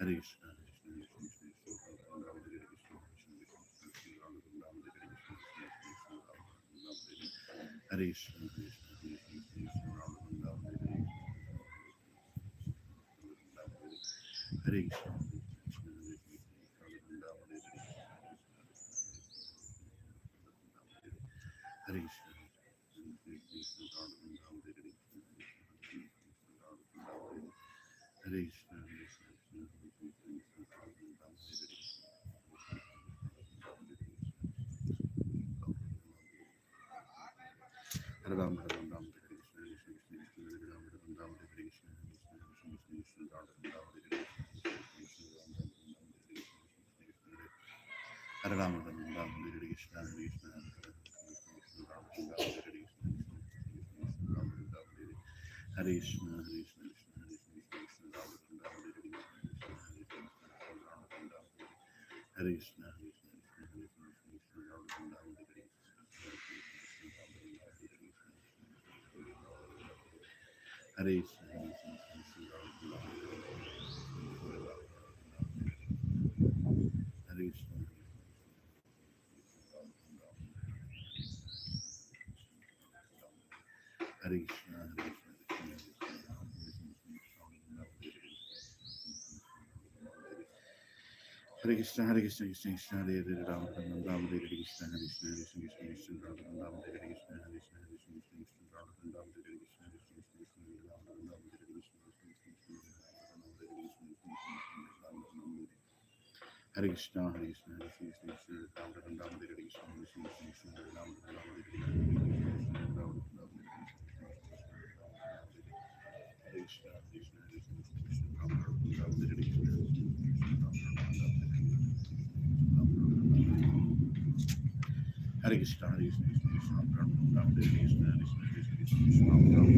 Hare Krishna, Krishna Krishna Krishna Ram Hare Krishna, Krishna Krishna Ram Hare Krishna, Hare Krishna, Krishna Krishna Ram Hare Krishna, Hare Krishna, Hare Krishna. Hare Krishna, Hare Ram, Hare Ram, Ram Hare Krishna, Krishna Krishna Hare Ram, Hare Ram, Ram Hare Krishna, Krishna Ram, Ram Hare Krishna, Hare Ram, Hare Ram, Hare Krishna, Krishna Ram, Ram Hare Krishna, Hare Krishna, Hare Krishna, Krishna Ram, Ram Hare Krishna, Hare Krishna, Hare Krishna, Ram, Ram Hare Krishna, Hare Krishna, Hare Krishna. Hare Krishna, Hare Krishna, Hare Krishna, Krishna Krishna, Hare Hare, Ram Ram, Ram Hare Krishna, Hare Krishna, Krishna Krishna, Ram Ram, Hare Krishna, Hare Krishna, Krishna Krishna, Ram Ram, Hare Krishna, Krishna Krishna, Ram Ram, Hare Krishna, Hare Krishna, Hare Krishna, Krishna Krishna, Ram Ram, Hare Krishna, Krishna Krishna, Ram Ram, Hare Krishna, Hare Krishna, Krishna Krishna, Ram Ram, Hare Krishna, Hare Krishna, Hare Krishna, Krishna Ram Ram, Hare Krishna, Krishna Krishna, Ram Ram,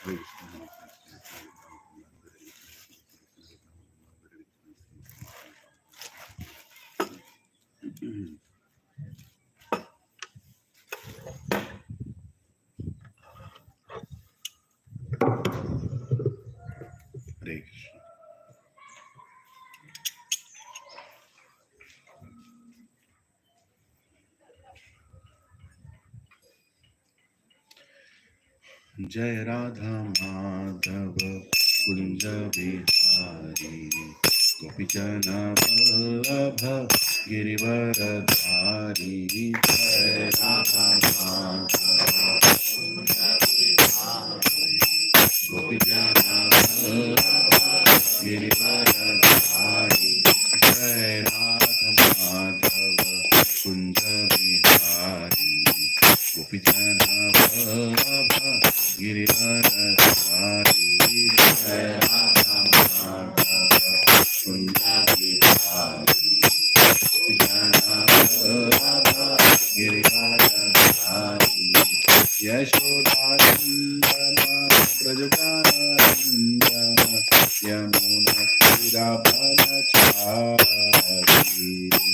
Hare Krishna, Hare Krishna. Jai Radha Madhava Kunja Bihari Gopijana Vallabha Girivaradhari Jai Radha Madhava Kunja Bihari Gopijana Vallabha Girivaradhari Jai Radha Madhava Kunja Bihari Gopijana Vallabha Girivaradhari Jai Radha Madhava Kunja Bihari Gopijana Vallabha Girivaradhari Yashodanandana Brajadanandana Yamuna Tirabhanachari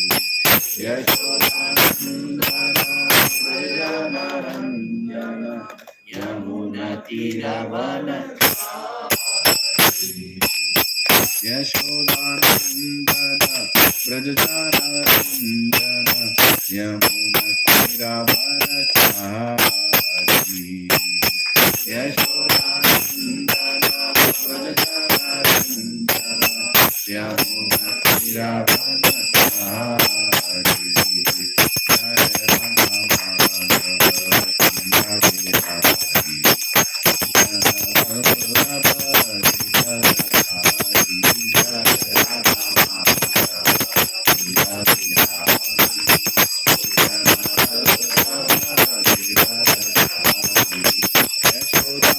Yashodanandana Brajadanandana Yamuna Tirabhanachari Yashodanandana Brajadanandana Yamuna Tirabhanachari Yashodanandana Brajadanandana Yamuna Tirabhanachari Jai Radha Madhava Kunja Bihari Yashoda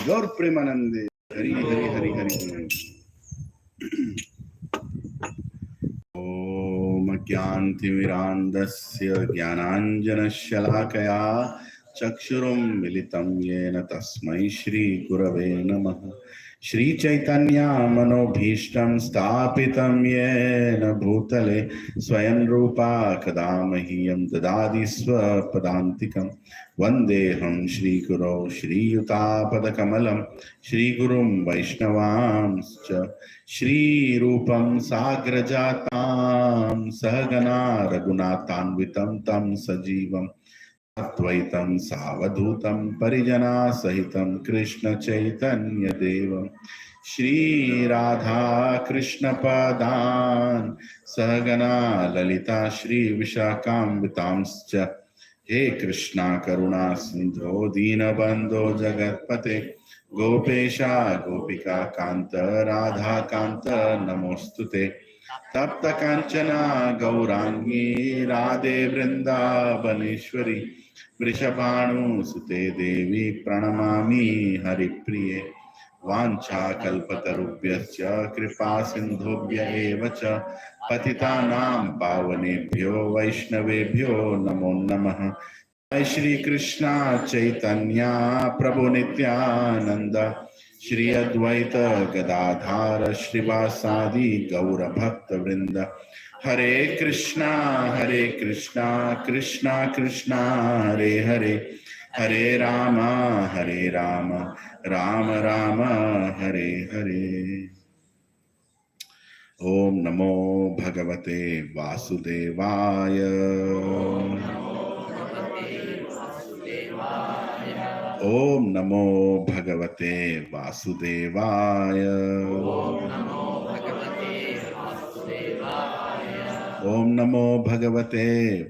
गौर प्रेमानंदे हरि हरि हरि हरि ओम ज्ञानतिमिरान्धस्य श्री चैतन्य मनोभीष्टं स्थापितं येन भूतले स्वयं रूपा कदा मह्यं ददाति स्वपदान्तिकं वन्देऽहं श्रीगुरौ श्रीयुतापदकमलं श्रीगुरुं वैष्णवांश्च श्रीरूपं साग्रजातां सहगना रघुनाथान्वितं तं सजीवम् अद्वैतं सावधूतं परिजना सहितं कृष्ण चैतन्य देवं श्री राधा कृष्ण पदान् सहगना ललिता श्री विशाखान्वितांश्च हे कृष्णा करुणा सिंधो दीनबंधो जगत्पते गोपेशा गोपिका कांत राधा कांत नमोस्तुते तप्त कांचना गौरांगी राधे वृंदावनेश्वरी वृषभानुसुते देवी प्रणमामि हरिप्रिये वाञ्छाकल्पतरुभ्यश्च कृपा सिन्धुभ्य एव च पतितानां पावनेभ्यो वैष्णवेभ्यो नमो नमः। जय श्री कृष्णा चैतन्य प्रभु नित्यानंद श्री अद्वैत गदाधार श्रीवासादि गौर भक्त वृंद हरे कृष्णा कृष्णा कृष्णा हरे हरे हरे राम राम राम हरे हरे। ओम नमो भगवते वासुदेवाय। ओम नमो भगवते वासुदेवाय। ओम नमो भगवते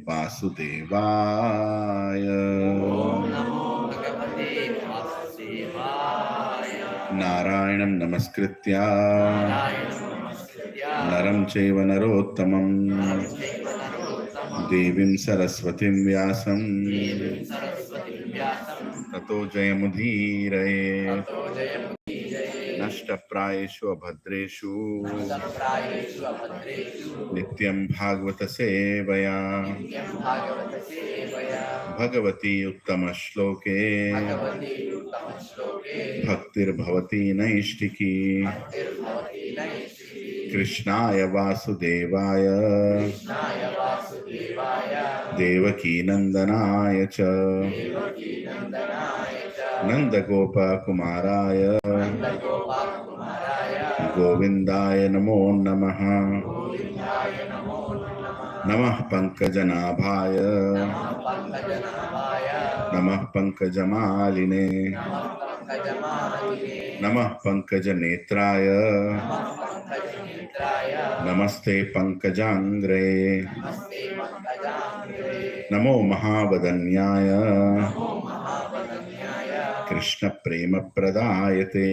वासुदेवाय। नारायणं नमस्कृत्य नरं चैव नरोत्तमं देवीं सरस्वतीं व्यासं ततो जयमुदीरये। नष्टप्रायेषु अभद्रेषु नित्यं भागवत सेवया भगवती उत्तम श्लोके भक्तिर्भवती नैष्टिकी। कृष्णाय वासुदेवाय देवकी नंदनाय च नंदगोपकुमाराय गोविंदाय नमो नमः। नमः पंकजनाभाय नमः पंकजमालिने नमः पंकजनेत्राय नमस्ते पंकजांग्रे। नमो महावदन्याय कृष्ण प्रेम प्रदायते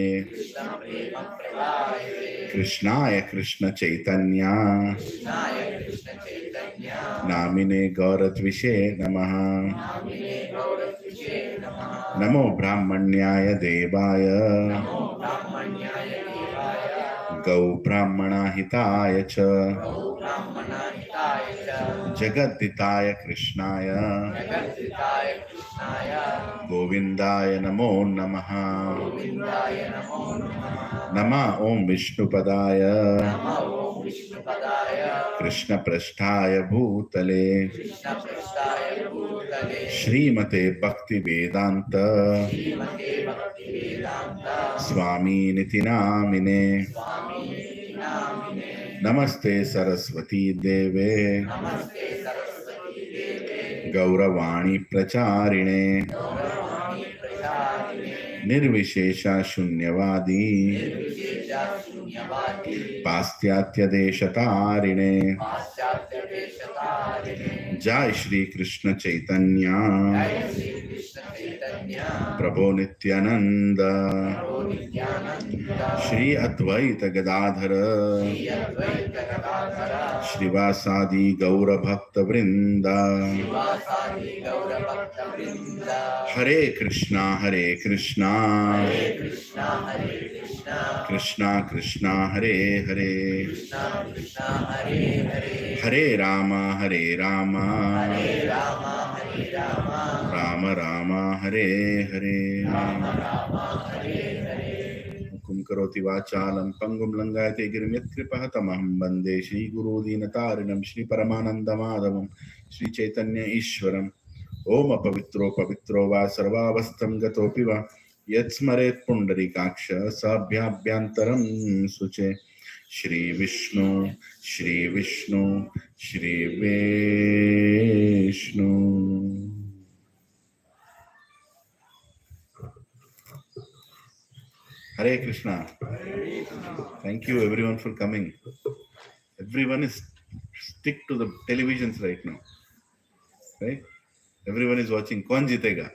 कृष्णाय कृष्ण चैतन्य नामिने गौरद्विषे नमः। नमो ब्राह्मण्याय देवाय गौ ब्राह्मणाहिताय च जगद्दिताय कृष्णाय गोविंदाय नमो नमः। नमः ओम विष्णुपदाय कृष्ण पृष्ठाय भूतले श्रीमते भक्ति वेदांत स्वामी निति नामिने। नमस्ते सरस्वती देवे गौरवाणी प्रचारिणे निर्विशेषा शून्यवादी पाश्चात्य देशतारिणे। जय श्री कृष्ण चैतन्य प्रभु नित्यानंद श्री अद्वैत गदाधर श्रीवासादि गौर भक्त वृंद। हरे कृष्णा कृष्णा कृष्णा हरे हरे हरे राम राम राम हरे हरे। मूर्खं करोति वाचालं पंगुं लंघयते गिरिं यत्कृपः तमहं वन्दे श्रीगुरुदीनतारिणं श्रीपरमानन्दमाधवं श्रीचैतन्य ईश्वरम्। ओम अपवित्रो पवित्रो वा सर्वावस्थं गतोऽपि वा यत्स्मरेत् Pundarikaksha साभ्याभ्यन्तरं शुचे। Shri Vishnu Shri Vishnu Shri Vishnu. Hare Krishna. Thank you everyone for coming. Everyone is stick to the televisions right now, right? Everyone is watching Kaun Jitega,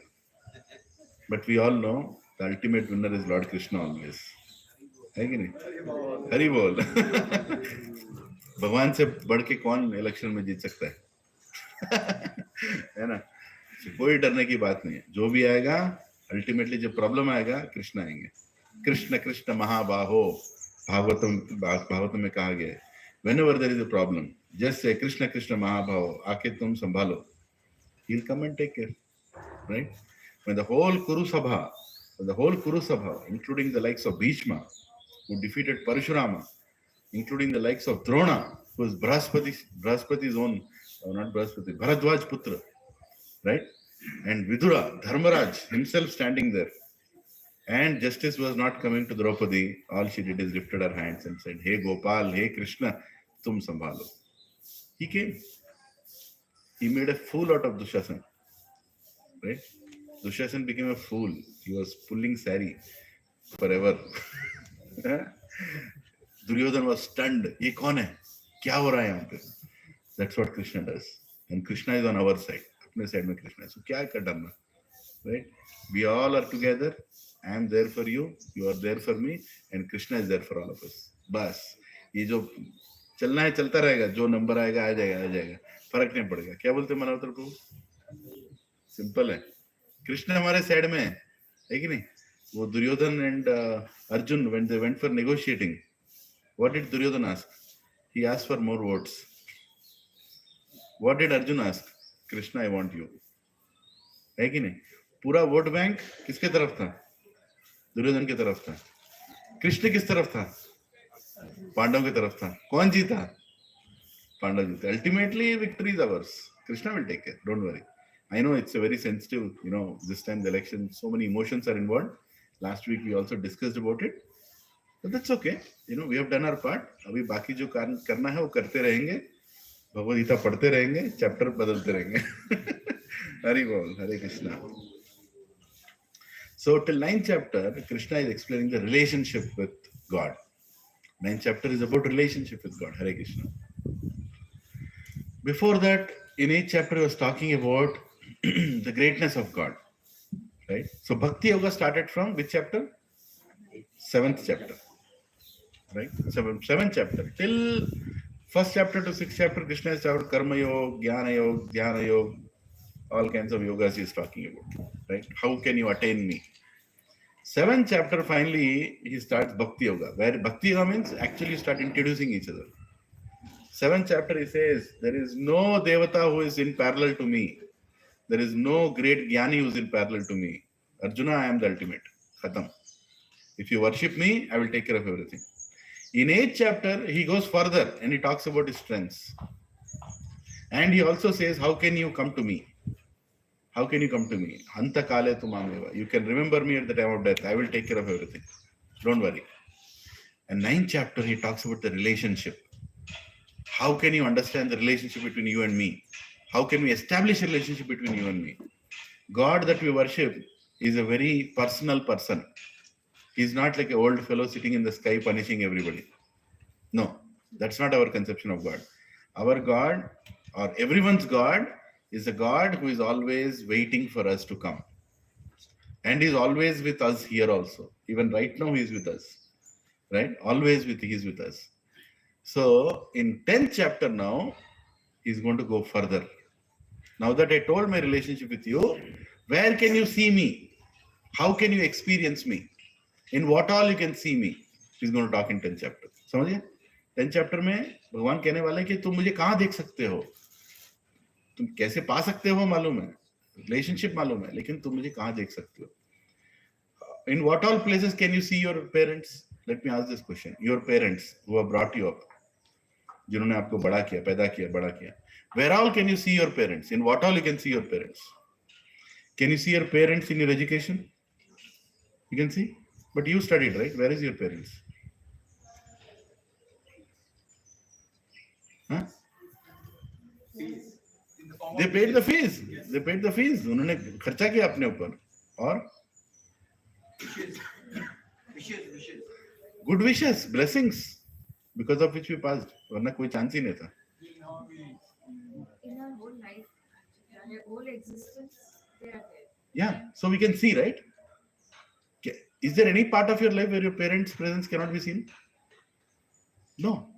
but we all know the ultimate winner is Lord Krishna always. है कि नहीं? हरि बोल। भगवान से बढ़ के कौन election में जीत सकता है? है ना? कोई डरने की बात नहीं है। जो भी आएगा अल्टीमेटली जब प्रॉब्लम आएगा कृष्ण आएंगे। कृष्ण कृष्ण महाबाहो, भागवतम में कहा गया है, whenever there is a problem just say Krishna Krishna महाबाहो, आके तुम संभालो, he'll come and take care, right? When the whole Kuru Sabha including the likes of Bhishma who defeated Parashurama, including the likes of Drona who was Brahaspati's own, not Brahaspati, Bharadwaj Putra, right? And Vidura, Dharmaraj himself standing there. And justice was not coming to Draupadi. All she did is lifted her hands and said, "Hey Gopal, hey Krishna, tum sambhalo." He came. He made a fool out of Dushasan. Right? Dushasan became a fool. He was pulling sari forever. Duryodhan was stunned. Ye kaun hai? Kya ho raha hai yahan pe? That's what Krishna does. And Krishna is on our side. Apne side mein Krishna hai. So kya hai karna? Right? We all are together. I am there for you, you are there for me, and Krishna is there for all of us. बस ये जो चलना है चलता रहेगा, जो number आएगा आ जाएगा, फर्क नहीं पड़ेगा। क्या बोलते हैं मनावतर प्रभु? सिंपल है, कृष्ण हमारे साइड में है कि नहीं? वो Duryodhan and Arjun when they went for negotiating, what did Duryodhan ask? He asked for more votes. What did Arjun ask? Krishna, I want you. है कि नहीं? पूरा वोट बैंक किसके तरफ था? दुर्योधन की तरफ था। कृष्ण किस तरफ था? पांडव की तरफ था। कौन जीता? पांडव जीता। Ultimately victory is ours. Krishna will take care. Don't worry. I know it's a very sensitive, this time the election, so many emotions are involved. Last week we also discussed about it, but that's okay. We have done our part. अभी बाकी जो करना है वो करते रहेंगे, भगवद गीता पढ़ते रहेंगे, चैप्टर बदलते रहेंगे। हरि बोल, हरे Krishna. So till 9th chapter, Krishna is explaining the relationship with God. 9th chapter is about relationship with God. Hare Krishna. Before that, in 8th chapter, he was talking about the greatness of God. Right? So Bhakti Yoga started from which chapter? 7th chapter. Right? 7th chapter. Till 1st chapter to 6th chapter, Krishna is about Karma Yoga, Jnana Yoga, Dhyana Yoga, all kinds of yogas he is talking about. Right? How can you attain me? 7th chapter, finally, he starts Bhakti Yoga, where Bhakti Yoga means actually you start introducing each other. 7th chapter, he says, there is no Devata who is in parallel to me. There is no great Jnani who is in parallel to me. Arjuna, I am the ultimate. Khatam. If you worship me, I will take care of everything. In 8th chapter, he goes further and he talks about his strengths. And he also says, how can you come to me? How can you come to me? Hanta kale tumameva. You can remember me at the time of death. I will take care of everything. Don't worry. And 9th chapter, he talks about the relationship. How can you understand the relationship between you and me? How can we establish a relationship between you and me? God that we worship is a very personal person. He's not like an old fellow sitting in the sky punishing everybody. No, that's not our conception of God. Our God, or everyone's God, is a God who is always waiting for us to come. And he's always with us here also. Even right now, he's with us. Right? Always he's with us. So, in 10th chapter now, he's going to go further. Now that I told my relationship with you, where can you see me? How can you experience me? In what all you can see me? He's going to talk in 10th chapter. समझिए? 10th chapter में भगवान कहने वाले कि तुम मुझे कहाँ देख सकते हो? तुम कैसे पा सकते हो मालूम है, रिलेशनशिप मालूम है, लेकिन तुम मुझे कहाँ देख सकते हो? In what all places can you see your parents? Let me ask this question. Your parents who have brought you up, जिन्होंने आपको बड़ा किया, पैदा किया, बड़ा किया. Where all can you see your parents? In what all you can see your parents? Can you see your parents in your education? You can see? But you studied, right? Where is your parents? Huh? They paid the fees. They paid the fees. उन्होंने खर्चा किया अपने ऊपर. और good wishes, blessings, because of which we passed. वरना कोई chance ही नहीं था. In our whole life, our whole existence, they are there. Yeah, so we can see, right? Is there any part of your life where your parents' presence cannot be seen? No.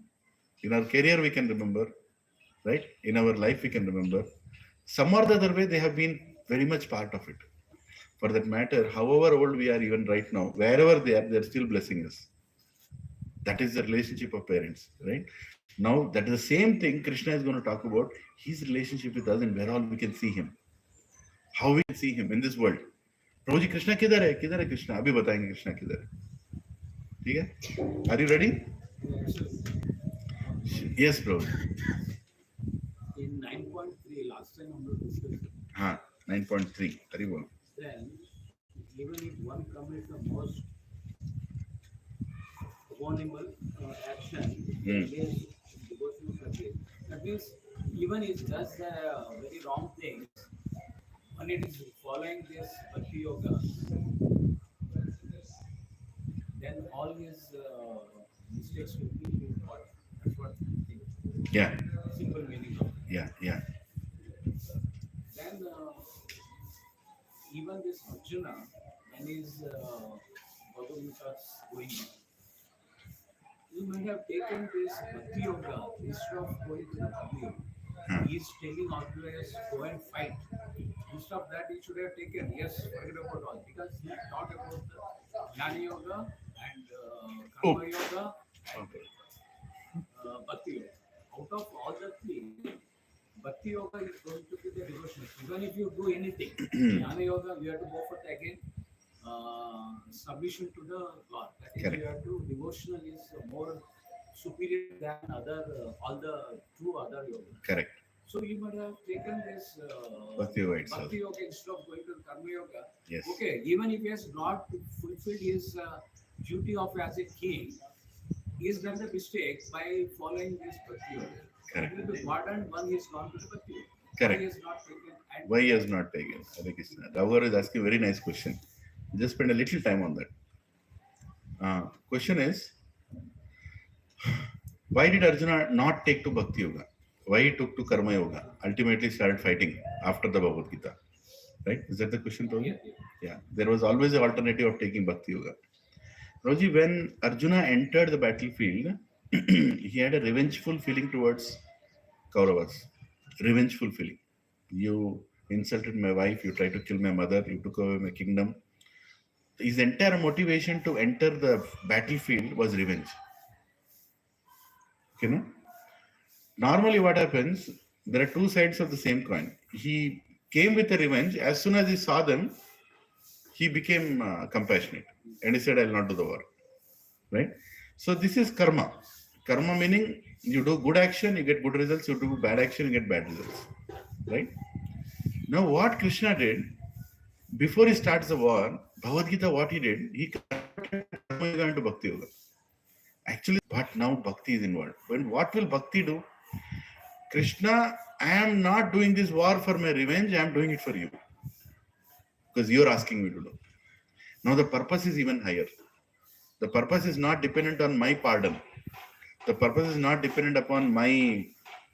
In our career, we can remember, right? In our life, we can remember. Some or the other way, they have been very much part of it. For that matter, however old we are even right now, wherever they are still blessing us. That is the relationship of parents, right? Now, that is the same thing Krishna is going to talk about, his relationship with us and where all we can see him. How we can see him in this world. प्रभु जी कृष्णा किधर है कृष्णा? अभी बताएंगे कृष्णा किधर है. ठीक है? Are you ready? Yes, bro. In 9.3, last time we discussed. हाँ, 9.3. Hari bol. Then, even if one commits the most abominable action, against devotional service, that means even if does very wrong things, when it is following this Bhakti Yoga, then all his mistakes will be caught. That's what I think. Yeah. Simple meaning of it. Yeah. Then even this Arjuna, when his Bhagavad Gita is going on, he might have taken this Bhakti Yoga instead of going to the Bhakti Yoga. He is telling always go and fight. Instead of that, he should have taken, yes, forget about all, because he taught about the Jnana Yoga and Karma Yoga and Bhakti Yoga. Out of all the three, Bhakti Yoga is going to be the devotion. Even if you do anything, Jnana Yoga, you have to go for the again submission to the God. That is, you have to devotional is more superior than other all the two other yoga. Correct. So you might have taken this Bhakti Yoga itself. Bhakti Yoga instead of going to the Karma Yoga. Yes. Okay, even if he has not fulfilled his duty of as a king, he has done the mistake by following this Bhakti Yoga. Correct. It will be modern one he has gone to the Bhakti Yoga. Correct. Why he has not taken? Why he has not taken? Hare Krishna. Raghuvar is asking a very nice question. Just spend a little time on that. Question is, why did Arjuna not take to Bhakti Yoga? Why he took to Karma Yoga? Ultimately started fighting after the Bhagavad Gita. Right? Is that the question, Prabhuji? Yeah. There was always an alternative of taking Bhakti Yoga. Prabhuji, when Arjuna entered the battlefield, he had a revengeful feeling towards Kauravas. Revengeful feeling. You insulted my wife, you tried to kill my mother, you took away my kingdom. His entire motivation to enter the battlefield was revenge. You know? Normally what happens, there are two sides of the same coin. He came with a revenge. As soon as he saw them, he became compassionate. And he said, I will not do the war. Right? So this is karma. Karma meaning you do good action, you get good results. You do bad action, you get bad results. Right? Now what Krishna did, before he starts the war, Bhagavad Gita, what he did, he converted Karma Yoga into Bhakti Yoga. Actually, but now Bhakti is involved. When what will Bhakti do? Krishna, I am not doing this war for my revenge, I am doing it for you. Because you are asking me to do. Now the purpose is even higher. The purpose is not dependent on my pardon. The purpose is not dependent upon my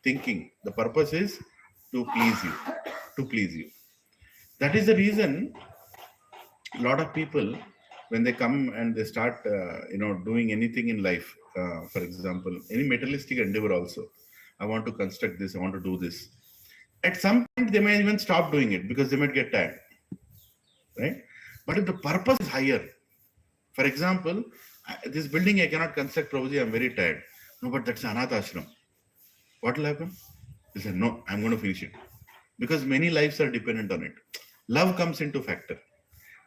thinking. The purpose is to please you. To please you. That is the reason a lot of people, when they come and they start, doing anything in life, for example, any materialistic endeavor also, I want to construct this, I want to do this. At some point, they may even stop doing it because they might get tired, right? But if the purpose is higher, for example, this building I cannot construct, Prabhuji, I'm very tired. No, but that's Anath Ashram. What will happen? They say, no, I'm going to finish it. Because many lives are dependent on it. Love comes into factor.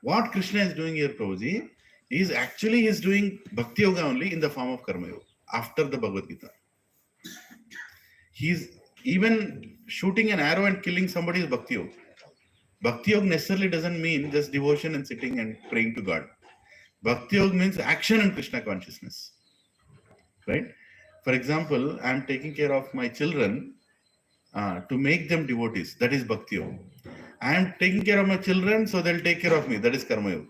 What Krishna is doing here, Prabhuji, is actually he's doing Bhakti Yoga only in the form of Karma Yoga after the Bhagavad Gita. He's even shooting an arrow and killing somebody is Bhakti Yoga. Bhakti Yoga necessarily doesn't mean just devotion and sitting and praying to God. Bhakti Yoga means action and Krishna consciousness. Right? For example, I am taking care of my children to make them devotees. That is Bhakti Yoga. I am taking care of my children so they'll take care of me. That is Karma Yoga.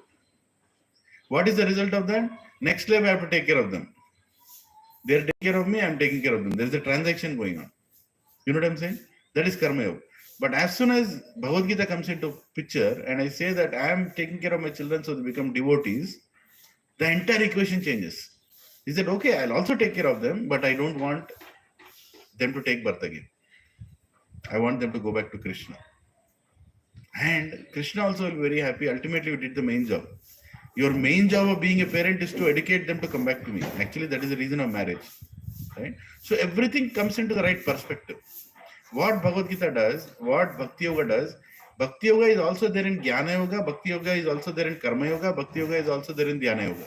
What is the result of that? Next life I have to take care of them. They're taking care of me, I'm taking care of them. There's a transaction going on. You know what I'm saying? That is Karma Yoga. But as soon as Bhagavad Gita comes into picture and I say that I am taking care of my children so they become devotees, the entire equation changes. He said, okay, I'll also take care of them, but I don't want them to take birth again. I want them to go back to Krishna. And Krishna also will be very happy. Ultimately, we did the main job. Your main job of being a parent is to educate them to come back to me. Actually, that is the reason of marriage. Right? So everything comes into the right perspective. What Bhagavad Gita does, what Bhakti Yoga does, Bhakti Yoga is also there in Jnana Yoga, Bhakti Yoga is also there in Karma Yoga, Bhakti Yoga is also there in Dhyana Yoga.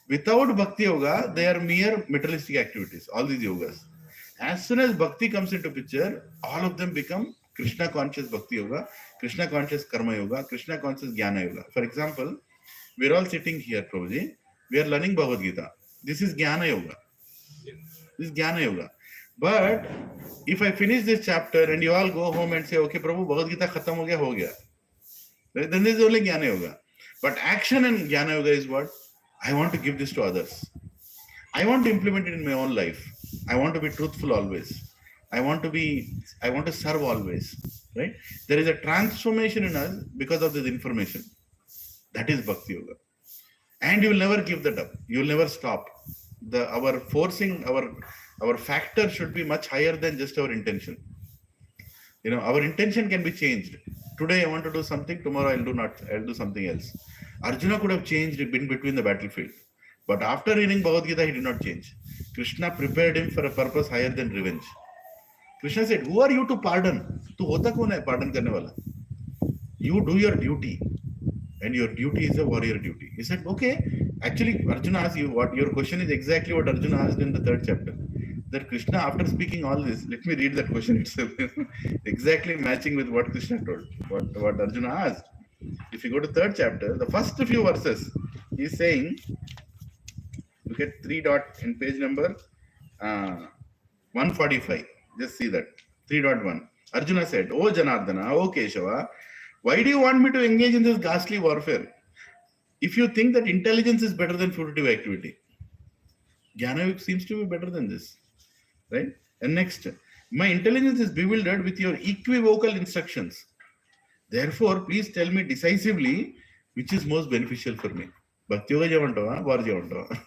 Without Bhakti Yoga, they are mere materialistic activities, all these yogas. As soon as Bhakti comes into picture, all of them become Krishna conscious Bhakti Yoga, Krishna conscious Karma Yoga, Krishna conscious Jnana Yoga. For example, we are all sitting here, Prabhuji. We are learning Bhagavad Gita. This is Jnana Yoga. This is Jnana Yoga. But if I finish this chapter and you all go home and say, okay, Prabhu, Bhagavad Gita khatam ho gaya, then this is only Jnana Yoga. But action in Jnana Yoga is what? I want to give this to others. I want to implement it in my own life. I want to be truthful always. I want to serve always. Right? There is a transformation in us because of this information. That is Bhakti Yoga. And you will never give that up. You will never stop. Our factor should be much higher than just our intention. You know, our intention can be changed. Today I want to do something, tomorrow I'll do something else. Arjuna could have changed in between the battlefield. But after reading Bhagavad Gita, he did not change. Krishna prepared him for a purpose higher than revenge. Krishna said, who are you to pardon? Tu hota kaun hai pardon karne wala? You do your duty. And your duty is a warrior duty. He said, okay. Actually, Arjuna asked you, what your question is exactly what Arjuna asked in the 3rd chapter. That Krishna, after speaking all this, let me read that question itself. Exactly matching with what Krishna told, what Arjuna asked. If you go to 3rd chapter, the first few verses, he is saying, look at 3 dot in page number 145. Just see that. 3.1. Arjuna said, O Janardana, O Keshava, why do you want me to engage in this ghastly warfare? If you think that intelligence is better than fruitive activity, Jnana seems to be better than this. Right? And next, my intelligence is bewildered with your equivocal instructions. Therefore, please tell me decisively which is most beneficial for me. Bhakti Yoga Javantava, War Javantava.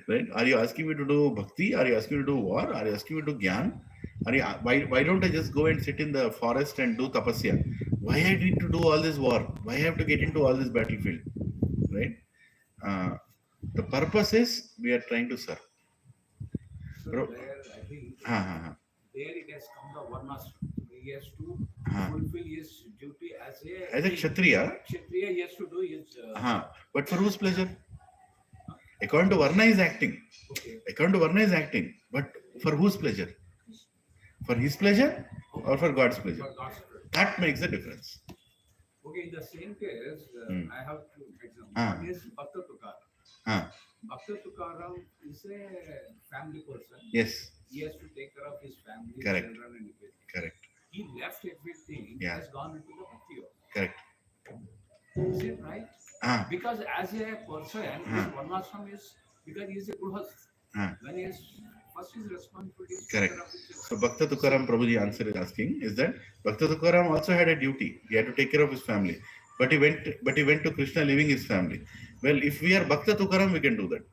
Right? Are you asking me to do Bhakti? Are you asking me to do War? Are you asking me to do Gyan? Why don't I just go and sit in the forest and do tapasya? Why I need to do all this war? Why I have to get into all this battlefield? Right? The purpose is we are trying to serve. So there, I think, there it has come the varnashram. He has to fulfill his duty as a Kshatriya. Kshatriya, he has to do his. But for whose pleasure? According to Varna is acting. Okay. According to Varna is acting. But for whose pleasure? For his pleasure or for God's pleasure? For God's pleasure. That makes a difference. Okay, in the same case, I have two examples. One is Bhakta Tukaram. Bhakta Tukaram is a family person. Yes. He has to take care of his family, Correct. children, and everything. Correct. He left everything. Yeah. Has gone into the Bhakti Yoga. Correct. Is it right? Because as a person, his varnashram is because he is a Grihastha. When he is first his responsibility is correct. So Bhakta Tukaram Prabhuji answer is asking is that Bhakta Tukaram also had a duty. He had to take care of his family. But he went to Krishna leaving his family. Well, if we are Bhakta Tukaram, we can do that.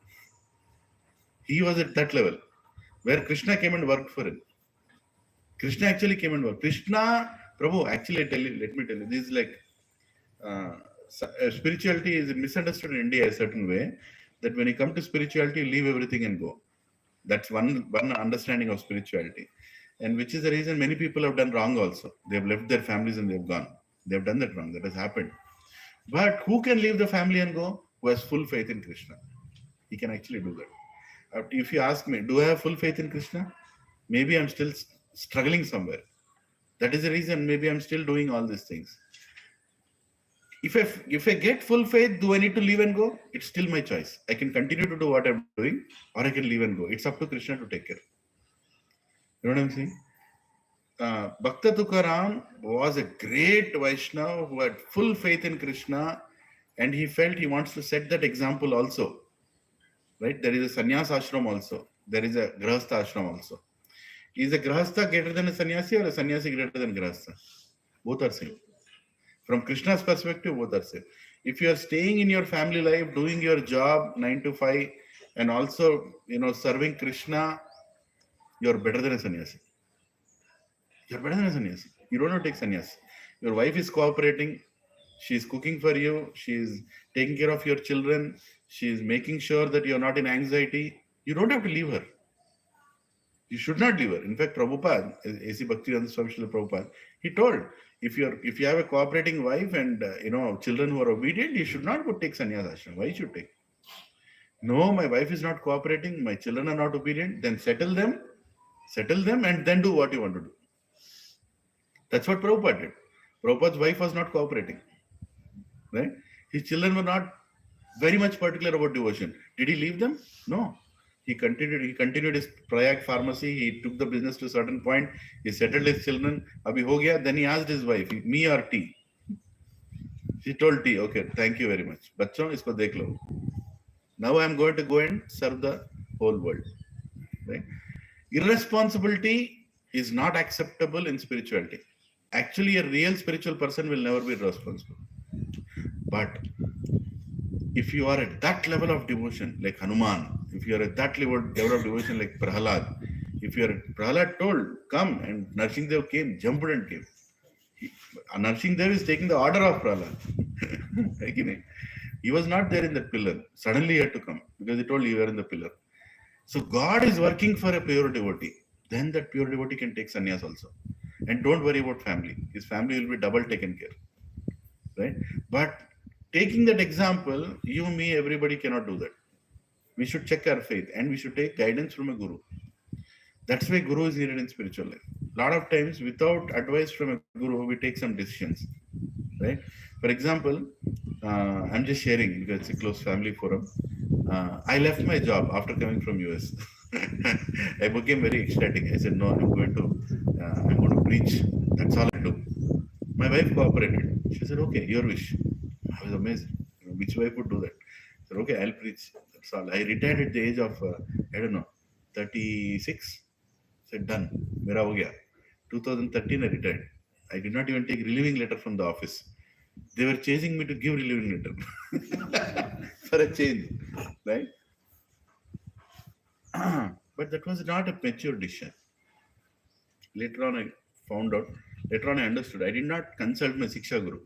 He was at that level where Krishna came and worked for him. Krishna actually came and worked. Krishna, Prabhu, actually let me tell you, this is like spirituality is misunderstood in India a certain way that when you come to spirituality, you leave everything and go. That's one understanding of spirituality. And which is the reason many people have done wrong also. They have left their families and they have gone. They have done that wrong. That has happened. But who can leave the family and go? Who has full faith in Krishna. He can actually do that. If you ask me, do I have full faith in Krishna? Maybe I'm still struggling somewhere. That is the reason maybe I'm still doing all these things. If I get full faith, do I need to leave and go? It's still my choice. I can continue to do what I'm doing, or I can leave and go. It's up to Krishna to take care. You know what I'm saying? Bhakta Tukaram was a great Vaishnava who had full faith in Krishna, and he felt he wants to set that example also. Right? There is a sannyas ashram also. There is a grahastha ashram also. Is a grahastha greater than a sannyasi or a sannyasi greater than grahastha? Both are same. From Krishna's perspective, both are same. If you are staying in your family life, doing your job 9 to 5, and also serving Krishna, you're better than a sannyasi. You're better than a sannyasi. You don't have to take sannyas. Your wife is cooperating. She's cooking for you. She's taking care of your children. She's making sure that you're not in anxiety. You don't have to leave her. You should not leave her. In fact, Prabhupada, A.C. Bhaktivedanta Swami Srila Prabhupada, he told, if you have a cooperating wife and children who are obedient, you should not go take sannyas ashram. Why should you take? No, my wife is not cooperating. My children are not obedient. Then settle them, and then do what you want to do. That's what Prabhupada did. Prabhupada's wife was not cooperating. Right? His children were not very much particular about devotion. Did he leave them? No. He continued his Prayag pharmacy. He took the business to a certain point. He settled his children. Abhi ho gaya. Then he asked his wife, me or tea? She told tea. Okay, thank you very much. Bachon, isko dekh lo. Now I am going to go and serve the whole world. Right? Irresponsibility is not acceptable in spirituality. Actually, a real spiritual person will never be irresponsible. But if you are at that level of devotion, like Hanuman, if you are at that level of devotion, like Prahalad, if you are, Prahalad told, come, and Narsimhadev came, jumped and came. Narsimhadev is taking the order of Prahalad. He was not there in that pillar. Suddenly he had to come because he told you are in the pillar. So God is working for a pure devotee. Then that pure devotee can take sannyas also. And don't worry about family. His family will be double taken care. Right? But taking that example, you, me, everybody cannot do that. We should check our faith and we should take guidance from a guru. That's why guru is needed in spiritual life. A lot of times, without advice from a guru, we take some decisions. Right? For example, I'm just sharing because it's a close family forum. I left my job after coming from US. I became very ecstatic. I said, no, I'm going to preach. That's all I do. My wife cooperated. She said, okay, your wish. I was amazed. Which wife would do that? I said, okay, I'll preach. That's all. I retired at the age of, 36. I said, done. Mera ho gaya. 2013, I retired. I did not even take relieving letter from the office. They were chasing me to give relieving letter for a change, right? But that was not a mature decision. Later on, I found out. Later on, I understood. I did not consult my Siksha Guru.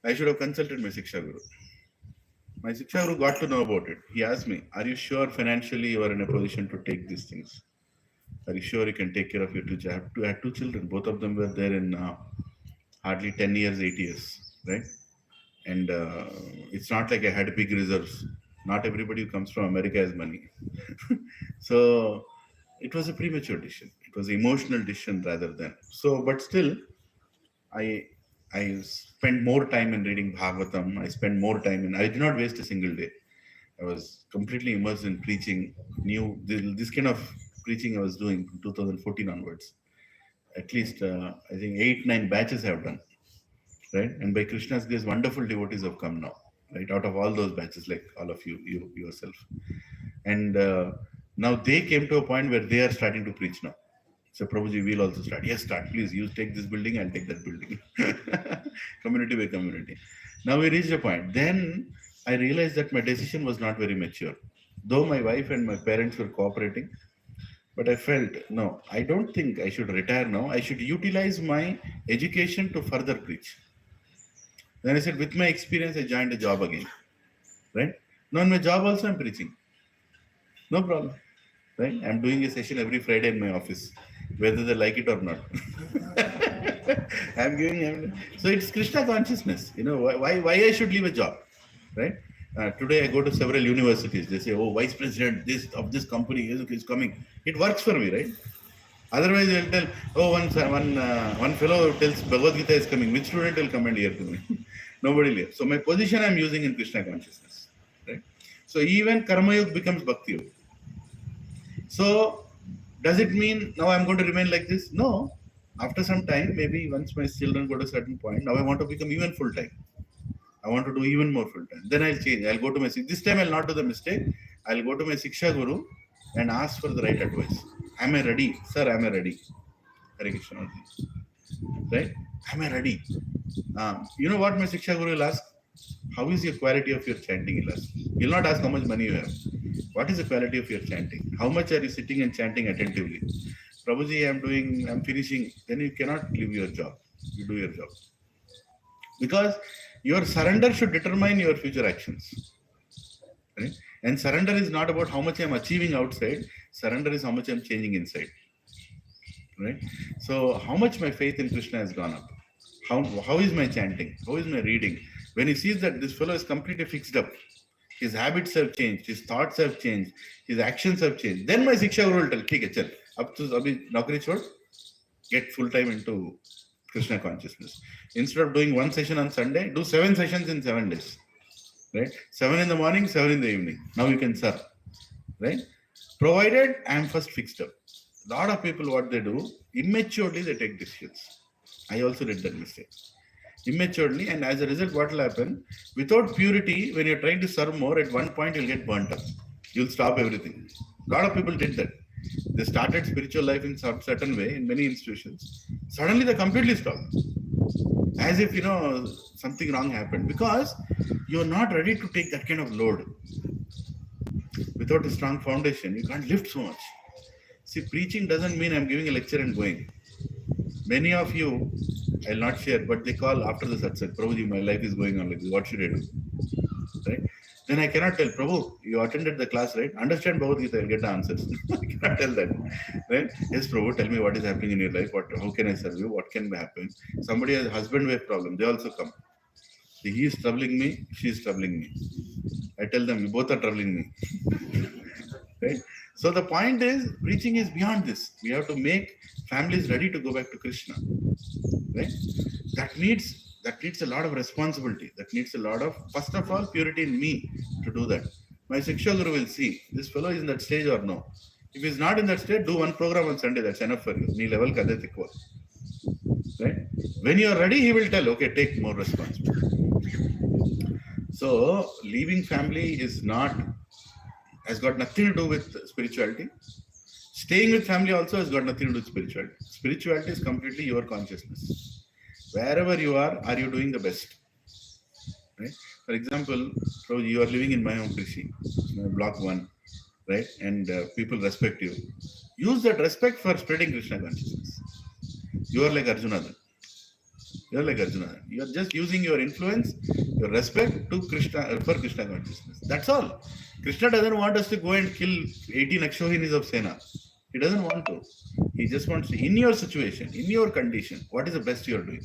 I should have consulted my Siksha Guru. My Siksha Guru got to know about it. He asked me, are you sure financially you are in a position to take these things? Are you sure you can take care of your two children? I had two children. Both of them were there in hardly 10 years, 8 years, right? And it's not like I had big reserves. Not everybody who comes from America has money. So it was a premature decision. It was an emotional decision rather than. So, but still, I spent more time in reading Bhagavatam. I spent more time in, I did not waste a single day. I was completely immersed in preaching, this kind of preaching I was doing from 2014 onwards. At least, I think 8-9 batches I have done, right? And by Krishna's grace, wonderful devotees have come now, right? Out of all those batches, like all of you yourself. And now they came to a point where they are starting to preach now. So Prabhuji will also start. Yes, start. Please, you take this building, I'll take that building. Community by community. Now we reached a point. Then I realized that my decision was not very mature. Though my wife and my parents were cooperating, but I felt, no, I don't think I should retire now. I should utilize my education to further preach. Then I said, with my experience, I joined a job again. Right? Now in my job also I'm preaching. No problem. Right? I'm doing a session every Friday in my office, whether they like it or not. So it's Krishna consciousness. Why I should leave a job, right? Today I go to several universities. They say, oh, vice president of this company is coming. It works for me, right? Otherwise, they'll tell, oh, one fellow tells Bhagavad Gita is coming. Which student will come and hear to me? Nobody will. So my position I'm using in Krishna consciousness, right? So even Karma Yoga becomes Bhakti Yoga. So does it mean now I'm going to remain like this? No. After some time, maybe once my children go to a certain point, now I want to become even full time. I want to do even more full time. Then I'll change. I'll go to this time I'll not do the mistake. I'll go to my Siksha Guru and ask for the right advice. Am I ready? Sir, am I ready? Hare Krishna. Right? Am I ready? You know what my Siksha Guru will ask? How is your quality of your chanting? He'll ask. He'll not ask how much money you have. What is the quality of your chanting? How much are you sitting and chanting attentively? Prabhuji, I'm finishing. Then you cannot leave your job. You do your job. Because your surrender should determine your future actions. Right? And surrender is not about how much I'm achieving outside. Surrender is how much I'm changing inside. Right? So how much my faith in Krishna has gone up? How is my chanting? How is my reading? When he sees that this fellow is completely fixed up, his habits have changed, his thoughts have changed, his actions have changed, then my Siksha Guru will tell, "Okay, chal, up to abhi naukri chhod, get full time into Krishna consciousness. Instead of doing one session on Sunday, do 7 sessions in 7 days. Right? 7 in the morning, 7 in the evening. Now you can serve. Right? Provided I am first fixed up. A lot of people, what they do, immaturely they take decisions. I also did that mistake. Immaturely, and as a result, what will happen? Without purity, when you're trying to serve more, at one point you'll get burnt up. You'll stop everything. A lot of people did that. They started spiritual life in some certain way in many institutions. Suddenly they completely stopped. As if, something wrong happened. Because you're not ready to take that kind of load. Without a strong foundation, you can't lift so much. See, preaching doesn't mean I'm giving a lecture and going. Many of you, I'll not share, but they call after the satsang, Prabhuji, my life is going on like this. What should I do? Right? Then I cannot tell, Prabhu, you attended the class, right? Understand Bhagavad Gita, I'll get the answers. I cannot tell that. Right? Yes, Prabhu, tell me what is happening in your life. How can I serve you? What can happen? Somebody has a husband-wife problem. They also come. He is troubling me, she is troubling me. I tell them, you both are troubling me. Right? So the point is, preaching is beyond this. We have to make families ready to go back to Krishna. Right? That needs a lot of responsibility. That needs a lot of, first of all, purity in me to do that. My Siksha Guru will see, this fellow is in that stage or no. If he's not in that stage, do one program on Sunday, that's enough for you. Nee level kade tikwa. Right? When you are ready, he will tell, okay, take more responsibility. So, leaving family has got nothing to do with spirituality. Staying with family also has got nothing to do with spirituality. Spirituality is completely your consciousness. Wherever you are you doing the best? Right? For example, so you are living in my home, Krishe, block 1, right? And people respect you. Use that respect for spreading Krishna consciousness. You are like Arjuna then. You're like Arjuna. You're just using your influence, your respect to Krishna, for Krishna consciousness. That's all. Krishna doesn't want us to go and kill 18 Akshohinis of Sena. He doesn't want to. He just wants to, in your situation, in your condition, what is the best you're doing?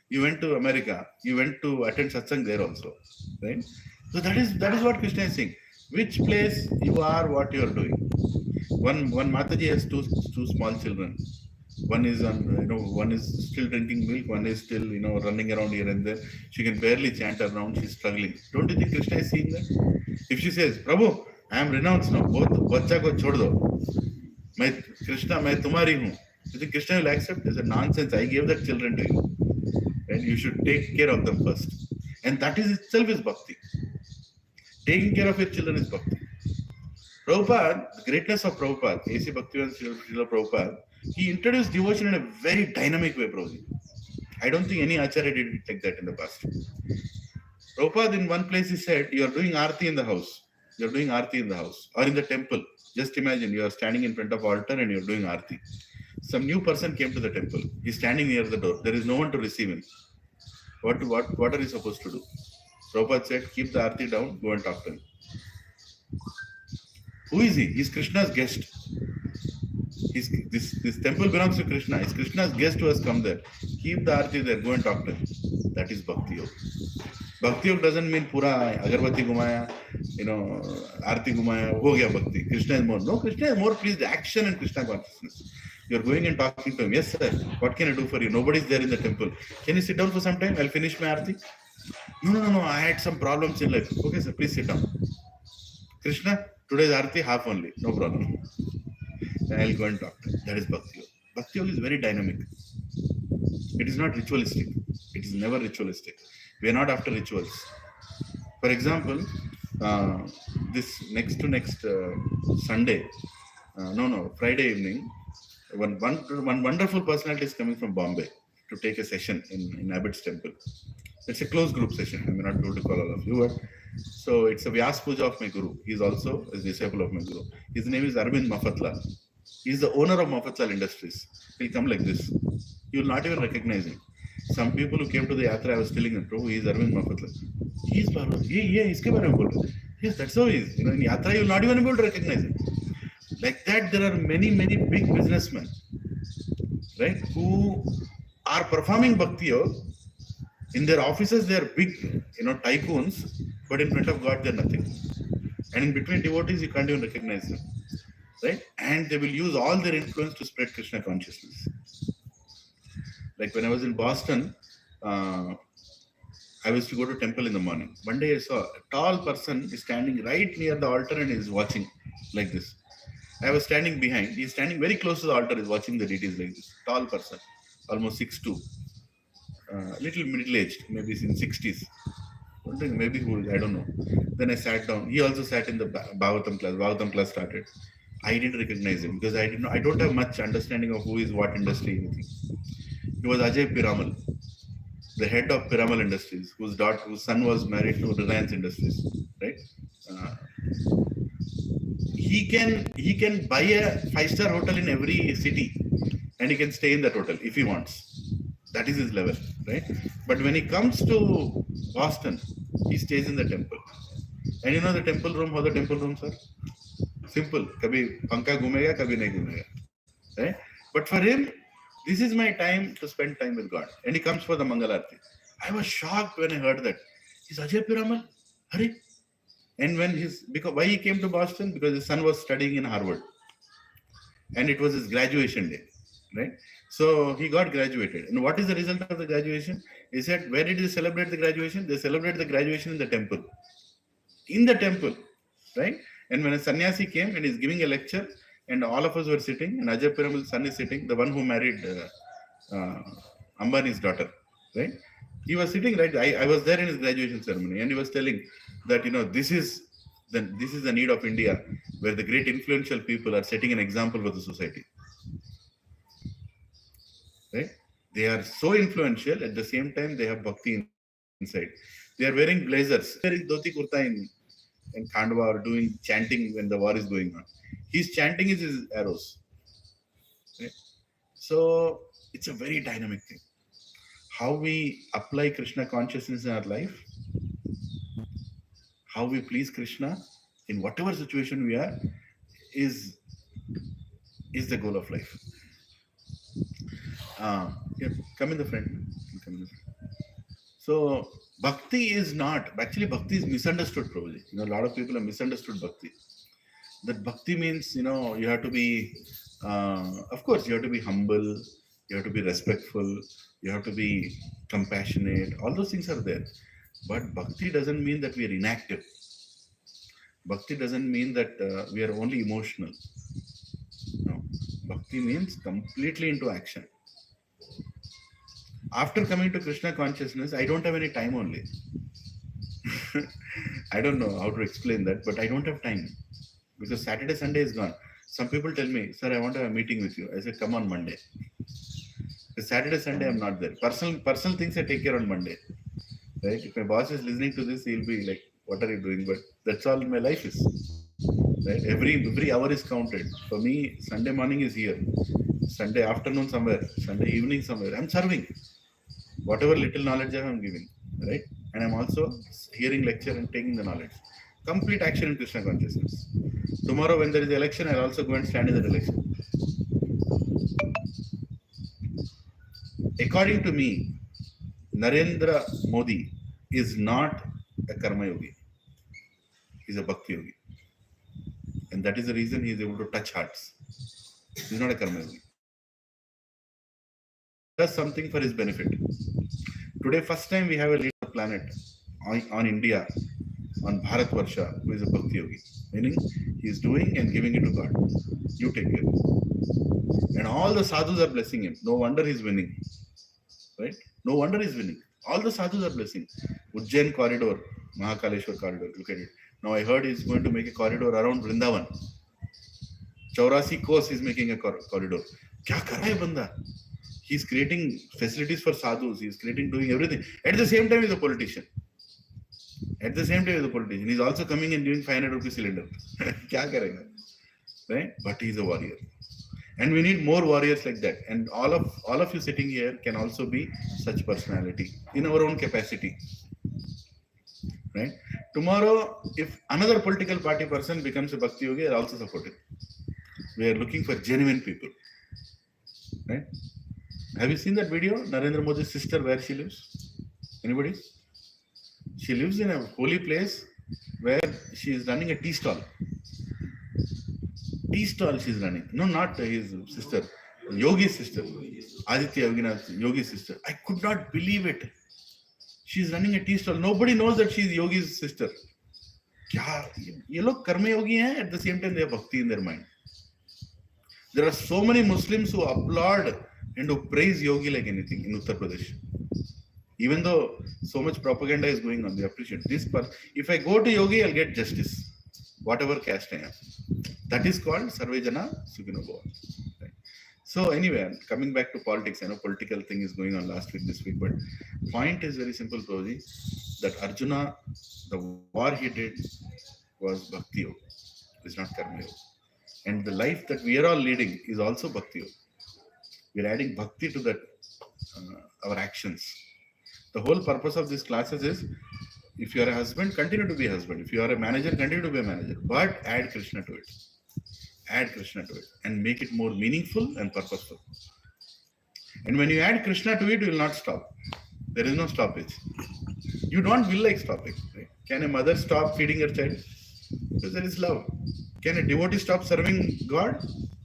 You went to America, you went to attend satsang there also. Right? So that is what Krishna is saying. Which place you are, what you're doing. One Mataji has two small children. One is one is still drinking milk, one is still, running around here and there. She can barely chant around, she's struggling. Don't you think Krishna is seeing that? If she says, Prabhu, I am renounced now, both bachcha ko chhod do. Krishna, main tumhari hu. You think Krishna will accept? It's a nonsense. I gave that children to you. And you should take care of them first. And that is itself is bhakti. Taking care of your children is bhakti. Prabhupada, the greatness of Prabhupada, A.C. Bhaktivedanta Srila Prabhupada, he introduced devotion in a very dynamic way, Prabhuji. I don't think any Acharya did it like that in the past. Prabhupada, in one place, he said, you are doing Aarti in the house. You are doing Aarti in the house or in the temple. Just imagine you are standing in front of altar and you are doing Aarti. Some new person came to the temple. He's standing near the door. There is no one to receive him. What are you supposed to do? Prabhupada said, keep the Aarti down, go and talk to him. Who is he? He's Krishna's guest. This temple belongs to Krishna. It's Krishna's guest who has come there. Keep the arti there. Go and talk to him. That is bhakti yoga. Bhakti yoga doesn't mean pura agarbatti gumaya, arti gumaya, ho gaya bhakti. Krishna is more. No, Krishna is more pleased. Action and Krishna consciousness. You're going and talking to him. Yes, sir. What can I do for you? Nobody's there in the temple. Can you sit down for some time? I'll finish my arti. No. I had some problems in life. Okay, sir. Please sit down. Krishna, today's arti half only. No problem. I'll go and talk. That is Bhakti Yoga. Bhakti Yoga is very dynamic. It is not ritualistic. It is never ritualistic. We are not after rituals. For example, this next Sunday, Friday evening, one wonderful personality is coming from Bombay to take a session in Abbott's temple. It's a closed group session. I may not be able to call all of you, but so it's a Vyas Puja of my Guru. He's also a disciple of my Guru. His name is Arvind Mafatlal. He's the owner of Mafatlal Industries. He'll come like this. You will not even recognize him. Some people who came to the yatra, I was telling them, Prabhu, he's Arvind Mafatlal. He's Parvati. He's Parvati. Yes, that's how he is. In yatra, you will not even be able to recognize him. Like that, there are many big businessmen, right, who are performing Bhakti Yoga. In their offices, they are big, tycoons, but in front of God, they're nothing. And in between devotees, you can't even recognize them, right? And they will use all their influence to spread Krishna consciousness. Like when I was in Boston, I used to go to temple in the morning. One day I saw a tall person is standing right near the altar and is watching like this. I was standing behind. He's standing very close to the altar, is watching the deities like this. Tall person, almost 6'2". Little middle-aged, maybe in 60s. Maybe who is, I don't know. Then I sat down. He also sat in the Bhagavatam class. Bhagavatam class started. I didn't recognize him because I don't have much understanding of who is what industry. Anything. He was Ajay Piramal, the head of Piramal Industries, whose son was married to Reliance Industries, right? He can buy a 5-star hotel in every city, and he can stay in that hotel if he wants. That is his level, right? But when he comes to Boston, he stays in the temple. And you know the temple room, how the temple rooms are? Simple. Kabhi pankha ghumega, kabhi nahi ghumega. Right? But for him, this is my time to spend time with God. And he comes for the Mangalarti. I was shocked when I heard that. He's Ajay Piramal. Hurry. And why he came to Boston? Because his son was studying in Harvard. And it was his graduation day, right? So he got graduated. And what is the result of the graduation? He said, where did they celebrate the graduation? They celebrated the graduation in the temple. In the temple, right? And when a sannyasi came and he's giving a lecture, and all of us were sitting, and Ajay Piramal's son is sitting, the one who married Ambani's daughter, right? He was sitting right. I was there in his graduation ceremony, and he was telling that this is the need of India, where the great influential people are setting an example for the society. Right? They are so influential. At the same time, they have bhakti inside. They are wearing blazers, wearing dhoti kurta in Khandwa, or doing chanting when the war is going on. His chanting is his arrows. Right? So it's a very dynamic thing. How we apply Krishna consciousness in our life, how we please Krishna in whatever situation we are, is the goal of life. Come in the front. So bhakti is not, actually bhakti is misunderstood probably. A lot of people have misunderstood bhakti. That bhakti means, you have to be, of course, you have to be humble, you have to be respectful, you have to be compassionate. All those things are there. But bhakti doesn't mean that we are inactive. Bhakti doesn't mean that we are only emotional. No. Bhakti means completely into action. After coming to Krishna consciousness, I don't have any time only. I don't know how to explain that, but I don't have time. Because Saturday, Sunday is gone. Some people tell me, sir, I want to have a meeting with you. I said, come on Monday. Because Saturday, Sunday, I'm not there. Personal things I take care on Monday. Right? If my boss is listening to this, he'll be like, what are you doing? But that's all my life is. Right? Every hour is counted. For me, Sunday morning is here. Sunday afternoon somewhere. Sunday evening somewhere. I'm serving. Whatever little knowledge I have, I'm giving. Right? And I'm also hearing lecture and taking the knowledge. Complete action in Krishna consciousness. Tomorrow when there is election, I'll also go and stand in that election. According to me, Narendra Modi is not a karma yogi. He's a bhakti yogi. And that is the reason he is able to touch hearts. He's not a karma yogi. Does something for his benefit. Today, first time we have a leader of the planet on India, on Bharat Varsha, who is a bhakti yogi. Meaning, he is doing and giving it to God. You take care. And all the sadhus are blessing him. No wonder he's winning. Right? No wonder he's winning. All the sadhus are blessing. Ujjain corridor, Mahakaleshwar corridor, look at it. Now I heard he's going to make a corridor around Vrindavan. Chaurasi course he's making a corridor. Kya kar raha hai banda? He's creating facilities for sadhus. He's doing everything. At the same time, he's a politician. He's also coming and giving 500 rupees cylinder. Kya karega? Right? But he's a warrior. And we need more warriors like that. And all of you sitting here can also be such personality in our own capacity. Right? Tomorrow, if another political party person becomes a bhakti yogi, I'll also support it. We are looking for genuine people. Right? Have you seen that video? Narendra Modi's sister, where she lives? Anybody? She lives in a holy place where she is running a tea stall. Tea stall she's running. No, not his sister. Yogi's sister. Aditya Yoginath, Yogi's sister. I could not believe it. She's running a tea stall. Nobody knows that she's Yogi's sister. Kya? Ye log karma yogi hain, at the same time they have bhakti in their mind. There are so many Muslims who applaud and who praise yogi like anything in Uttar Pradesh. Even though so much propaganda is going on, they appreciate this. But if I go to yogi, I'll get justice, whatever caste I am. That is called Sarve Jana Sukhino Bhava. Right? So anyway, coming back to politics, I know political thing is going on last week, this week, but point is very simple, Prabhuji, that Arjuna, the war he did was Bhakti Yoga. It's not Karma Yoga. And the life that we are all leading is also Bhakti Yoga. We are adding Bhakti to that, our actions. The whole purpose of these classes is, if you are a husband, continue to be a husband. If you are a manager, continue to be a manager. But add Krishna to it. Add Krishna to it and make it more meaningful and purposeful. And when you add Krishna to it, you will not stop. There is no stoppage. You don't feel like stopping. Right? Can a mother stop feeding her child? Because there is love. Can a devotee stop serving God?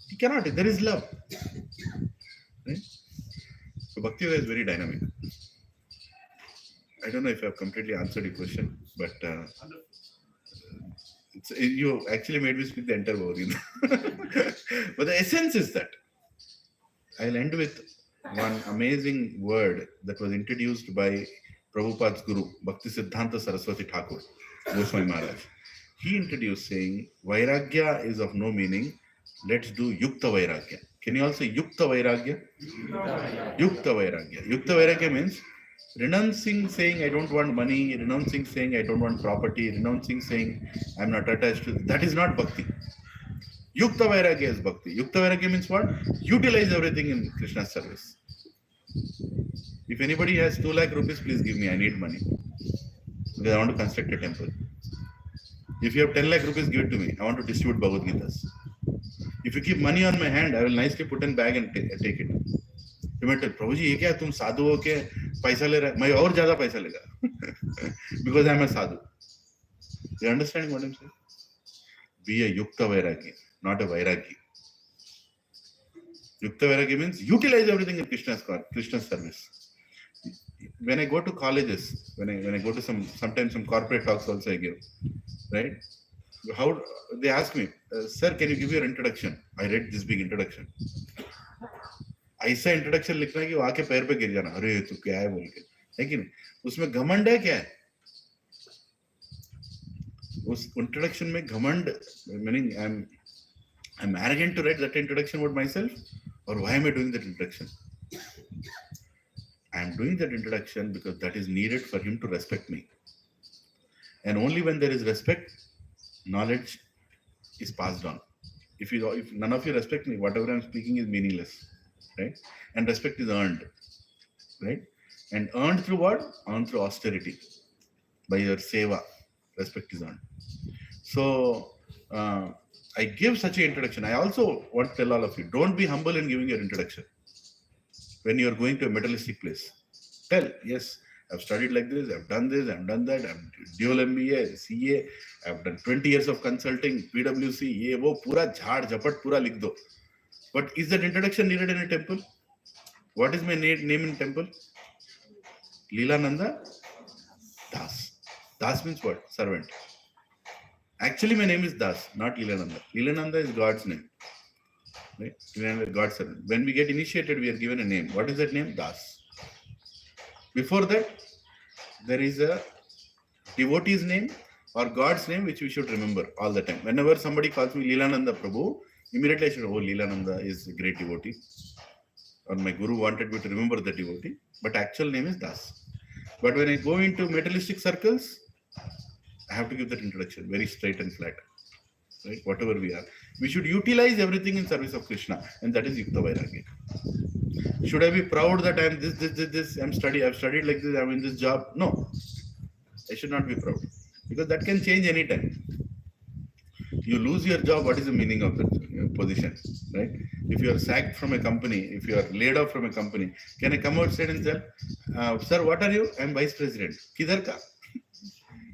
He cannot. There is love. Right? So Bhakti Yoga is very dynamic. I don't know if I have completely answered your question, but you actually made me speak the entire Bhagavad. But the essence is that. I'll end with one amazing word that was introduced by Prabhupada's Guru, Bhakti Siddhanta Saraswati Thakur, Goswami Maharaj. He introduced saying, Vairagya is of no meaning, let's do Yukta Vairagya. Can you all say Yukta Vairagya? Yukta Vairagya. Yukta Vairagya means renouncing saying I don't want money, renouncing saying I don't want property, renouncing saying I'm not attached to, that is not bhakti. Yukta Vairagya is bhakti. Yukta Vairagya means what? Utilize everything in Krishna's service. If anybody has 2 lakh rupees, please give me, I need money. Because I want to construct a temple. If you have 10 lakh rupees, give it to me. I want to distribute Bhagavad Gitas. If you keep money on my hand, I will nicely put in bag and take it. You might tell, Prabhuji, ये क्या तुम साधु हो के पैसा ले रहा है? मैं और ज़्यादा पैसा लेगा. Because I am a sadhu. You understand what I'm saying? Be a Yukta Vairagi, not a Vairagi. Yukta Vairagi means utilize everything in Krishna's service. When I go to colleges, when I go to sometimes some corporate talks also I give, right? How they ask me, sir, can you give your introduction? I read this big introduction. ऐसा introduction लिखना है कि वो आके पैर पे गिर जाना, अरे तू क्या है बोल के, है कि नहीं? उसमें घमंड है क्या है? उस इंट्रोडक्शन में घमंड, meaning I'm arrogant to write that introduction about myself, or why am I doing that introduction? I am doing that introduction because that is needed for him to respect me. And only when there is respect, knowledge is passed on. If none of you respect me, whatever I'm speaking is meaningless, right? And respect is earned, right? And earned through what? Earned through austerity. By your seva, respect is earned. So I give such an introduction. I also want to tell all of you, don't be humble in giving your introduction. when you are going to a materialistic place. Tell, yes, I've studied like this, I've done this, I've done that, I've dual MBA, CA, I've done 20 years of consulting, PwC, ye wo pura jhaad jhapat pura likh do. But is that introduction needed in a temple? What is my name in temple? Leelananda Das. Das means what? Servant. Actually, my name is Das, not Leelananda. Leelananda is God's name. Right? Leelananda is God's servant. When we get initiated, we are given a name. What is that name? Das. Before that, there is a devotee's name or God's name which we should remember all the time. Whenever somebody calls me Leelananda Prabhu, immediately I should, oh, Leelananda is a great devotee. Or my guru wanted me to remember the devotee, but actual name is Das. But when I go into materialistic circles, I have to give that introduction very straight and flat. Right? Whatever we are, we should utilize everything in service of Krishna, and that is Yukta Vairagya. Should I be proud that I am this, I've studied like this, I'm in this job? No, I should not be proud, because that can change anytime. You lose your job, what is the meaning of that position, right? If you are sacked from a company, if you are laid off from a company, can I come outside and say, sir, what are you? I'm vice president. Kidhar ka?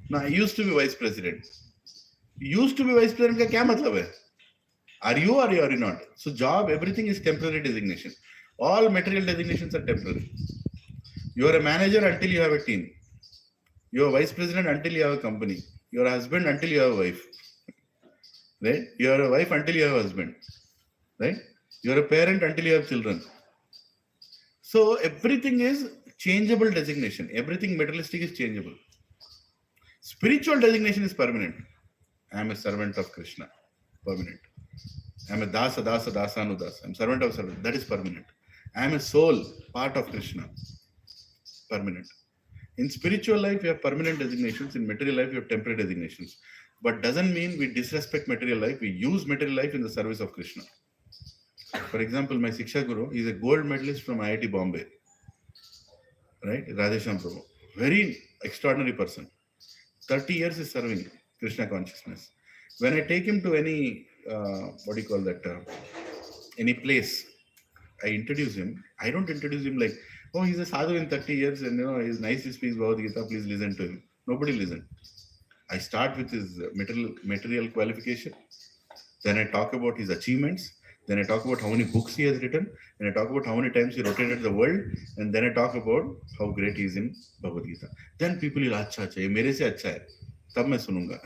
No, I used to be vice president. Used to be vice president ka kya matlab hai? Are you or are you not? So job, everything is temporary designation. All material designations are temporary. You are a manager until you have a team. You are vice president until you have a company. You are a husband until you have a wife. Right? You are a wife until you have a husband. Right? You are a parent until you have children. So everything is changeable designation. Everything materialistic is changeable. Spiritual designation is permanent. I am a servant of Krishna. Permanent. I am a dasa, anudasa. I am servant of servant. That is permanent. I am a soul, part of Krishna. Permanent. In spiritual life, you have permanent designations. In material life, you have temporary designations. But doesn't mean we disrespect material life. We use material life in the service of Krishna. For example, my Siksha Guru is a gold medalist from IIT Bombay. Right? Radhesham Prabhu. Very extraordinary person. 30 years is serving Krishna consciousness. When I take him to any, any place, I introduce him. I don't introduce him like, oh, he's a sadhu in 30 years and he's nice, he speaks Bhagavad Gita, please listen to him. Nobody listen. I start with his material qualification. Then I talk about his achievements. Then I talk about how many books he has written. Then I talk about how many times he rotated the world. And then I talk about how great he is in Bhagavad Gita. Then people will, acha, ye mere se acha hai. Tab main sununga.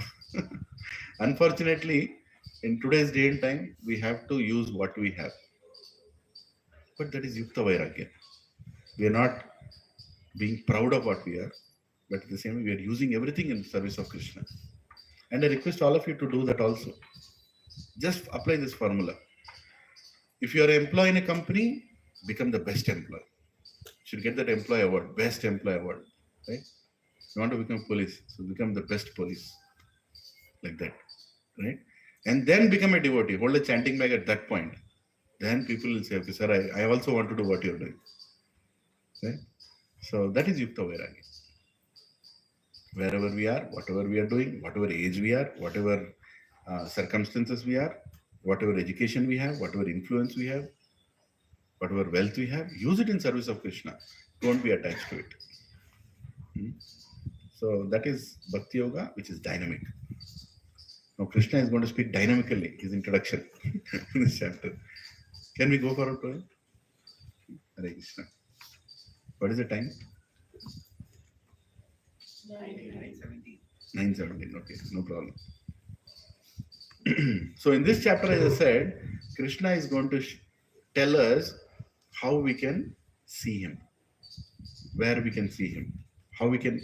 Unfortunately, in today's day and time, we have to use what we have. But that is Yukta Vairagya. We are not being proud of what we are, but at the same time, we are using everything in service of Krishna. And I request all of you to do that also. Just apply this formula. If you are an employee in a company, become the best employee. You should get that employee award, best employee award, right? You want to become police, so become the best police. Like that, right? And then become a devotee. Hold a chanting bag at that point. Then people will say, okay, sir, I also want to do what you're doing. Right? So that is Yukta Vairagya. Wherever we are, whatever we are doing, whatever age we are, whatever circumstances we are, whatever education we have, whatever influence we have, whatever wealth we have, use it in service of Krishna. Don't be attached to it. So that is Bhakti Yoga, which is dynamic. Now Krishna is going to speak dynamically, his introduction in this chapter. Can we go forward to it? Hare Krishna. What is the time? 9:17. Okay, no problem. So in this chapter, as I said, Krishna is going to tell us how we can see him, where we can see him, how we can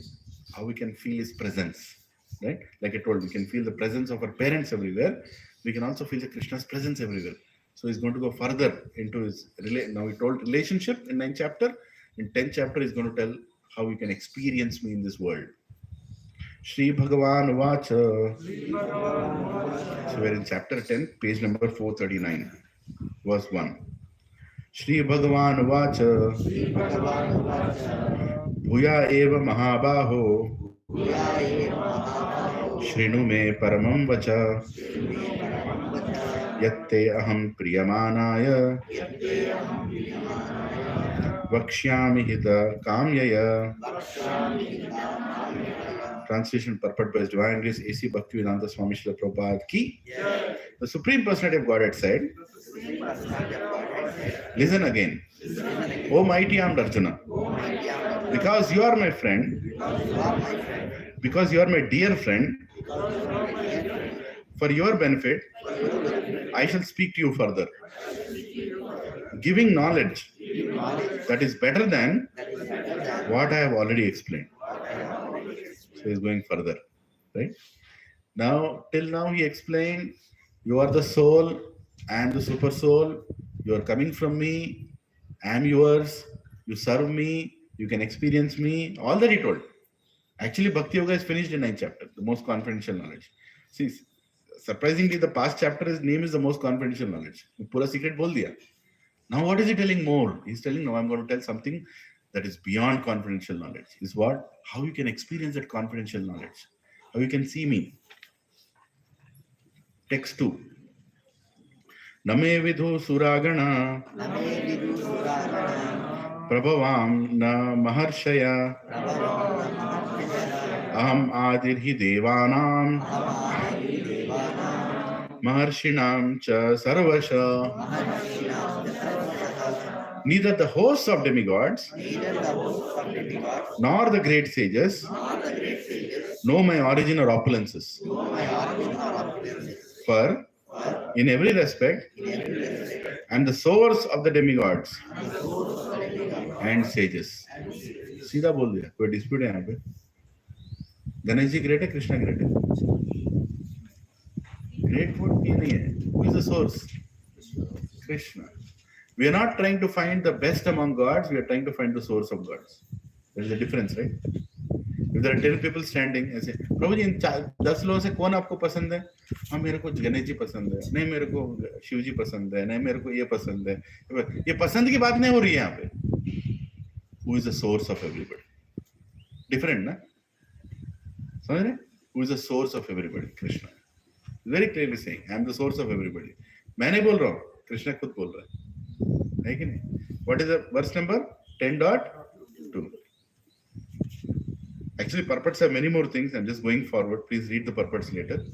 feel his presence. Right? Like I told, we can feel the presence of our parents everywhere. We can also feel the Krishna's presence everywhere. So he's going to go further into his now he told relationship in 9th chapter. In 10th chapter, he's going to tell how we can experience me in this world. Shri Bhagavan Vacha. So we're in chapter 10, page number 439, verse 1. Shri Bhagavan Vacha. Bhuya eva mahabaho. Shrinu me paramam vacha. yatte aham priyamanaya vakshyami hita kamyaya. Translation purport by His Divine Grace A.C. Bhaktivedanta Swami Srila Prabhupada ki. The Supreme Personality of Godhead said, listen again. O mighty armed Arjuna, because you are my friend, because you are my dear friend, for your benefit, I shall speak to you further, giving knowledge that is better than what I have already explained. So he's going further, right? Now, till now he explained, you are the soul, I am the super soul, you are coming from me, I am yours, you serve me, you can experience me, all that he told. Actually, Bhakti Yoga is finished in 9th chapter, the most confidential knowledge. See, surprisingly, the past chapter's name is the most confidential knowledge. Pura secret bol diya. Now, what is he telling more? He's telling, no, I'm going to tell something that is beyond confidential knowledge. Is what? How you can experience that confidential knowledge. How you can see me. Text 2. Name vidhu suragana prabhavam na maharshaya aham adirhi devanam maharshinam cha sarvasha. Neither the hosts of demigods nor the great sages know my origin or opulences. For in every respect, I am the source of the demigods and sages. सीधा बोल दिया, कोई dispute है यहाँ पे? Ganesh ji great है, Krishna great है? Great word ये नहीं है. Who is the source? Krishna. We are not trying to find the best among gods. We are trying to find the source of gods. There is a difference, right? If there are 10 people standing, ऐसे, प्रभु जी इन 10 लोगों से कौन आपको पसंद है? हाँ मेरे को गणेश जी पसंद है, नहीं मेरे को शिव जी पसंद है, नहीं मेरे को ये पसंद है. ये पसंद की बात नहीं हो रही है यहाँ पे. Who is the source of everybody? Different, ना? समझ रहे? Who is the source of everybody? Krishna. Very clearly saying, I am the source of everybody. मैं नहीं बोल रहा हूँ, कृष्णा खुद बोल रहा है कि नहीं? What is the verse number? 10.2. Actually, purports have many more things. I'm just going forward. Please read the purports later.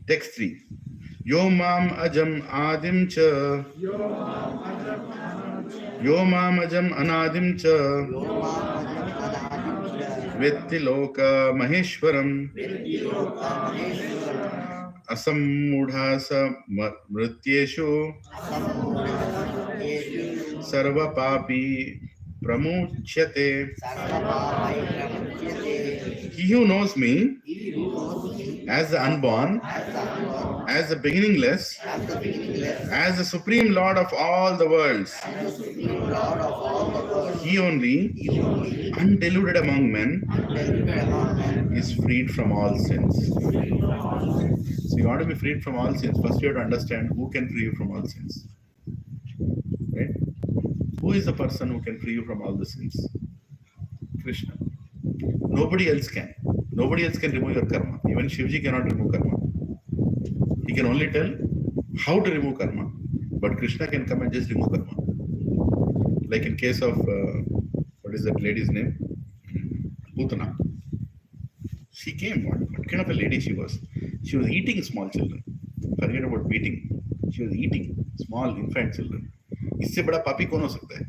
Text 3. Yo mam ajam adim cha. Yo mam ajam anadim cha. Vetti loka maheshwaram. Asammudhasa mrityeshu. Sarva papi pramuchyate. He who knows me as the unborn, as the beginningless, as the supreme Lord of all the worlds, he only, undeluded among men, is freed from all sins. So you want to be freed from all sins, first you have to understand who can free you from all sins. Right? Who is the person who can free you from all the sins? Krishna. Nobody else can. Nobody else can remove your karma. Even Shivji cannot remove karma. He can only tell how to remove karma. But Krishna can come and just remove karma. Like in case of, what is that lady's name? Putana. She came, what kind of a lady she was? She was eating small children. Forget about beating. She was eating small infant children. इससे बड़ा पापी कौन हो सकता है?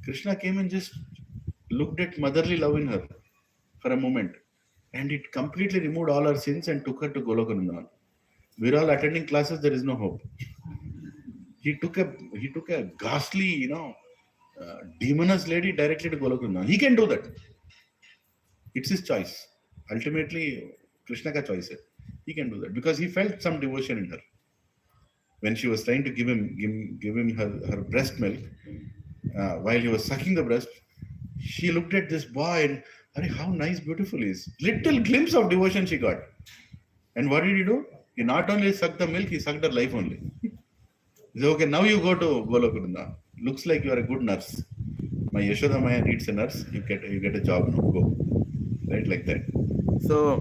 Krishna came and just looked at motherly love in her for a moment, and it completely removed all her sins and took her to Golokanandan. We're all attending classes. There is no hope. He took a ghastly, demonous lady directly to Golokanandan. He can do that. It's his choice. Ultimately, Krishna ka choice hai. He can do that because he felt some devotion in her. When she was trying to give him her breast milk, while he was sucking the breast, she looked at this boy and, how nice, beautiful he is. Little glimpse of devotion she got. And what did he do? He not only sucked the milk, he sucked her life only. He said, okay, now you go to Golokurunda. Looks like you are a good nurse. My Yashoda Maya needs a nurse. You get a job now. Go. Right, like that. So,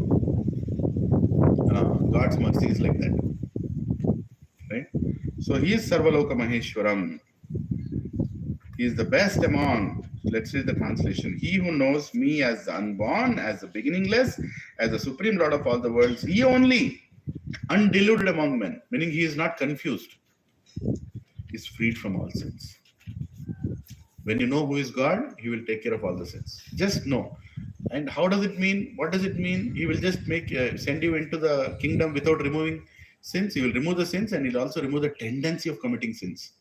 God's mercy is like that. So he is Sarvaloka Maheshwaram. He is the best among, let's read the translation. He who knows me as the unborn, as the beginningless, as the supreme Lord of all the worlds, he only, undiluted among men, meaning he is not confused, is freed from all sins. When you know who is God, he will take care of all the sins. Just know. And how does it mean? What does it mean? He will just send you into the kingdom without removing sins. He will remove the sins and he'll also remove the tendency of committing sins.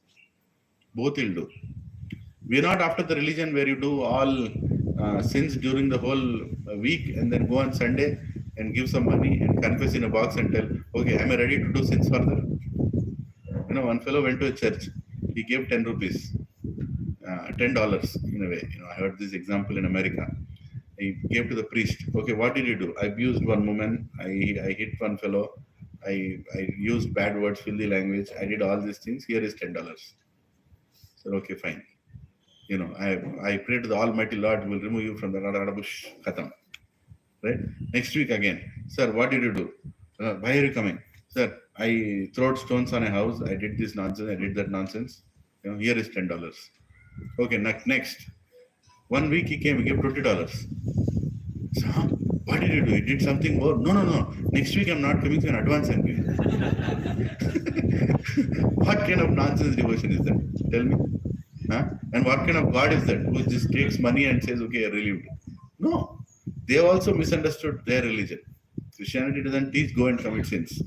Both he'll do. We are not after the religion where you do all sins during the whole week and then go on Sunday and give some money and confess in a box and tell, okay, am I ready to do sins further? You know, one fellow went to a church. He gave 10 rupees, $10 in a way. You know, I heard this example in America. He gave to the priest. Okay, what did you do? I abused one woman. I hit one fellow. I used bad words, filthy language. I did all these things. Here is $10. So okay, fine. You know, I pray to the Almighty Lord who will remove you from the bush. Khatam. Right? Next week again. Sir, what did you do? Why are you coming? Sir, I threw stones on a house. I did this nonsense. I did that nonsense. You know, here is $10. Okay, next. 1 week he came, he gave $20. So, what did you do? You did something more? No. Next week I'm not coming, so in advance I'm giving. What kind of nonsense devotion is that? Tell me. Huh? And what kind of God is that who just takes money and says, okay, I relieved? No. They also misunderstood their religion. Christianity doesn't teach go and commit sins.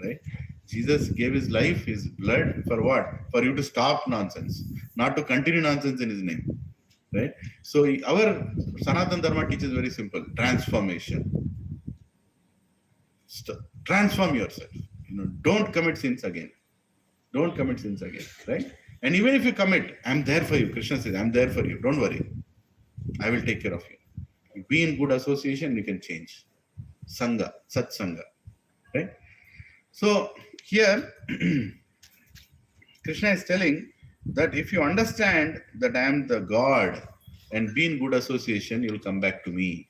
Right? Jesus gave his life, his blood for what? For you to stop nonsense, not to continue nonsense in his name. Right? So our Sanatana Dharma teaches very simple: transformation. Transform yourself. You know, don't commit sins again. Don't commit sins again. Right? And even if you commit, I'm there for you. Krishna says, I'm there for you. Don't worry. I will take care of you. Be in good association, you can change. Sangha, Sat Sangha. Right? So here Krishna is telling that if you understand that I am the God and be in good association, you'll come back to me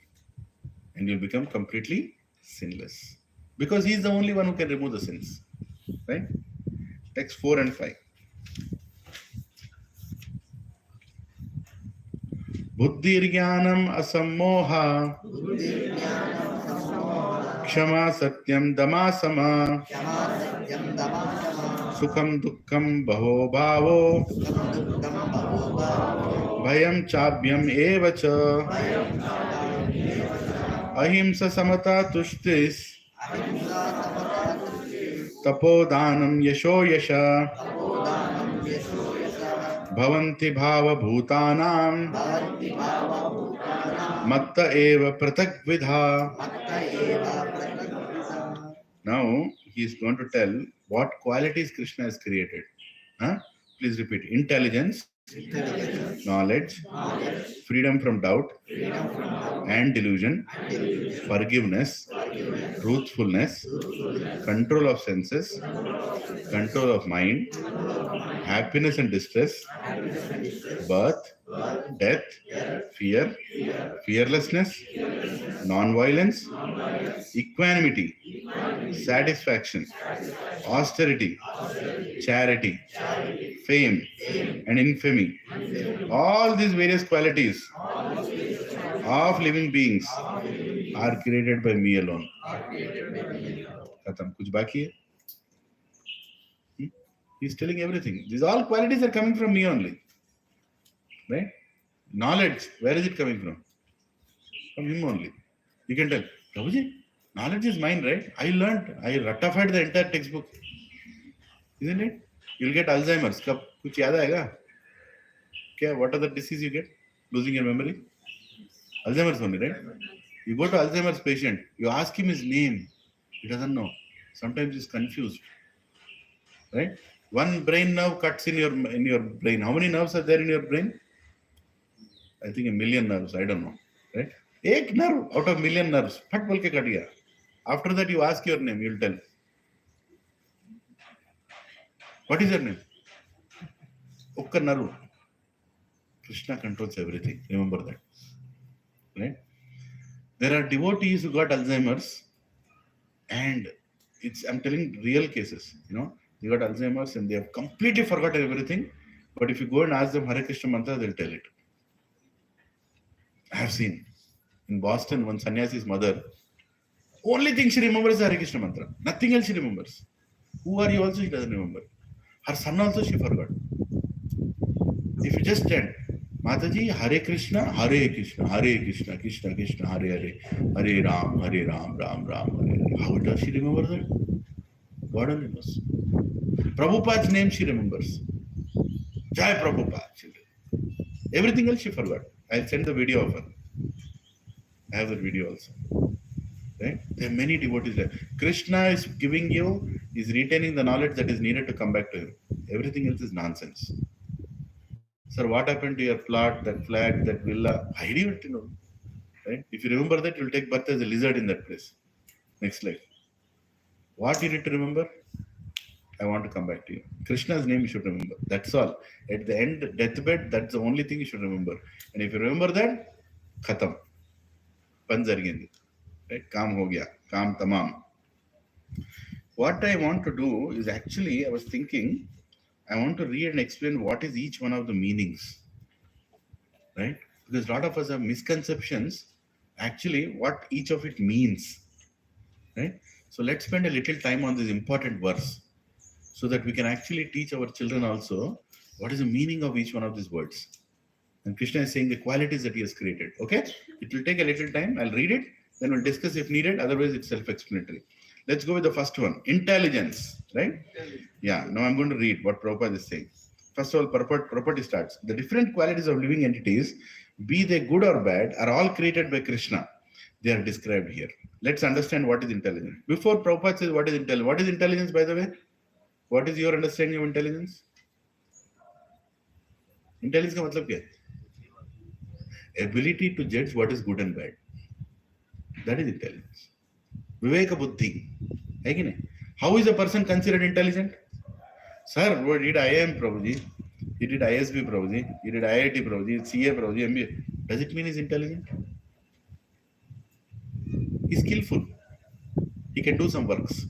and you'll become completely sinless. Because he is the only one who can remove the sins. Right? Text 4 and 5. Buddhirjnanam asammoha Kshama satyam damasama Sukham dukkham baho bhavo Bhayam chabhyam evacha Ahimsa samata tushtis Tapodanam yasho yasha Bhavanti bhava bhutanam Matta eva pratak vidha. Now he is going to tell what qualities Krishna has created. Please repeat. Intelligence, knowledge, freedom from doubt and delusion, forgiveness, truthfulness, control of senses, control of mind, happiness and distress, birth, death, fear, fearlessness, non-violence, equanimity, satisfaction, austerity, charity, fame, and infamy. All these various qualities of living beings are created by me alone. Khatam. Kuch baki hai? He's telling everything. These all qualities are coming from me only. Right? Knowledge, where is it coming from? From him only. You can tell, Prabhuji, knowledge is mine, right? I learned, I ratified the entire textbook. Isn't it? You'll get Alzheimer's. Kab kuch yaad aayega? Kya, what are the disease you get? Losing your memory? Alzheimer's only, right? You go to Alzheimer's patient, you ask him his name. He doesn't know. Sometimes he's confused. Right? One brain nerve cuts in your brain. How many nerves are there in your brain? I think 1 million nerves. I don't know. Right? Ek nerve out of 1 million nerves. Phat bol ke cut gaya. After that, you ask your name. You'll tell. What is your name? Okka nerve. Krishna controls everything. Remember that. Right? There are devotees who got Alzheimer's, and I'm telling real cases. You know, They got Alzheimer's and they have completely forgotten everything. But if you go and ask them Hare Krishna mantra, they'll tell it. I have seen in Boston one sannyasi's mother, only thing she remembers is Hare Krishna mantra. Nothing else she remembers. Who are you also she doesn't remember. Her son also she forgot. If you just chant, Mataji, Hare Krishna, Hare Krishna, Krishna Krishna, Hare Hare, Hare Ram, Ram Ram, Hare Hare. How does she remember that? God only knows. Prabhupada's name she remembers. Jai Prabhupada. Everything else she forgot. I'll send the video of her. I have the video also. Right? There are many devotees there. Krishna is giving you, is retaining the knowledge that is needed to come back to him. Everything else is nonsense. Sir, what happened to your plot, that flat, that villa? I didn't know. Right? If you remember that, you'll take birth as a lizard in that place. Next life. What you need to remember? I want to come back to you. Krishna's name you should remember. That's all. At the end, deathbed, that's the only thing you should remember. And if you remember that, khatam. Pan zarigindi. Right? Kaam ho gaya. Kaam tamam. What I want to do is actually, I was thinking, I want to read and explain what is each one of the meanings. Right? Because a lot of us have misconceptions, actually, what each of it means. Right? So let's spend a little time on this important verse so that we can actually teach our children also what is the meaning of each one of these words. And Krishna is saying the qualities that he has created. Okay? It will take a little time. I'll read it, then we'll discuss if needed. Otherwise, it's self-explanatory. Let's go with the first one. Intelligence. Right? Yeah. Now I'm going to read what Prabhupada is saying. First of all, property starts. The different qualities of living entities, be they good or bad, are all created by Krishna. They are described here. Let's understand what is intelligence. Before Prabhupada says what is intelligence. What is intelligence, by the way? What is your understanding of intelligence? Intelligence का मतलब क्या है? Ability to judge what is good and bad. That is intelligence. Viveka buddhi. है कि नहीं? How is a person considered intelligent? Sir, what did IIM Prabhuji? He did ISB Prabhuji. He did IIT Prabhuji. CA Prabhuji. MBA. Does it mean he's intelligent? He's skillful. He can do some works.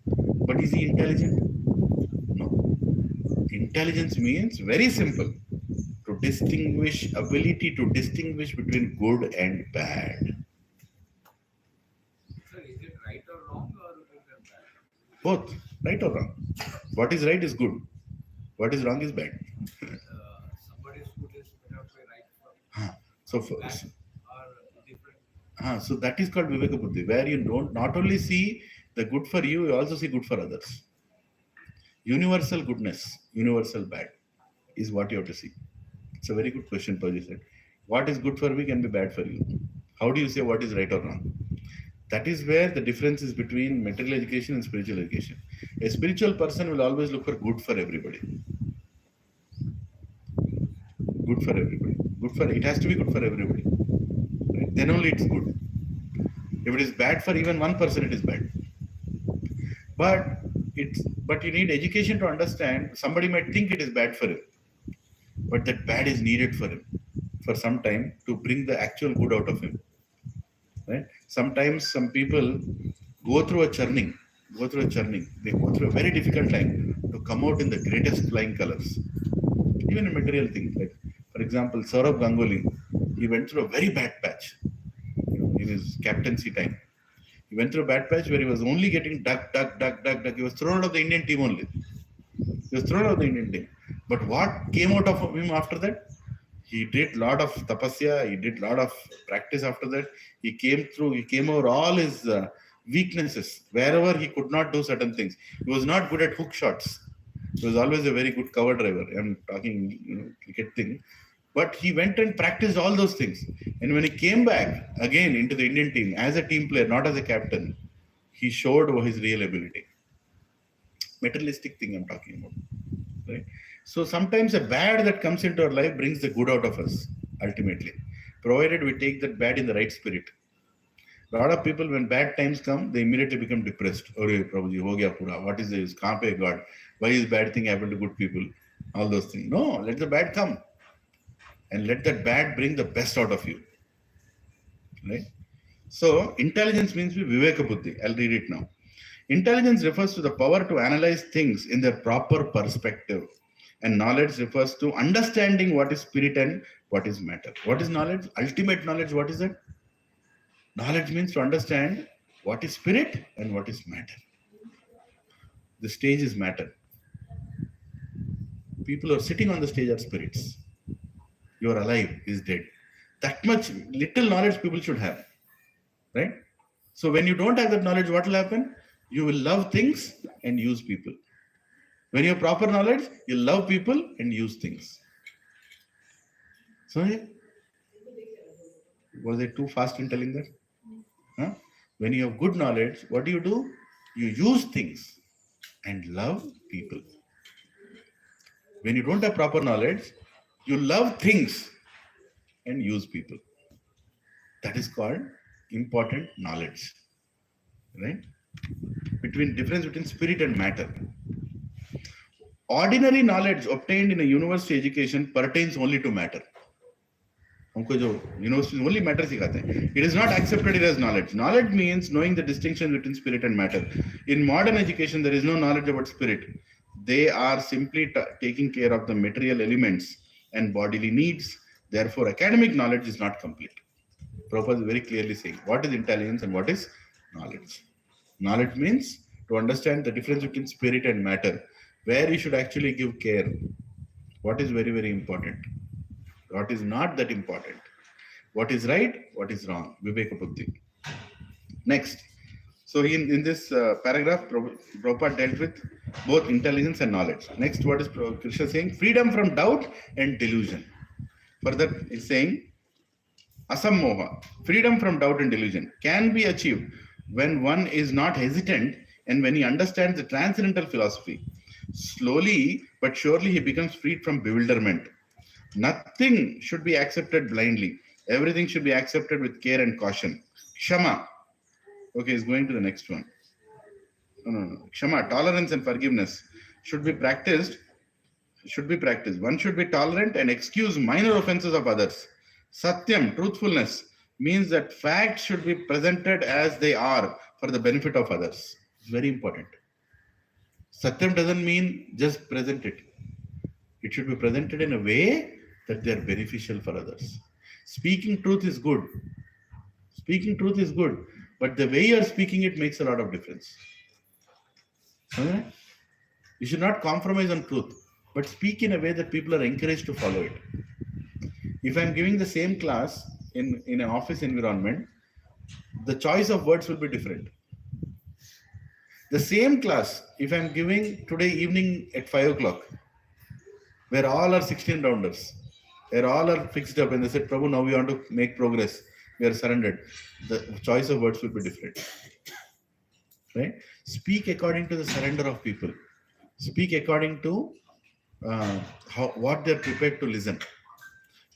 But is he intelligent? No. Intelligence means very simple. To distinguish, ability to distinguish between good and bad. Sir, is it right or wrong or good and bad? Both, right or wrong. What is right is good. What is wrong is bad. Somebody's food is better by right So, from that are different. So that is called Viveka Buddhi, where you don't not only see the good for you, you also see good for others. Universal goodness, universal bad is what you have to see. It's a very good question, Paji said. What is good for me can be bad for you. How do you say what is right or wrong? That is where the difference is between material education and spiritual education. A spiritual person will always look for good for everybody. Good for everybody. It has to be good for everybody. Right? Then only it's good. If it is bad for even one person, it is bad. But you need education to understand. Somebody might think it is bad for him, but that bad is needed for him for some time to bring the actual good out of him. Right? Sometimes some people go through a churning. They go through a very difficult time to come out in the greatest flying colors. Even in material things, like for example, Saurabh Ganguly, he went through a very bad patch in his captaincy time. He went through a bad patch where he was only getting duck. He was thrown out of the Indian team only. But what came out of him after that? He did a lot of tapasya, he did a lot of practice after that. He came over all his weaknesses, wherever he could not do certain things. He was not good at hook shots. He was always a very good cover driver. I'm talking cricket thing. But he went and practiced all those things. And when he came back again into the Indian team as a team player, not as a captain, he showed his real ability. Materialistic thing I'm talking about. Right? So sometimes a bad that comes into our life brings the good out of us, ultimately, provided we take that bad in the right spirit. A lot of people, when bad times come, they immediately become depressed. Oh, Prabhuji, ho gaya pura. What is this? Kahan pe God? Why is bad thing happen to good people? All those things. No, let the bad come. And let that bad bring the best out of you. Right? So, intelligence means Viveka Buddhi. I'll read it now. Intelligence refers to the power to analyze things in their proper perspective. And knowledge refers to understanding what is spirit and what is matter. What is knowledge? Ultimate knowledge, what is it? Knowledge means to understand what is spirit and what is matter. The stage is matter. People who are sitting on the stage are spirits. You are alive, is dead. That much little knowledge people should have. Right? So when you don't have that knowledge, what will happen? You will love things and use people. When you have proper knowledge, you love people and use things. So, was I too fast in telling that? Huh? When you have good knowledge, what do? You use things and love people. When you don't have proper knowledge, you love things and use people. That is called important knowledge. Right? Difference between spirit and matter. Ordinary knowledge obtained in a university education pertains only to matter. हमको जो university only matter सिखाते हैं. It is not accepted as knowledge. Knowledge means knowing the distinction between spirit and matter. In modern education, there is no knowledge about spirit. They are simply taking care of the material elements and bodily needs. Therefore, academic knowledge is not complete. Prabhupada is very clearly saying what is intelligence and what is knowledge. Knowledge means to understand the difference between spirit and matter, where you should actually give care. What is very, very important? What is not that important? What is right? What is wrong? Viveka Buddhi. Next. So in this paragraph, Prabhupada dealt with both intelligence and knowledge. Next, what is Krishe saying? Freedom from doubt and delusion. Further, he's saying, Asammoha, freedom from doubt and delusion, can be achieved when one is not hesitant and when he understands the transcendental philosophy. Slowly but surely he becomes freed from bewilderment. Nothing should be accepted blindly. Everything should be accepted with care and caution. Kshama. Okay, he's going to the next one. No. Kshama, tolerance and forgiveness should be practiced. One should be tolerant and excuse minor offenses of others. Satyam, truthfulness, means that facts should be presented as they are for the benefit of others. It's very important. Satyam doesn't mean just present it. It should be presented in a way that they are beneficial for others. Speaking truth is good. But the way you are speaking it makes a lot of difference. Okay? You should not compromise on truth, but speak in a way that people are encouraged to follow it. If I'm giving the same class in an office environment, the choice of words will be different. The same class, if I'm giving today evening at 5 o'clock, where all are 16 rounders, where all are fixed up and they said, Prabhu, now we want to make progress, we are surrendered. The choice of words will be different. Right? Speak according to the surrender of people. Speak according to what they're prepared to listen.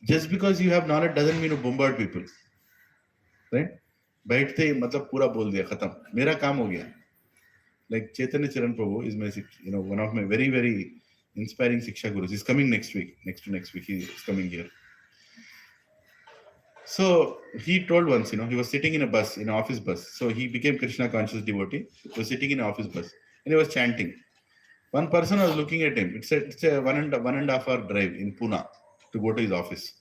Just because you have knowledge doesn't mean you bombard people. Right? बैठते ही मतलब पूरा बोल दिया खत्म मेरा काम हो गया. Like Chaitanya Charan Prabhu is my one of my very, very inspiring Siksha Gurus. He's coming next week. Next week he is coming here. So he told once, he was sitting in a bus, in an office bus. So he became Krishna conscious devotee. He was sitting in an office bus and he was chanting. One person was looking at him. It's a one and a half hour drive in Pune to go to his office.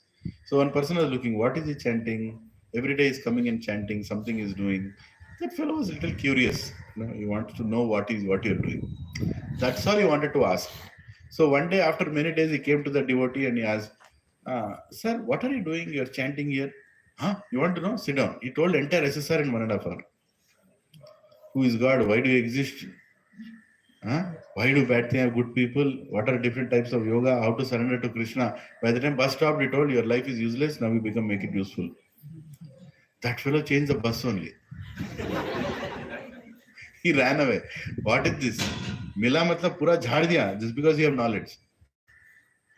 So one person was looking, what is he chanting? Every day he's coming and chanting, something he's doing. That fellow was a little curious. He wanted to know what you're doing. That's all he wanted to ask. So one day, after many days, he came to the devotee and he asked, sir, what are you doing? You're chanting here. Huh? You want to know? Sit down. He told entire SSR in 1.5 hours. Who is God? Why do you exist? Huh? Why do bad things have good people? What are different types of yoga? How to surrender to Krishna? By the time bus stopped, he told your life is useless. Now you make it useful. That fellow changed the bus only. He ran away. What is this? Mila matlab pura jhad diya just because you have knowledge.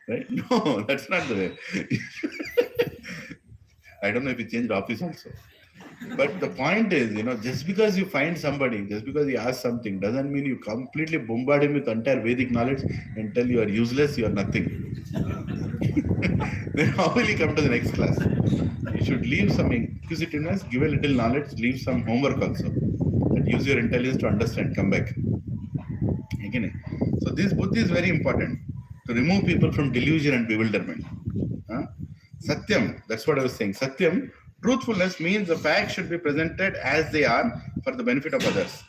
Right? No, that's not the way. I don't know if he changed office also. But the point is, just because you find somebody, just because he asks something, doesn't mean you completely bombard him with entire Vedic knowledge and tell you are useless, you are nothing. Then how will he come to the next class? You should leave some inquisitiveness, give a little knowledge, leave some homework also. That intelligent. Use your intelligence to understand. Come back. Okay? So this buddhi is very important to remove people from delusion and bewilderment. Huh? Satyam, that's what I was saying. Satyam, truthfulness means the facts should be presented as they are for the benefit of others.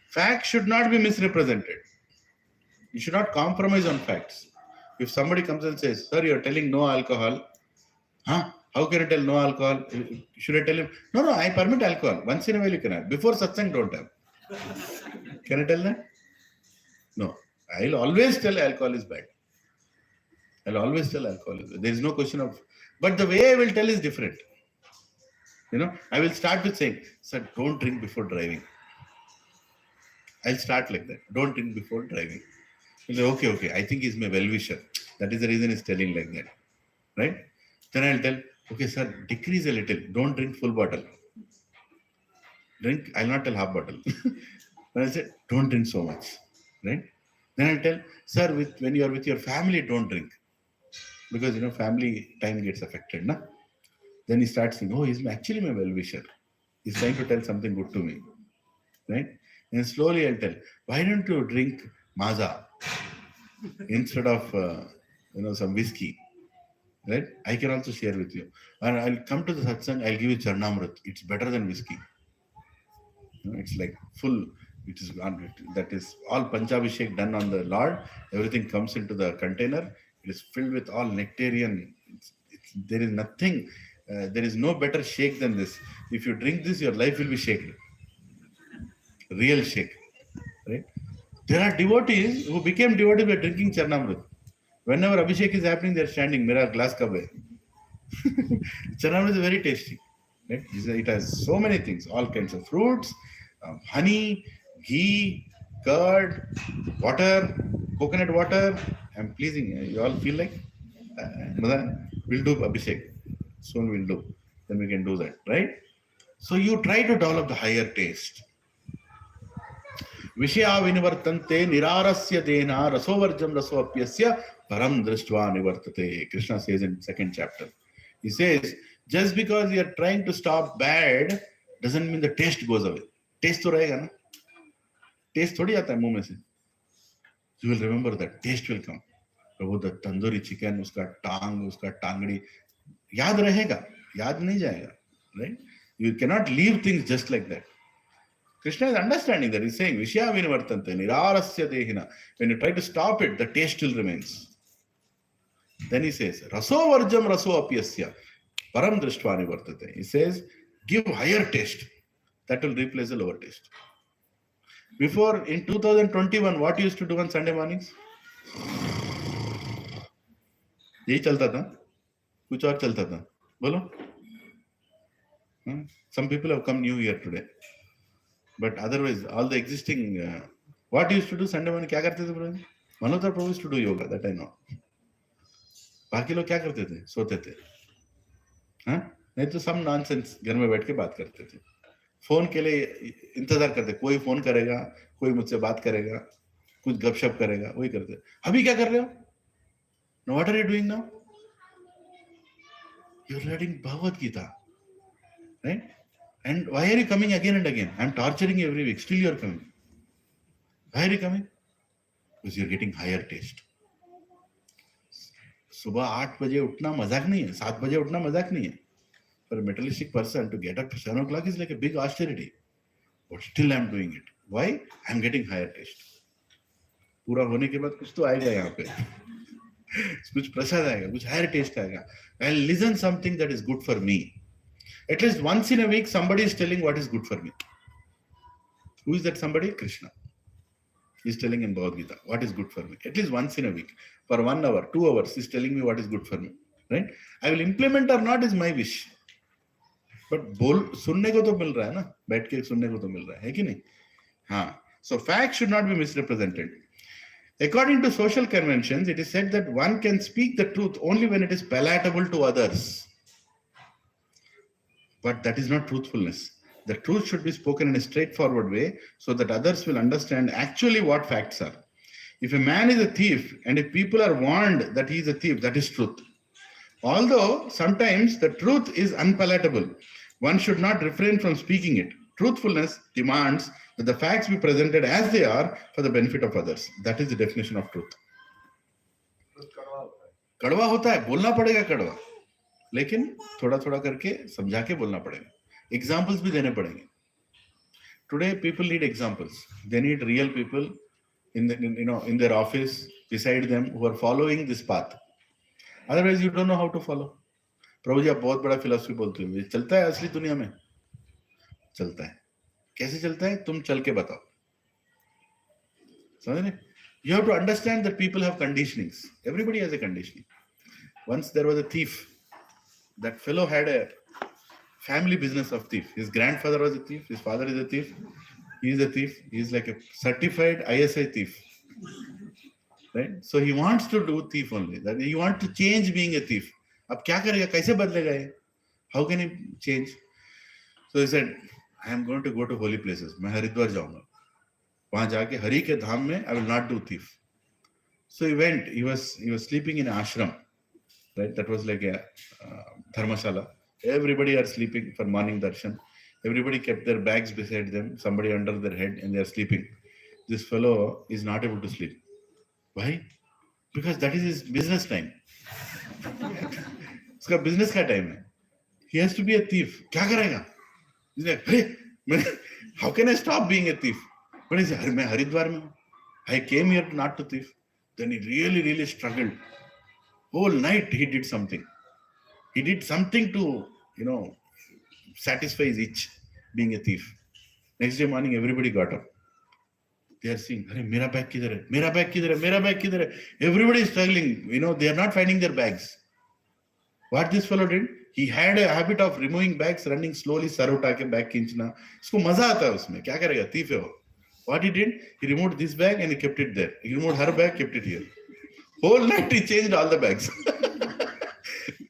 Facts should not be misrepresented. You should not compromise on facts. If somebody comes and says, sir, you're telling no alcohol, huh? How can I tell no alcohol? Should I tell him, no, I permit alcohol. Once in a while you can have. Before satsang, don't have. Can I tell that? No. I'll always tell alcohol is bad. I'll always tell alcohol is bad. There is no question of, but the way I will tell is different. I will start with saying, sir, don't drink before driving. I'll start like that. Don't drink before driving. Okay. I think he's my well-wisher. That is the reason he's telling like that. Right? Then I'll tell, okay, sir, decrease a little. Don't drink full bottle. I'll not tell half bottle. But I said, don't drink so much. Right? Then I'll tell, sir, when you are with your family, don't drink. Because, family time gets affected. Na? Then he starts saying, oh, he's actually my well-wisher. He's trying to tell something good to me. Right? And slowly I'll tell, why don't you drink Maza instead of, some whiskey? Right? I can also share with you. And I'll come to the satsang, I'll give you Charnamrit. It's better than whiskey. It's like full, that is all Panchabhishek done on the Lord. Everything comes into the container. It is filled with all nectarian. There is nothing, there is no better shake than this. If you drink this, your life will be shaken. Real shake. Right? There are devotees who became devotees by drinking Charnamrit. Whenever Abhishek is happening, they are standing, Mera glass ka hai. Charnamrit is very tasty. Right? It has so many things, all kinds of fruits, honey, ghee, curd, water, coconut water. I'm pleasing. You all feel like? We'll do Abhishek. Soon we'll do. Then we can do that. Right? So you try to develop the higher taste. Vishya vinivartante nirarasya dena rasovarjam rasoapyasya param drishtva nivartate. Krishna says in 2nd chapter. He says, just because you are trying to stop bad doesn't mean the taste goes away. Taste to rahega na? Taste thodi aata hai muh mein se. You will remember that. Taste will come. Prabhu, the tandoori chicken, uska tang, uska tangdi. Yaad rahega. Yaad nahi jayega. Right? You cannot leave things just like that. Krishna is understanding that. He's saying, Vishya vinivartante nirarasya dehina. When you try to stop it, the taste still remains. Then he says, rasovarjam rasoapyasya param drishtva nivartate. He says, give higher taste. That will replace the lower taste. Before, in 2021, what you used to do on Sunday mornings? यही चलता था कुछ और चलता था बोलो some people have come new here today but otherwise all the existing what you used to do Sunday morning क्या करते थे bro Manota Prabhu used to do yoga that I know बाकी लोग क्या करते थे सोते थे हाँ नहीं तो some nonsense घर में बैठ के बात करते थे फोन के लिए इंतजार करते कोई फोन करेगा कोई मुझसे बात करेगा कुछ गपशप करेगा वही करते अभी क्या कर रहे हो Now what are you doing now? You're reading Bhagavad Gita. Right? And why are you coming again and again? I'm torturing you every week. Still you're coming. Why are you coming? Because you're getting higher taste. सुबह 8 बजे उठना मजाक नहीं है 7 बजे उठना मजाक नहीं है For a materialistic person to get up to 7 o'clock is like a big austerity. But still I'm doing it. Why? I'm getting higher taste. पूरा होने के बाद कुछ तो आएगा यहाँ पे कुछ प्रसाद आएगा कुछ higher taste आएगा I'll listen something that is good for me. At least once in a week somebody is telling what is good for me. Who is that somebody? Krishna. He is telling in Bhagavad Gita what is good for me. At least once in a week. For 1 hour, 2 hours, he is telling me what is good for me. Right? I will implement or not is my wish. But सुनने को तो मिल रहा है ना बैठ के सुनने को तो मिल रहा है कि नहीं हाँ So facts should not be misrepresented. According to social conventions, it is said that one can speak the truth only when it is palatable to others. But that is not truthfulness. The truth should be spoken in a straightforward way so that others will understand actually what facts are. If a man is a thief and if people are warned that he is a thief, that is truth. Although sometimes the truth is unpalatable, one should not refrain from speaking it. Truthfulness demands But the facts be presented as they are for the benefit of others. That is the definition of truth. कड़वा होता है, बोलना पड़ेगा कड़वा, लेकिन थोड़ा थोड़ा करके समझा के बोलना पड़ेगा. एग्जाम्पल्स भी देने पड़ेंगे. Today people need examples. They need real people in their office beside them who are following this path. Otherwise you don't know how to follow. प्रभु जी आप बहुत बड़ा फिलॉसफी बोलते हो, चलता है असली दुनिया में? चलता है. कैसे चलता है? तुम चल के बताओ. समझ रहे? You have to understand that people have conditionings. Everybody has a conditioning. Once there was a thief. That fellow had a family business of thief. His grandfather was a thief. His father is a thief. He is a thief. He is like a certified ISI thief. Right? So he wants to do thief only. That he wants to change being a thief. अब क्या करेगा? कैसे बदलेगा ये? How can he change? So he said, I am going to go to holy places. मैं हरिद्वार जाऊंगा. वहां जाके हरि के धाम में I will not do thief. So he went. He was sleeping in an ashram. Right? That was like a dharmashala. Everybody are sleeping for morning darshan. Everybody kept their bags beside them, somebody under their head, and they are sleeping. This fellow is not able to sleep. Why? Because that is his business time. उसका business का time है. He has to be a thief. क्या करेगा? He's like, hey, how can I stop being a thief? But he said, मैं हरिद्वार में हूँ. I came here not to thief. Then he really struggled. Whole night he did something. He did something to, satisfy his itch, being a thief. Next day morning, everybody got up. They are saying, "Arey, mera bag kidhar hai? Mera bag kidhar hai? Mera bag kidhar hai?" Everybody is struggling. They are not finding their bags. What this fellow did, he had a habit of removing bags, running slowly, sar uta ke bag खींचना. इसको मजा आता है उसमें. क्या करेगा? Thief है वो. What he did, he removed this bag and he kept it there. He removed her bag, kept it here. Whole night he changed all the bags.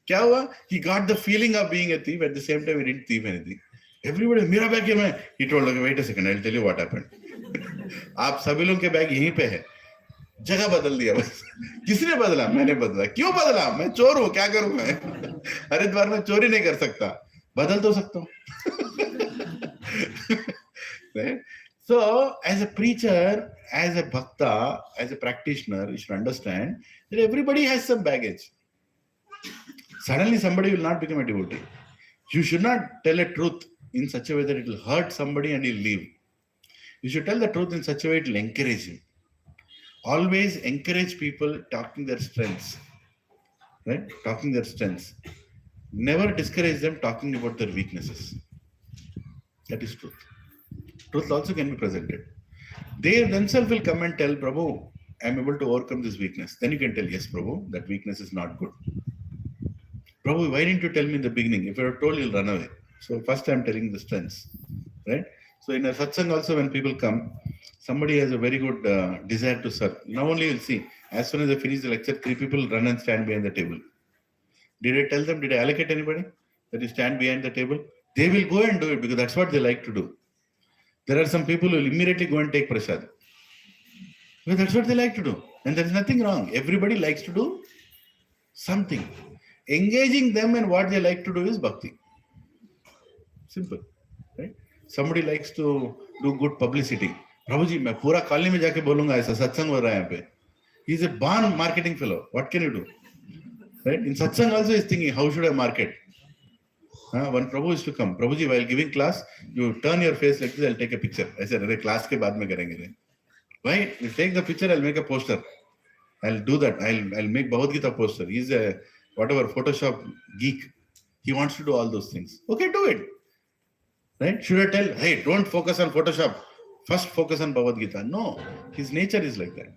क्या हुआ? He got the feeling of being a thief. At the same time, he didn't thief anything. Everybody, मेरा bag है मैं. He told, okay, wait a second, I'll tell you what happened. आप सभी लोगों के bag यहीं पे है. जगह बदल दिया बस. किसने बदला? मैंने बदला. क्यों बदला? मैं चोर हूँ, क्या करूँ मैं? हरिद्वार में चोरी नहीं कर सकता. बदल तो सकता हूँ. Right? So, as a preacher, as a bhakta, as a practitioner, you should understand that everybody has some baggage. Suddenly, somebody will not become a devotee. You should not tell a truth in such a way that it will hurt somebody and he'll leave. You should tell the truth in such a way it will encourage him. Always encourage people talking their strengths. Right? Talking their strengths. Never discourage them talking about their weaknesses. That is truth. Truth also can be presented. They themselves will come and tell, Prabhu, I am able to overcome this weakness. Then you can tell, yes, Prabhu, that weakness is not good. Prabhu, why didn't you tell me in the beginning? If you had told, you'll run away. So first I am telling the strengths. Right? So in a satsang also, when people come, somebody has a very good desire to serve. Now only you'll see, as soon as I finish the lecture, 3 people run and stand behind the table. Did I tell them, did I allocate anybody that you stand behind the table? They will go and do it because that's what they like to do. There are some people who will immediately go and take prasad. Because that's what they like to do. And there is nothing wrong. Everybody likes to do something. Engaging them in what they like to do is bhakti. Simple. Right? Somebody likes to do good publicity. Prabhuji, मैं पूरा colony में जाके बोलूंगा ऐसा सत्संग हो रहा है यहाँ पे. He is a born marketing fellow. What can you do? Right? In satsang also he is thinking, how should I market? One Prabhu is to come. Prabhuji, while giving class, you turn your face like this, I'll take a picture. I said, class ke baad mein karenge. Why? You take the picture, I'll make a poster. I'll do that. I'll make Bhagavad Gita poster. He's a whatever Photoshop geek. He wants to do all those things. Okay, do it. Right? Should I tell, hey, don't focus on Photoshop. First focus on Bhagavad Gita. No, his nature is like that.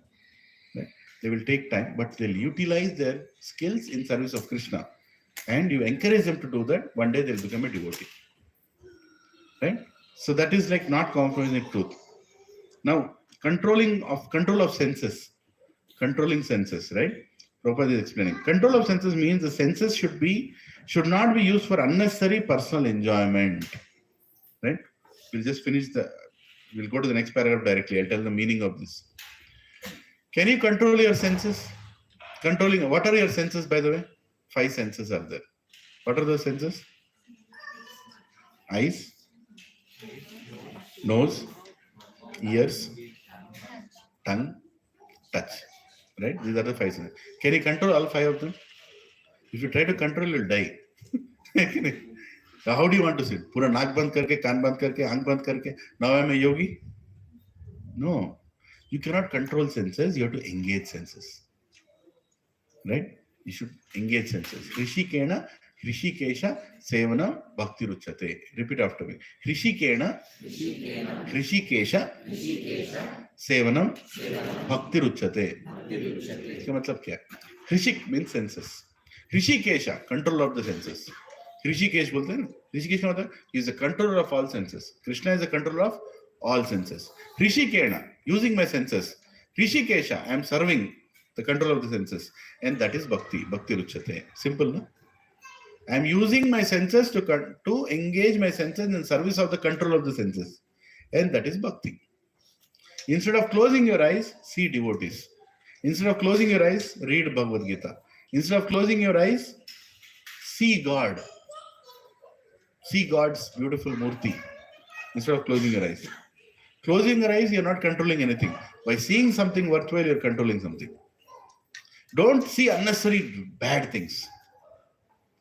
Right? They will take time, but they'll utilize their skills in service of Krishna. And you encourage them to do that, one day they'll become a devotee. Right? So that is like not compromising truth. Now, control of senses. Controlling senses, right? Prabhupada is explaining. Control of senses means the senses should not be used for unnecessary personal enjoyment. Right? We'll go to the next paragraph directly. I'll tell the meaning of this. Can you control your senses? What are your senses, by the way? 5 senses are there. What are those senses? Eyes, nose, ears, tongue, touch. Right? These are the 5 senses. Can you control all 5 of them? If you try to control, you'll die. How do you want to sit? Pura naak band karke, kaan band karke, aankh band karke. Now am I yogi? No. You cannot control senses. You have to engage senses. Right? You should engage senses. Hrishikena, Hrishikesha, Sevana, Bhakti Ruchate. Repeat after me. Hrishikena, Hrishikesha, Sevanam, Bhakti Ruchate. इसका मतलब क्या है? Hrishik means senses. Hrishikesha, control of the senses. Hrishikesh बोलते हैं ना? Hrishikesh का मतलब he is the controller of all senses. Krishna is the controller of all senses. Hrishikena, using my senses. Hrishikesha, I am serving the control of the senses, and that is bhakti. Bhakti ruchate. Simple, no? I am using my senses to engage my senses in service of the control of the senses, and that is bhakti. Instead of closing your eyes, see devotees. Instead of closing your eyes, read Bhagavad Gita. Instead of closing your eyes, see God. See God's beautiful murti. Instead of closing your eyes. Closing your eyes, you're not controlling anything. By seeing something worthwhile, you're controlling something. Don't see unnecessary bad things.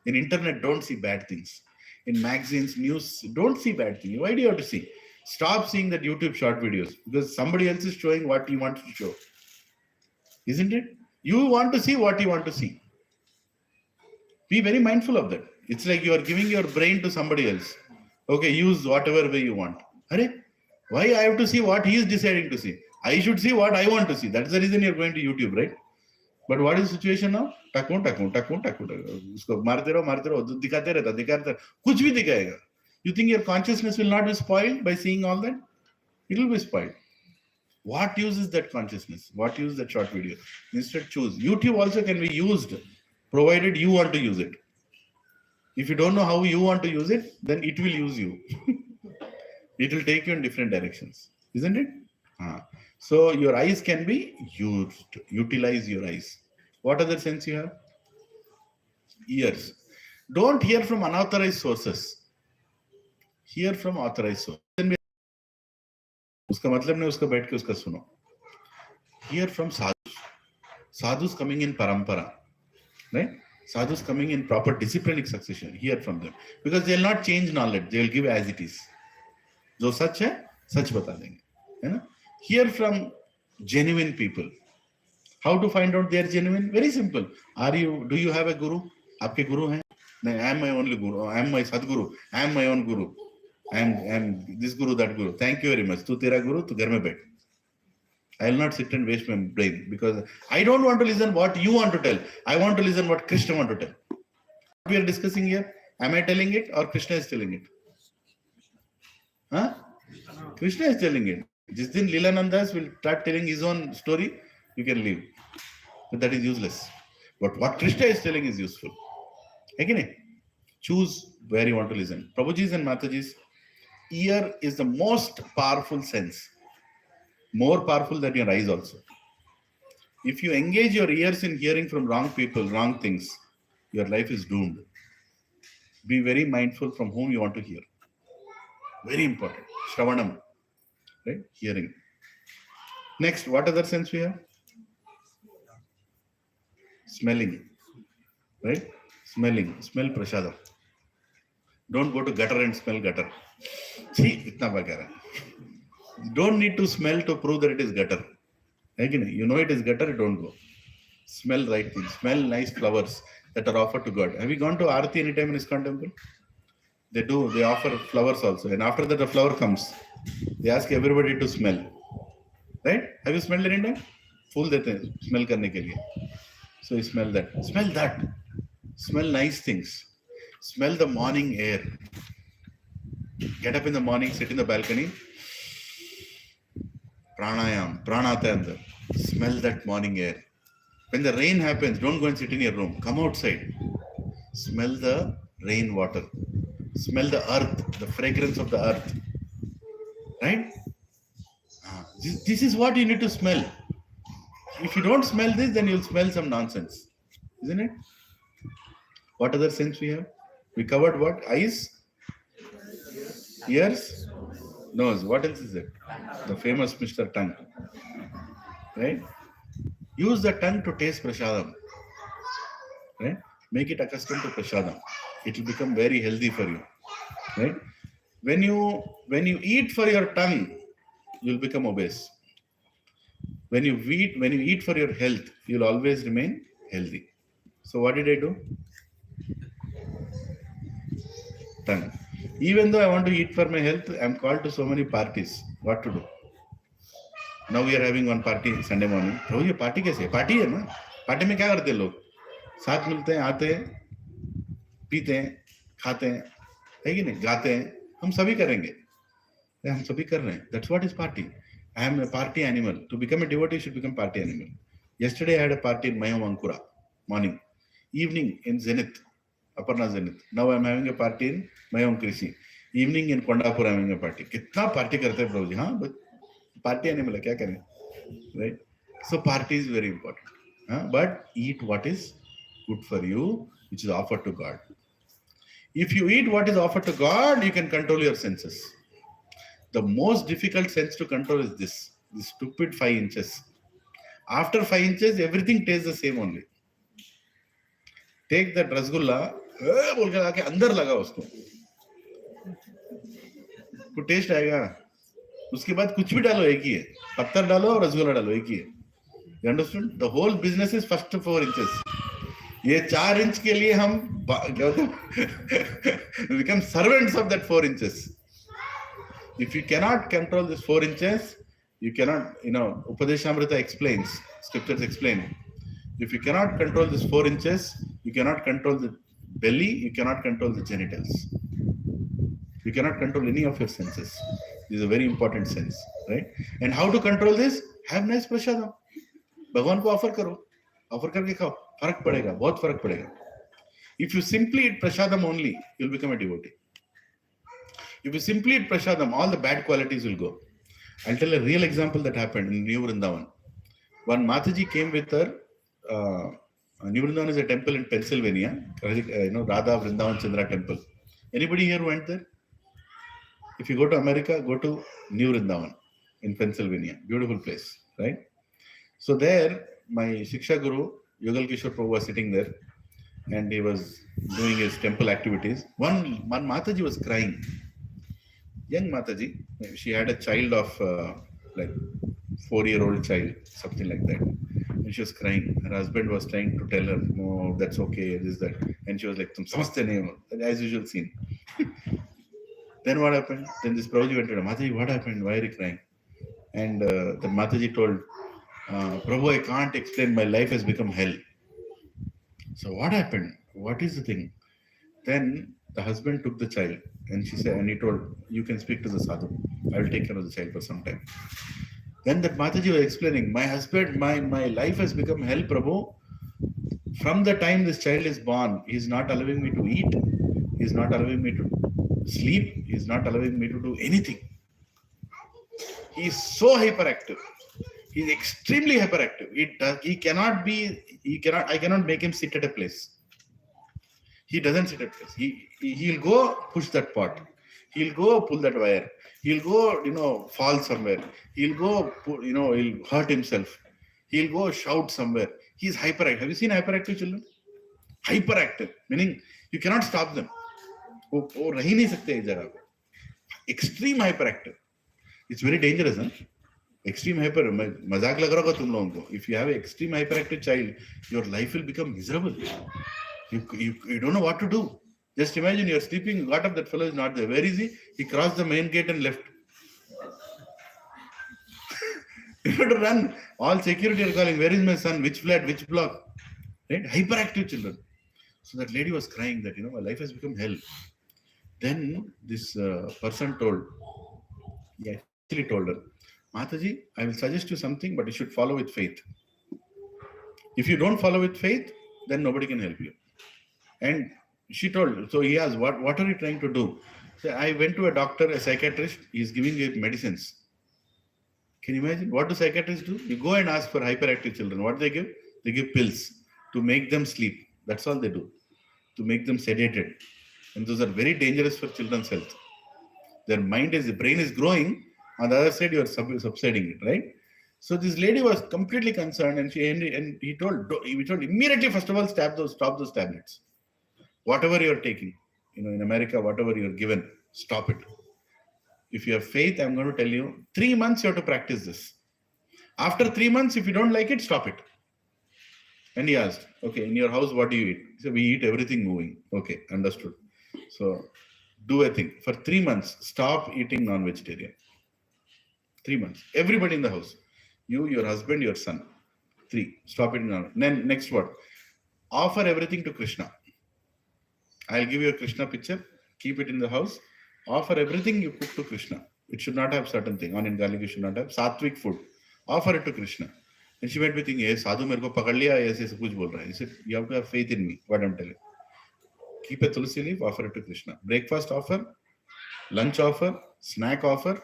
In internet, don't see bad things. In magazines, news, don't see bad things. Why do you have to see? Stop seeing that YouTube short videos because somebody else is showing what you want to show. Isn't it? You want to see what you want to see. Be very mindful of that. It's like you are giving your brain to somebody else. Okay, use whatever way you want. Why I have to see what he is deciding to see? I should see what I want to see. That's the reason you're going to YouTube, right? But what is the situation now? Takun. Usko marte raho, dikhate rehta. Kuch bhi dikhayega. You think your consciousness will not be spoiled by seeing all that? It will be spoiled. What use is that consciousness? What use that short video? Instead, choose. YouTube also can be used, provided you want to use it. If you don't know how you want to use it, then it will use you. It will take you in different directions. Isn't it? So your eyes can be used. Utilize your eyes. What other sense you have? Ears. Don't hear from unauthorized sources. Hear from authorized sources. उसका मतलब नहीं उसका बैठ के उसका सुनो. Hear from sadhus. Sadhus coming in parampara. Right? Sadhus coming in proper disciplinic succession. Hear from them. Because they will not change knowledge. They will give as it is. जो सच है सच बता देंगे, है ना? Hear from genuine people. How to find out they are genuine? Very simple. Do you have a guru? आपके गुरु हैं? नहीं, I am my only guru. I am my Sadguru. I am my own guru. I am this guru, that guru. Thank you very much. तू तेरा गुरु, तू घर में बैठ. I will not sit and waste my brain because I don't want to listen what you want to tell. I want to listen what Krishna want to tell. What we are discussing here, am I telling it or Krishna is telling it? Krishna is telling it. This दिन Leelanandas will start telling his own story, you can leave. But that is useless. But what Krishna is telling is useful. Okay? Choose where you want to listen. Prabhuji's and Mataji's, ear is the most powerful sense. More powerful than your eyes also. If you engage your ears in hearing from wrong people, wrong things, your life is doomed. Be very mindful from whom you want to hear. Very important. Shravanam. Right? Hearing. Next, what other sense we have? Smelling. Right? Smelling. Smell prasadam. Don't go to gutter and smell gutter. See, itna bagara. You don't need to smell to prove that it is gutter. You know it is gutter, don't go. Smell right things. Smell nice flowers that are offered to God. Have you gone to Aarti anytime in ISKCON temple? They do. They offer flowers also. And after that, the flower comes. They ask everybody to smell. Right? Have you smelled anytime? Fool dete smell karne ke liye. So you smell that. Smell that. Smell nice things. Smell the morning air. Get up in the morning, sit in the balcony. Pranayam, prana aata hai andar. Smell that morning air. When the rain happens, don't go and sit in your room. Come outside. Smell the rain water. Smell the earth, the fragrance of the earth. Right? This is what you need to smell. If you don't smell this, then you'll smell some nonsense. Isn't it? What other sense we have? We covered what? Eyes, ears, Nose. What else is it? The famous Mr. Tongue. Right? Use the tongue to taste prasadam. Right? Make it accustomed to prasadam. It will become very healthy for you. Right? When you eat for your tongue, you'll become obese. When you eat for your health, you'll always remain healthy. So what did I do? Tongue. Even though I want to eat for my health, I'm called to so many parties. What to do? Now we are having one party Sunday morning. Oh, ये party कैसे? Party है ना? Party में क्या करते हैं लोग? साथ मिलते हैं, आते हैं, पीते हैं, खाते हैं, है कि नहीं? गाते हैं. हम सभी करेंगे. हम सभी कर रहे हैं. That's what is party. I am a party animal. To become a devotee, you should become party animal. Yesterday I had a party in Mayam Ankura, morning. Evening in Zenith, Aparna Zenith. Now I am having a party in Mayam Krishe. Evening in Kondapur I am having a party. कितना party करते हैं प्रभु जी? हाँ, but party animal है, क्या करें? Right? So party is very important. But eat what is good for you, which is offered to God. If you eat what is offered to God, you can control your senses. The most difficult sense to control is this stupid 5 inches. After 5 inches, everything tastes the same only. Take that rasgulla, बोल के लाके अंदर लगा उसको, तो test आएगा. उसके बाद कुछ भी डालो एक ही है, पत्थर डालो और रसगुल्ला डालो एक ही है. You understood? The whole business is first 4 inches. ये 4 इंच के लिए हम become servants of that 4 inches. If you cannot control this 4 inches, you cannot, Upadeshamrita explains, scriptures explain. If you cannot control this 4 inches, you cannot control the belly, you cannot control the genitals. You cannot control any of your senses. This is a very important sense, right? And how to control this? Have nice prasadam. भगवान को offer करो, offer करके खाओ, फर्क पड़ेगा, बहुत फर्क पड़ेगा. If you simply eat prasadam only, you'll become a devotee. If you simply eat prasadam, all the bad qualities will go. I'll tell a real example that happened in New Vrindavan. One Mataji came with her. New Vrindavan is a temple in Pennsylvania. Radha Vrindavan Chandra temple. Anybody here went there? If you go to America, go to New Vrindavan in Pennsylvania. Beautiful place, right? So there, my Shiksha Guru, Yugal Kishore Prabhu, was sitting there and he was doing his temple activities. One Mataji was crying. Young Mataji, she had a child of 4-year-old child, something like that. And she was crying. Her husband was trying to tell her, no, that's okay, this, that. And she was like, Tum samajhte nahi ho, as usual scene. Then what happened? Then this Prabhuji went to her, Mataji, what happened? Why are you crying? And the Mataji told, Prabhu, I can't explain, my life has become hell. So what happened? What is the thing? Then the husband took the child and he told, you can speak to the sadhu. I will take care of the child for some time. Then that Mataji was explaining, my husband, my life has become hell, Prabhu. From the time this child is born, he is not allowing me to eat. He is not allowing me to sleep. He is not allowing me to do anything. He is so hyperactive. He is extremely hyperactive. I cannot make him sit at a place. He doesn't sit at a place. He'll go push that pot. He'll go pull that wire. He'll go, fall somewhere. He'll go, he'll hurt himself. He'll go shout somewhere. He's hyperactive. Have you seen hyperactive children? Hyperactive, meaning you cannot stop them. वो रह ही नहीं सकते एक जगह पे. Extreme hyperactive. It's very dangerous, huh? Extreme hyper, मजाक लग रहा होगा तुम लोगों को. If you have an extreme hyperactive child, your life will become miserable. You don't know what to do. Just imagine you're sleeping, you got up, that fellow is not there. Where is he? He crossed the main gate and left. You have to run. All security are calling, where is my son? Which flat? Which block? Right? Hyperactive children. So that lady was crying that, my life has become hell. Then this person actually told her, Mataji, I will suggest you something, but you should follow with faith. If you don't follow with faith, then nobody can help you. And she told, so he asked, what are you trying to do? So I went to a doctor, a psychiatrist, he's giving you medicines. Can you imagine? What do psychiatrists do? You go and ask for hyperactive children. What they give? They give pills to make them sleep. That's all they do. To make them sedated. And those are very dangerous for children's health. Their brain is growing. On the other side, you are subsiding it, right? So this lady was completely concerned, and he told immediately, first of all, stop those tablets. Whatever you are taking, in America, whatever you are given, stop it. If you have faith, I'm going to tell you, 3 months you have to practice this. After 3 months, if you don't like it, stop it. And he asked, okay, in your house, what do you eat? He said, we eat everything moving. Okay, understood. So do a thing. For 3 months, stop eating non-vegetarian. 3 months. Everybody in the house. You, your husband, your son. 3. Stop eating non. Then next what? Offer everything to Krishna. I'll give you a Krishna picture. Keep it in the house. Offer everything you cook to Krishna. It should not have certain thing. Onion, garlic, you should not have. Sattvic food. Offer it to Krishna. And she might be thinking, hey, sadhu mere ko pakad liya, aise kuch bol raha hai. He said, you have to have faith in me, what I'm telling. Keep a tulsi leaf, offer it to Krishna. Breakfast offer, lunch offer, snack offer,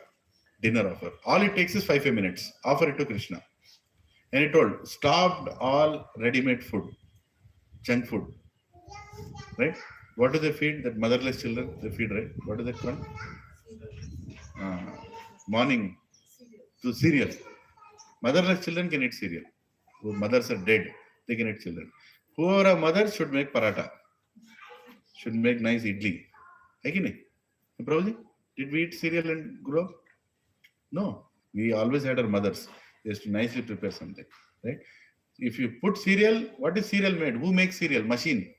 dinner offer. All it takes is 5 minutes. Offer it to Krishna. And he told, stopped all ready-made food, junk food. Right? What do they feed? That motherless children, they feed, right? What is that called? Morning to cereal. Motherless children can eat cereal. Who mothers are dead, they can eat children. Whoever are mothers should make paratha. Should make nice idli. Prabhuji, did we eat cereal and grow up? No. We always had our mothers. They used to nicely prepare something. Right? If you put cereal, what is cereal made? Who makes cereal? Machine.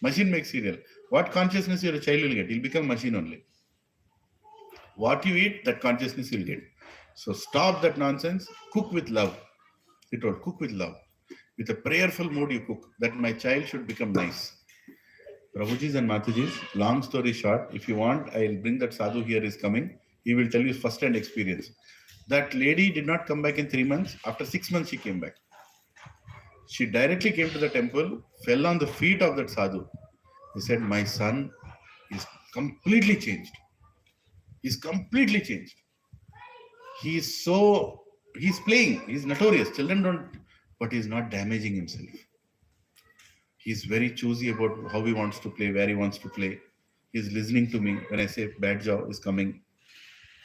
Machine makes cereal. What consciousness your child will get? He'll become machine only. What you eat, that consciousness you'll get. So stop that nonsense. Cook with love. He told, cook with love. With a prayerful mood you cook. That my child should become nice. Prabhujis and Matajis, long story short, if you want, I'll bring that sadhu here is coming. He will tell you first-hand experience. That lady did not come back in 3 months. After 6 months, she came back. She directly came to the temple, fell on the feet of that sadhu. He said, my son is completely changed. He's completely changed. He's playing. He's notorious. Children don't, but he's not damaging himself. He's very choosy about how he wants to play, where he wants to play. He's listening to me when I say bad job is coming.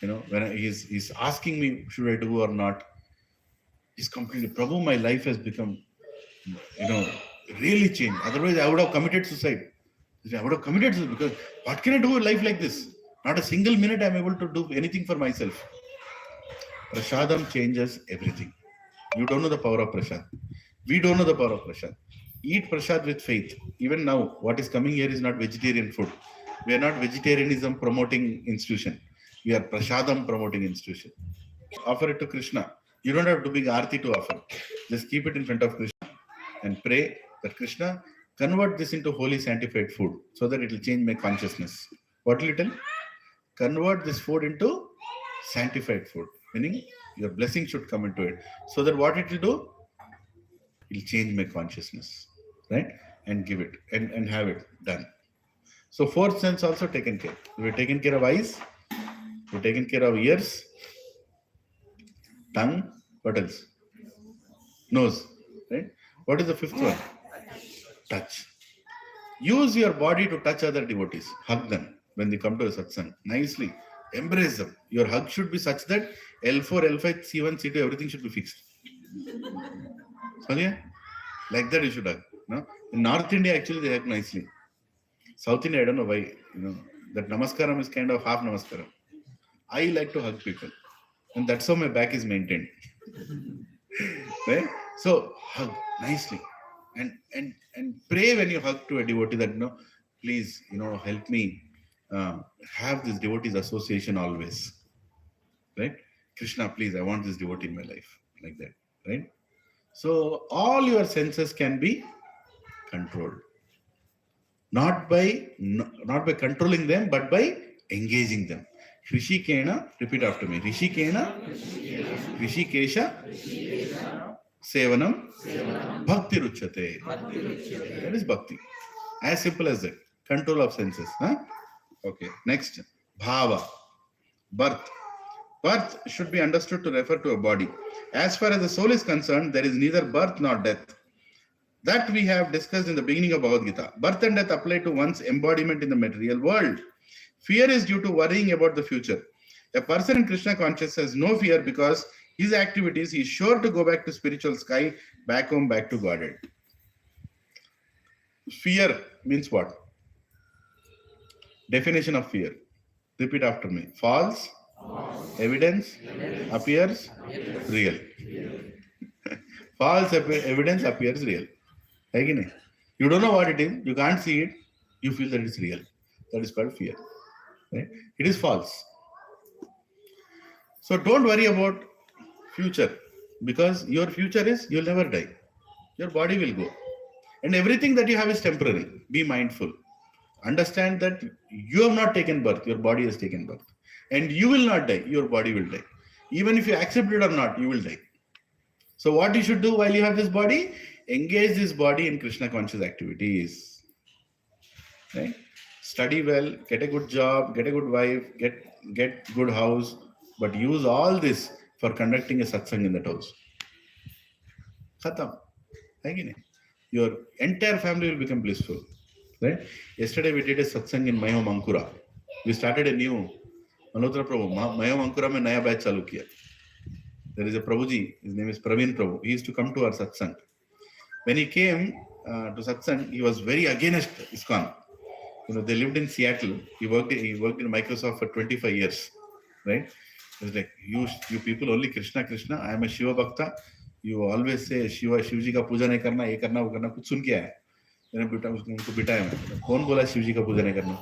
When he's asking me, should I do or not? He's completely, Prabhu, my life has become, really changed. Otherwise, I would have committed suicide. I would have committed suicide because what can I do with life like this? Not a single minute I'm able to do anything for myself. Prasadam changes everything. You don't know the power of prasad. We don't know the power of prasad. Eat prasad with faith. Even now, what is coming here is not vegetarian food. We are not vegetarianism promoting institution. We are prasadam promoting institution. Offer it to Krishna. You don't have to bring aarti to offer. Just keep it in front of Krishna and pray that Krishna convert this into holy sanctified food so that it will change my consciousness. What will it tell? Convert this food into sanctified food. Meaning your blessing should come into it. So that what it will do? It will change my consciousness. Right? And give it and have it done. So fourth sense also taken care. We've taken care of eyes. We've taken care of ears. Tongue. What else? Nose. Right? What is the fifth one? Touch. Use your body to touch other devotees. Hug them when they come to a satsang. Nicely. Embrace them. Your hug should be such that L4, L5, C1, C2, everything should be fixed. Sonia? Like that you should hug. No? In North India, actually, they hug nicely. South India, I don't know why. That namaskaram is kind of half namaskaram. I like to hug people. And that's how my back is maintained. Right? So, hug nicely. And pray when you hug to a devotee that, please, help me have this devotees association always. Right? Krishna, please, I want this devotee in my life. Like that. Right? So, all your senses can be controlled. Not by controlling them, but by engaging them. Hrishikena, repeat after me. Hrishikena, Hrishikesha, Sevanam, Bhakti Ruchate. That is Bhakti. As simple as that. Control of senses. Huh? Okay. Next. Bhava. Birth. Birth should be understood to refer to a body. As far as the soul is concerned, there is neither birth nor death. That we have discussed in the beginning of Bhagavad Gita. Birth and death apply to one's embodiment in the material world. Fear is due to worrying about the future. A person in Krishna consciousness has no fear because his activities, he is sure to go back to spiritual sky, back home, back to Godhead. Fear means what? Definition of fear. Repeat after me. False, evidence, appears real. False evidence appears real. You don't know what it is, you can't see it, you feel that it's real. That is called fear. Right? It is false. So don't worry about future, because your future is you'll never die. Your body will go. And everything that you have is temporary. Be mindful. Understand that you have not taken birth, your body has taken birth. And you will not die, your body will die. Even if you accept it or not, you will die. So what you should do while you have this body? Engage this body in Krishna conscious activities. Right? Study well, get a good job, get a good wife, get good house, but use all this for conducting a satsang in that house. Khatam. Your entire family will become blissful. Right? Yesterday we did a satsang in my home Ankura. We started a new Manotra Prabhu. My home Ankura mein naya batch chalu kiya. There is a Prabhuji, his name is Praveen Prabhu. He used to come to our satsang. When he came to satsang, he was very against ISKCON. They lived in Seattle. He worked in Microsoft for 25 years. Right? He was like, you people only Krishna, Krishna. I am a Shiva Bhakta. You always say Shiva, Shivji ka puja nahi karna, ye karna, wo karna. Kuch sun ke aaya. मैंने बेटा उनको बिठाया मैं कौन बोला शिव जी का पूजा नहीं करना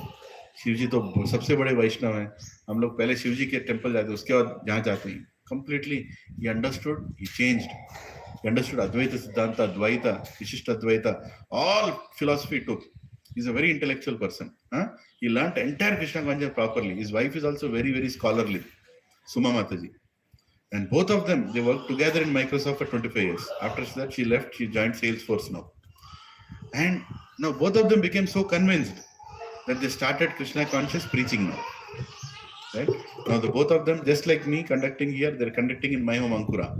शिव जी तो सबसे बड़े वैष्णव हैं हम लोग पहले शिव जी के टेंपल जाते हैं उसके बाद जहाँ जाते हैं completely he understood he changed he understood Advaita Siddhanta Dvaita Vishishta Advaita all philosophy took. He's a very intellectual person. He learnt entire Krishna consciousness properly. His wife is also very, very scholarly, Suma Mataji. And both of them, they worked together in Microsoft for 25 years. After that, she left, she joined Salesforce now. And now both of them became so convinced that they started Krishna conscious preaching now. Right? Now the both of them, just like me conducting here, they're conducting in my home Ankura.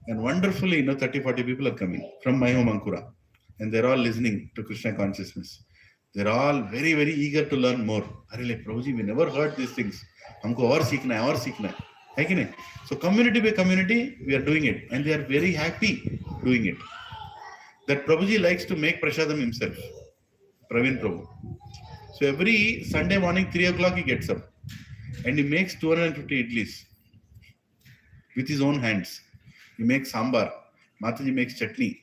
And wonderfully, 30, 40 people are coming from my home Ankura. And they're all listening to Krishna consciousness. They're all very, very eager to learn more. Are like, Prabhuji, we never heard these things. Humko aur seekhna hai. So community by community, we are doing it. And they are very happy doing it. That Prabhuji likes to make prasadam himself. Praveen Prabhu. So every Sunday morning, 3 o'clock, he gets up. And he makes 250 idlis. With his own hands. He makes sambar. Mataji makes chutney.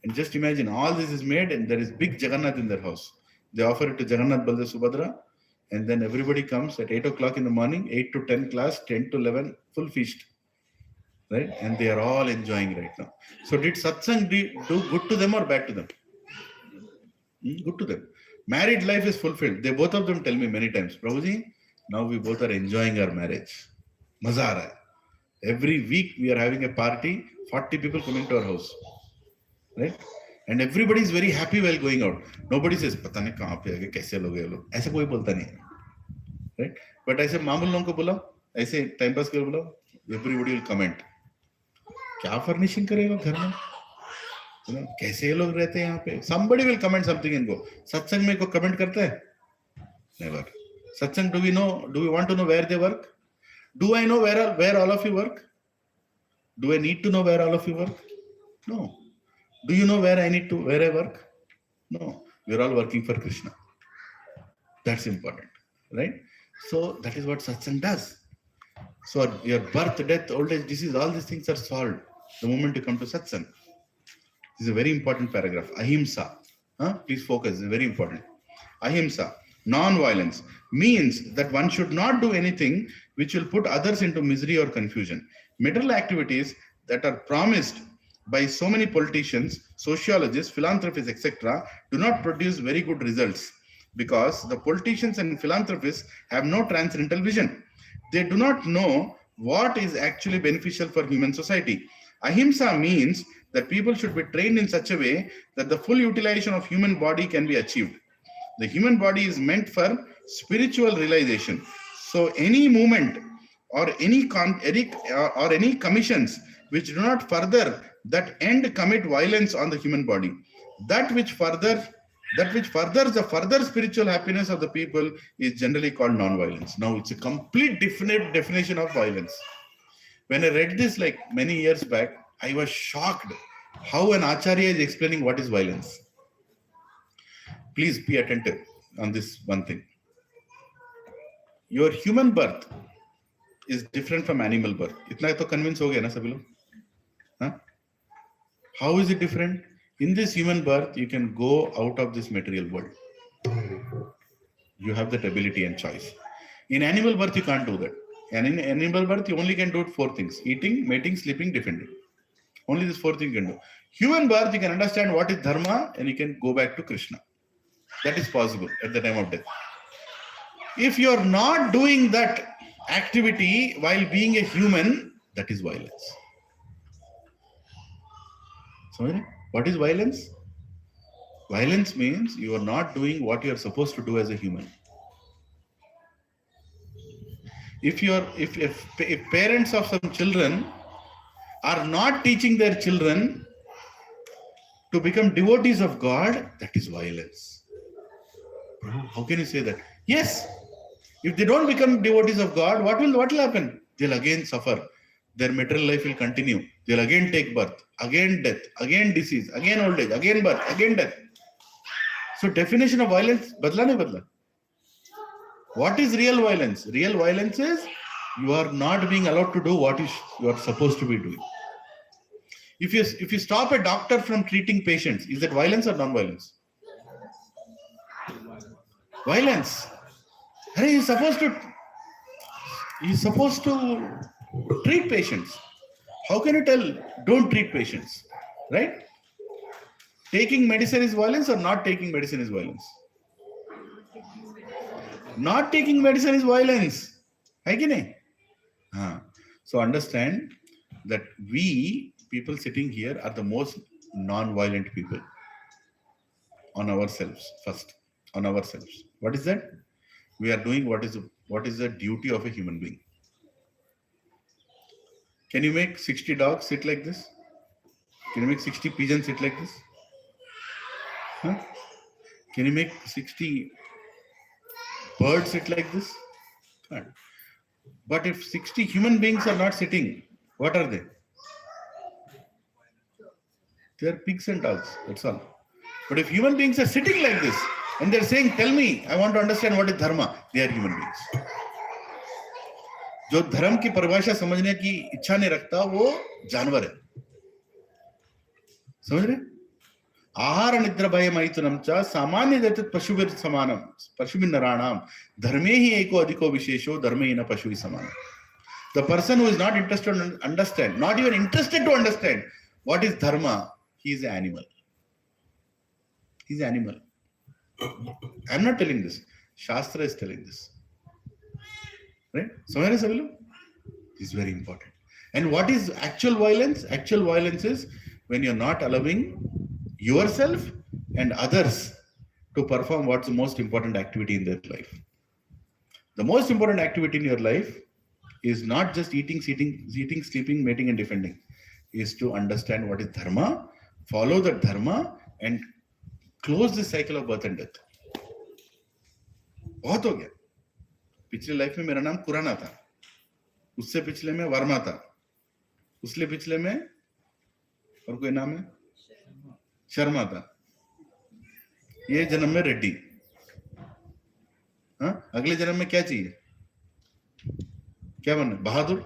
And just imagine, all this is made and there is big Jagannath in their house. They offer it to Jagannath, Baldev, Subhadra. And then everybody comes at 8 o'clock in the morning, 8 to 10 class, 10 to 11, full feast. Right? And they are all enjoying right now. So did satsang do good to them or bad to them? Good to them. Married life is fulfilled. They both of them tell me many times, Prabhuji, now we both are enjoying our marriage. Maza aa raha hai. Every week we are having a party, 40 people coming to our house. Right? And everybody is very happy while going out. Nobody says, "Pata nahi kahan pe aa gaye, kaise log ye log." ऐसा कोई बोलता नहीं. Right? But ऐसे मामूल लोगों को बुलाओ, ऐसे टाइम पास के लिए बुलाओ, everybody will comment. क्या furnishing करेगा घर में? कैसे ये लोग रहते हैं यहाँ पे? Somebody will comment something and go. सत्संग में कोई comment करता है? Never. Satsang, do we want to know where they work? Do I know where all of you work? Do I need to know where all of you work? No. Do you know where I work? No. We're all working for Krishna. That's important, right? So that is what satsang does. So your birth, death, old age, disease, all these things are solved the moment you come to satsang. This is a very important paragraph. Ahimsa. Please focus. It's very important. Ahimsa. Non-violence means that one should not do anything which will put others into misery or confusion. Material activities that are promised by so many politicians, sociologists, philanthropists, etc., do not produce very good results because the politicians and philanthropists have no transcendental vision. They do not know what is actually beneficial for human society. Ahimsa means that people should be trained in such a way that the full utilization of human body can be achieved. The human body is meant for spiritual realization. So any movement or any commissions which do not further that end commit violence on the human body. That which further That which furthers the further spiritual happiness of the people is generally called non-violence. Now it's a complete definite definition of violence. When I read this like many years back, I was shocked how an acharya is explaining what is violence. Please be attentive on this one thing. Your human birth is different from animal birth. इतना तो convince हो गया ना सभी लोग? Huh? How is it different? In this human birth, you can go out of this material world. You have that ability and choice. In animal birth, you can't do that. And in animal birth, you only can do 4 things: eating, mating, sleeping, defending. Only these 4 things you can do. Human birth, you can understand what is dharma and you can go back to Krishna. That is possible at the time of death. If you are not doing that activity while being a human, that is violence. Sorry? What is violence? Violence means you are not doing what you are supposed to do as a human. If parents of some children are not teaching their children to become devotees of God, that is violence. How can you say that? Yes. If they don't become devotees of God, what will happen? They'll again suffer. Their material life will continue. They'll again take birth, again death, again disease, again old age, again birth, again death. So definition of violence, badla nahi badla. What is real violence? Real violence is you are not being allowed to do what you are supposed to be doing. If you stop a doctor from treating patients, is that violence or non-violence? Violence. He's supposed to treat patients. How can you tell don't treat patients? Right? Taking medicine is violence or not taking medicine is violence? Not taking medicine is violence. Hai ki nahi? So understand that we people sitting here are the most non-violent people on ourselves first. On ourselves. What is that? We are doing what is the duty of a human being. Can you make 60 dogs sit like this? Can you make 60 pigeons sit like this? Huh? Can you make 60 birds sit like this? Can't. But if 60 human beings are not sitting, what are they? They are pigs and dogs, that's all. But if human beings are sitting like this, and they're saying, tell me, I want to understand what is dharma, they are human beings. जो धर्म की परिभाषा समझने की इच्छा नहीं रखता वो जानवर है. समझ रहे? आहार निद्रा भय मैथुनम च सामान्य दत्त पशुभिर समानम पशुभिर नराणाम धर्मे ही एको अधिको विशेषो धर्मे न पशु समानम. The person who is not interested to understand, not even interested to understand what is dharma, he is an animal. He is an animal. I am not telling this. Shastra is telling this. Right? Samajh rahe sabhi log? This is very important. And what is actual violence? Actual violence is when you're not allowing yourself and others to perform what's the most important activity in their life. The most important activity in your life is not just eating, sleeping, mating, and defending. Is to understand what is dharma, follow the dharma, and close the cycle of birth and death. बहुत हो गया. पिछले life में मेरा नाम कुराना था, उससे पिछले में वर्मा था, उससे पिछले में और कोई नाम है शर्मा था, ये जन्म में रेड्डी. हाँ, अगले जन्म में क्या चाहिए? क्या बनना? बहादुर?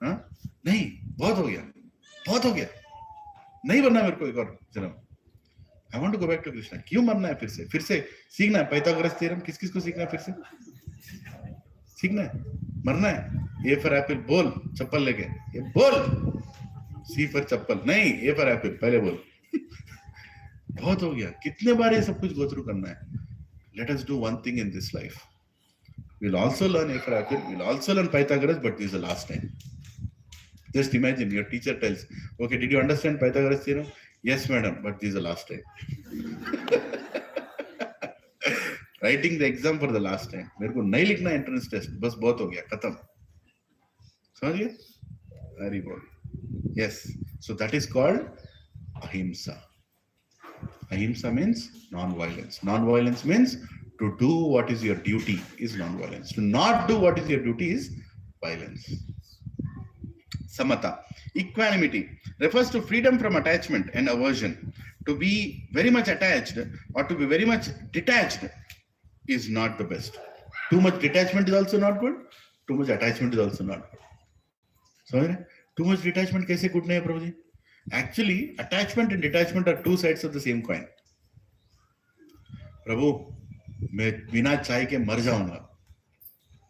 हाँ, नहीं, बहुत हो गया, बहुत हो गया, नहीं बनना मेरे को एक और जन्म. I want to go back to Krishna. क्यों मरना है फिर से सीखना है पाइथागोरस थ्योरम. किस को सीखना है फिर से? सीखना है, मरना है. A for apple बोल, चप्पल लेके ये बोल. C for चप्पल नहीं, A for apple पहले बोल. बहुत हो गया, कितने बार ये सब कुछ go through करना है. Let us do one thing in this life. We'll also learn A for apple, we'll also learn Pythagoras, but this is the last time. Just imagine your teacher tells, okay, did you understand Pythagoras theorem? Yes, madam, but this is the last time. Writing the exam for the last time. मेरे को नहीं लिखना entrance test, बस बहुत हो गया, खत्म. समझ गए? Very good. Yes. So that is called ahimsa. Ahimsa means non-violence. Non-violence means to do what is your duty is non-violence. To not do what is your duty is violence. Samatha, equanimity, refers to freedom from attachment and aversion. To be very much attached or to be very much detached is not the best. Too much detachment is also not good. Too much attachment is also not good. So, too much detachment kaise good nahi hai, Prabhuji? Actually, attachment and detachment are two sides of the same coin. प्रभु मैं बिना चाय के मर जाऊंगा,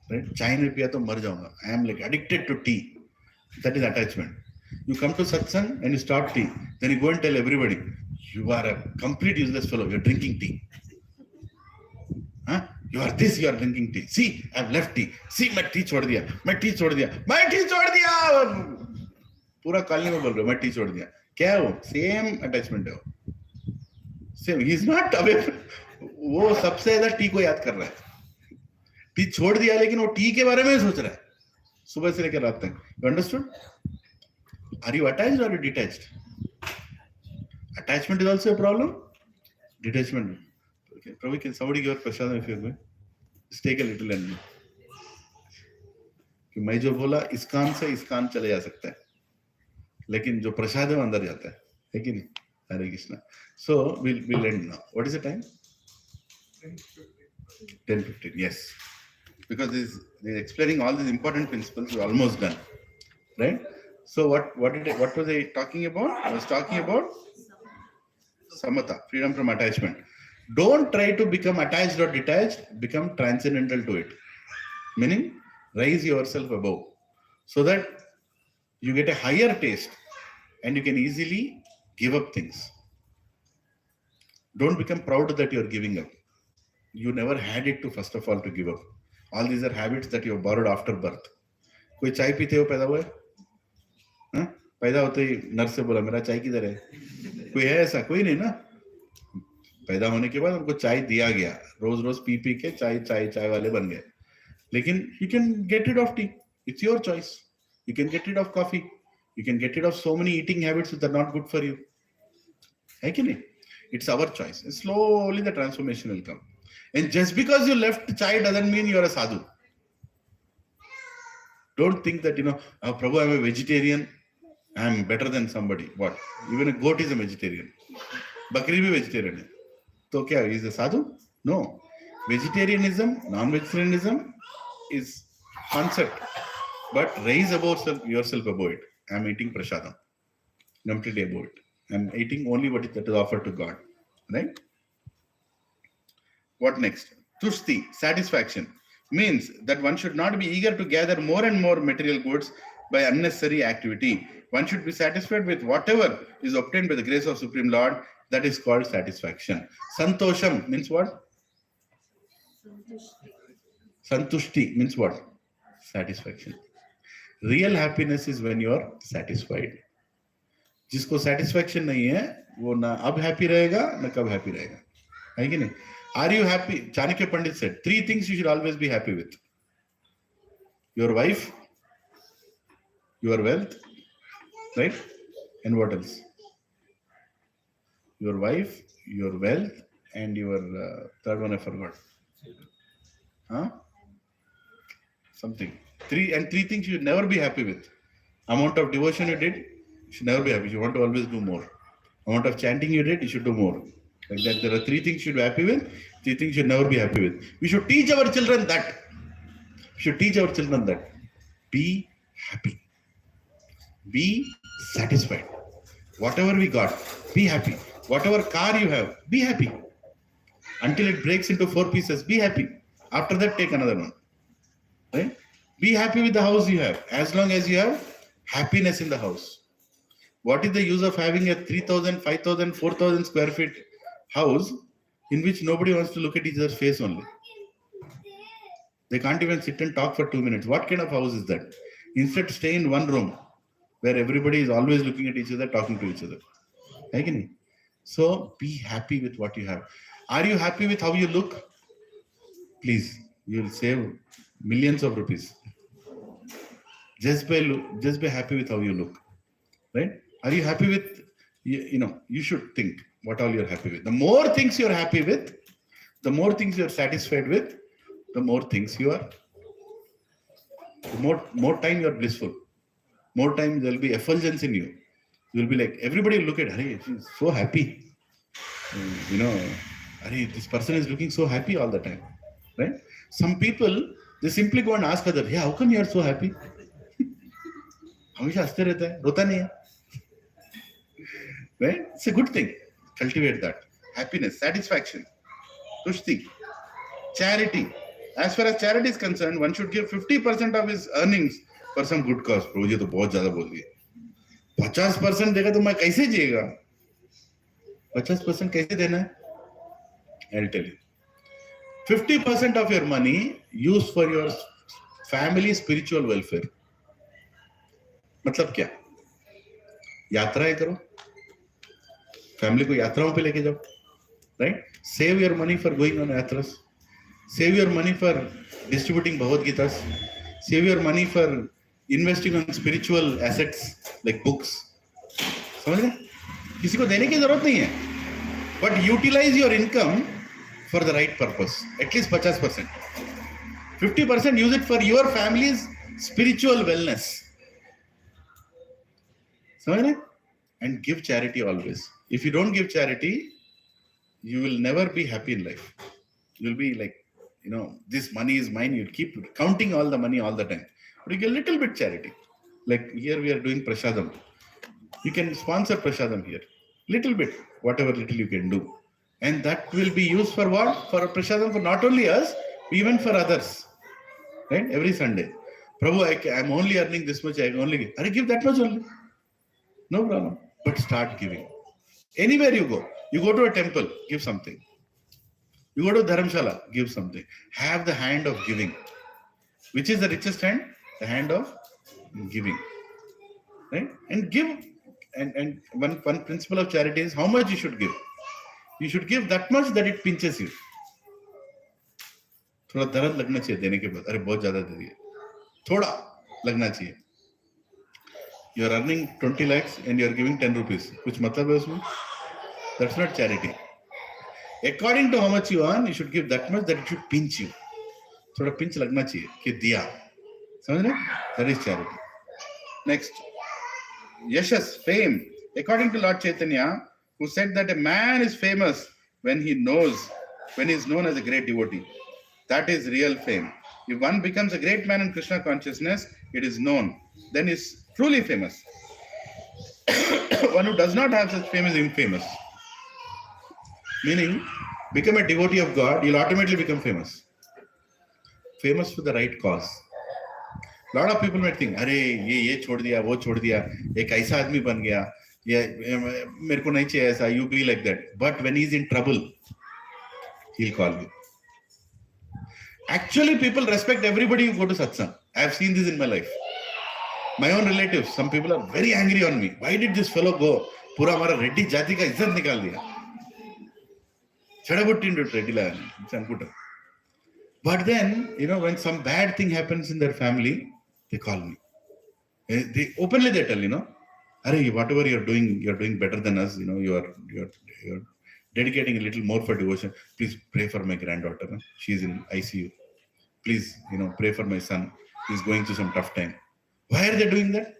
right? चाय नहीं पिया तो मर जाऊंगा. I am like addicted to tea. That is attachment. You come to satsang and you start tea. Then you go and tell everybody, you are a complete useless fellow. You are drinking tea. Huh? You are this, you are drinking tea. See, I have left tea. See, मैं T छोड़ दिया, मैं T छोड़ दिया, मैं T छोड़ दिया. पूरा कॉलोनी में बोल रहा हूँ मैं टी छोड़ दिया. क्या है वो? सेम अटैचमेंट है वो. Same. He is not away. वो सबसे ज्यादा टी को याद कर रहा है. टी छोड़ दिया लेकिन वो टी के बारे में सोच रहा है सुबह से लेकर रात तक. You understood? Are you attached or are you detached? Attachment is also a problem. Detachment. Okay. Probably can somebody give prasadam if you are going? Just take a little and कि मैं जो बोला इस कान से इस कान चले जा सकता है, लेकिन जो प्रसाद है अंदर जाता है कि नहीं? हरे Krishna. So we'll end now. What is the time? 10:15. Yes. Because this is explaining all these important principles. We're almost done, right? So what was I talking about? I was talking about samatha, freedom from attachment. Don't try to become attached or detached. Become transcendental to it. Meaning, raise yourself above, so that you get a higher taste, and you can easily give up things. Don't become proud that you are giving up. You never had it to first of all to give up. All these are habits that you have borrowed after birth. कोई चाय पीते हो पैदा हुआ है? पैदा होते ही nurse से बोला मेरा चाय किधर है? कोई है ऐसा? कोई नहीं ना. पैदा होने के बाद उनको चाय दिया गया, रोज रोज पी पी के चाय वाले बन गए. लेकिन you can get rid of tea. It's your choice. You can get rid of coffee. You can get rid of so many eating habits that are not good for you. है कि नहीं? It's our choice. And slowly the transformation will come. And just because you left chai doesn't mean you're a sadhu. Don't think that, oh, Prabhu, I'm a vegetarian. I'm better than somebody. What? Even a goat is a vegetarian. Bakri bhi vegetarian hai. So kya? Is a sadhu? No. Vegetarianism, non-vegetarianism is concept. But raise yourself above it. I'm eating prasadam. Completely above it. I'm eating only what that is offered to God. Right? What next? Tushti, satisfaction, means that one should not be eager to gather more and more material goods by unnecessary activity. One should be satisfied with whatever is obtained by the grace of Supreme Lord. That is called satisfaction. Santosham means what? Santushti means what? Satisfaction. Real happiness is when you are satisfied. जिसको satisfaction नहीं है वो ना अब happy रहेगा ना कब happy रहेगा. है कि नहीं? Are you happy? Chanakya Pandit said 3 things you should always be happy with: your wife, your wealth, right? And what else? Your wife, your wealth, and your third one I forgot. Huh? Something. Three things you should never be happy with. Amount of devotion you did, you should never be happy. You want to always do more. Amount of chanting you did, you should do more. Like that, there are 3 things you should be happy with, 3 things you should never be happy with. We should teach our children that. Be happy. Be satisfied. Whatever we got, be happy. Whatever car you have, be happy. Until it breaks into 4 pieces, be happy. After that, take another one. Right? Be happy with the house you have, as long as you have happiness in the house. What is the use of having a 3,000, 5,000, 4,000 square feet house in which nobody wants to look at each other's face only? They can't even sit and talk for 2 minutes. What kind of house is that? Instead, stay in one room where everybody is always looking at each other, talking to each other. So be happy with what you have. Are you happy with how you look? Please, you will save millions of rupees. Just be happy with how you look. Right? Are you happy with, you should think, what all you're happy with. The more things you're happy with, the more things you're satisfied with, the more things you are, more time you're blissful. More time there'll be effulgence in you. You'll be like, everybody will look at, Hari, she's so happy. You know, Hari, this person is looking so happy all the time. Right? Some people, they simply go and ask others, hey, how come you are so happy? हमेशा हंसते रहता है, रोता नहीं है. Right? It's a good thing. Cultivate that. Happiness, satisfaction, tushti, charity. As far as charity is concerned, one should give 50% of his earnings for some good cause. Bro, ये तो बहुत ज़्यादा बोल दिए. 50% देगा तो मैं कैसे जिएगा? 50% कैसे देना है? I'll tell you. 50% of your money use for your family spiritual welfare. मतलब क्या? यात्राएं करो, फैमिली को यात्राओं पे लेके जाओ, right? Save your money for going on yatras. Save your money for distributing Bhagavad Gitas. Save your money for investing on spiritual assets like books. समझ रहे? किसी को देने की जरूरत नहीं है, but utilize your income for the right purpose. At least 50%. 50% use it for your family's spiritual wellness. समझ रहे? And give charity always. If you don't give charity, you will never be happy in life. You'll be like, you know, this money is mine. You'll keep counting all the money all the time. But you get a little bit charity. Like here we are doing prasadam. You can sponsor prasadam here. Little bit, whatever little you can do. And that will be used for what? For a prasadam for not only us, even for others. Right? Every Sunday. Prabhu, I'm only earning this much. I can only give. I give that much only. No problem. But start giving. Anywhere you go to a temple, give something. You go to Dharamshala, give something. Have the hand of giving. Which is the richest hand? The hand of giving. Right? And give. And one principle of charity is how much you should give. You should give that much that it pinches you. थोड़ा दर्द लगना चाहिए देने के बाद. अरे बहुत ज्यादा दे दिए. थोड़ा लगना चाहिए. You are earning 20 lakhs and you are giving 10 rupees. कुछ मतलब है उसमें? That's not charity. According to how much you earn, you should give that much that it should pinch you. थोड़ा pinch लगना चाहिए कि दिया. समझ रहे? That is charity. Next. Yashas, fame. According to Lord Chaitanya, who said that a man is famous when he is known as a great devotee. That is real fame. If one becomes a great man in Krishna consciousness, it is known. Then is truly famous. One who does not have such fame is infamous. Meaning, become a devotee of God, you'll automatically become famous. Famous for the right cause. Lot of people might think, अरे ये छोड़ दिया, वो छोड़ दिया, एक ऐसा आदमी बन गया, ये मेरे को नहीं चाहिए ऐसा. You be like that. But when he's in trouble, he'll call you. Actually, people respect everybody who go to satsang. I have seen this in my life. My own relatives, some people are very angry on me. Why did this fellow go? पूरा हमारा रेड्डी जाति का इज्जत निकाल दिया. छड़ाबुट्टी रेड्डी लाया नहीं. But then, you know, when some bad thing happens in their family, they call me. They openly they tell, you know, Are whatever you're doing better than us. You know, you're dedicating a little more for devotion. Please pray for my granddaughter. Huh? She's in ICU. Please, you know, pray for my son. He's going through some tough time. Why are they doing that?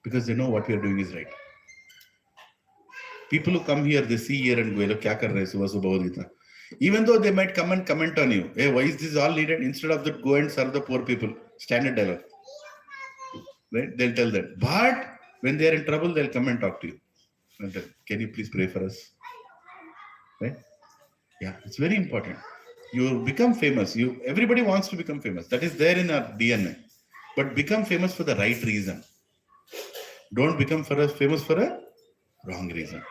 Because they know what we are doing is right. People who come here, they see here and go, kya kar rahe subah subah Bhagavad Gita. Even though they might come and comment on you, hey, why is this all needed? Instead of that, go and serve the poor people. Standard dialogue. Right? They'll tell that. But when they are in trouble, they'll come and talk to you. And tell, can you please pray for us? Right? Yeah, it's very important. You become famous. Everybody wants to become famous. That is there in our DNA. But become famous for the right reason. Don't become famous for a wrong reason.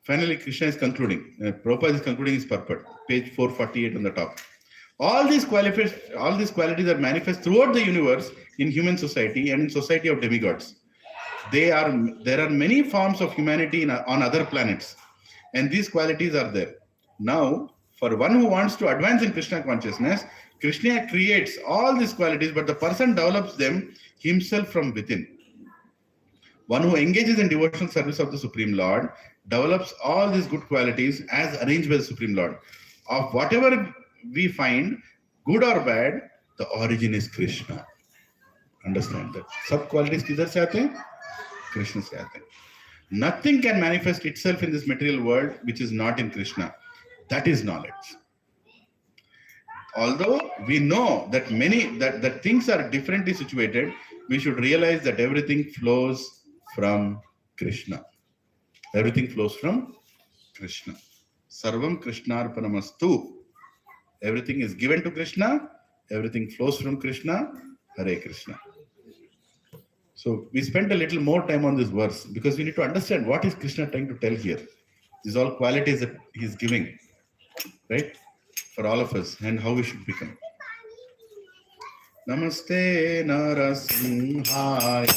Finally, Krishna is concluding. Prabhupada is concluding his purport. Page 448 on the top. All these qualities are manifest throughout the universe in human society and in society of demigods. There are many forms of humanity on other planets, and these qualities are there. Now, for one who wants to advance in Krishna consciousness, Krishna creates all these qualities, but the person develops them himself from within. One who engages in devotional service of the Supreme Lord develops all these good qualities as arranged by the Supreme Lord. Of whatever we find, good or bad, the origin is Krishna. Understand that. सब qualities किधर से आते हैं? Krishna से आते हैं. Nothing can manifest itself in this material world which is not in Krishna. That is knowledge. Although we know that that things are differently situated, we should realize that everything flows from Krishna. Everything flows from Krishna. Sarvam Krishnarpanamastu. Everything is given to Krishna. Everything flows from Krishna. Hare Krishna. So we spent a little more time on this verse because we need to understand what is Krishna trying to tell here. These are all qualities that he is giving, right, for all of us, and how we should become. Namaste Narasimhaya.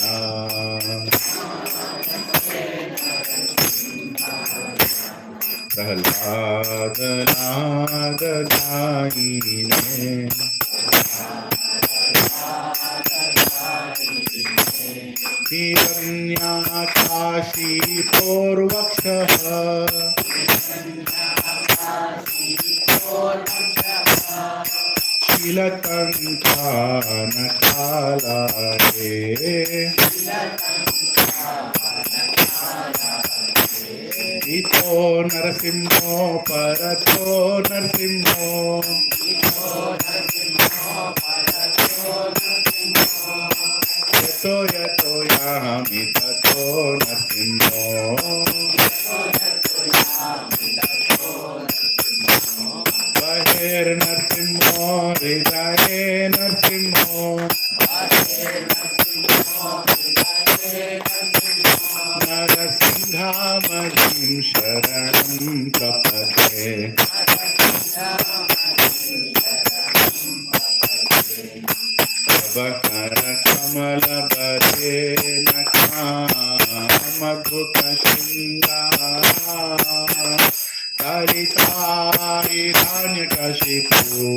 Prahladaladayine. Hiranyakashi Purvakshaha. Shilakankanakalaye. Ito Narasimho Parato Narasimho. Yato yato yami tato Narasimho. Bahir Narasimho Hridaye Narasimho. Narasimhamajim Sharanam Prapade. Abhakara Kamala Bhare Nakamadhuta Shingara Tarita Hiranyakashipu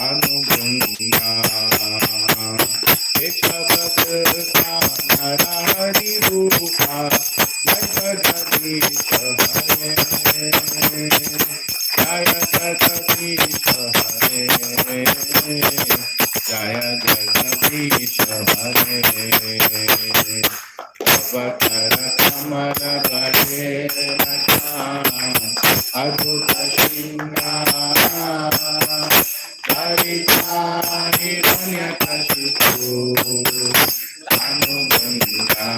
Anubhunga Ekabhadra Narahari Rupa Jagadish Hare Jaya Jagadish Hare Jaya Jagadish Hare Avakara Kamala Bhare Adhuta Shingara Karita Hiranyakashipu Anubhanga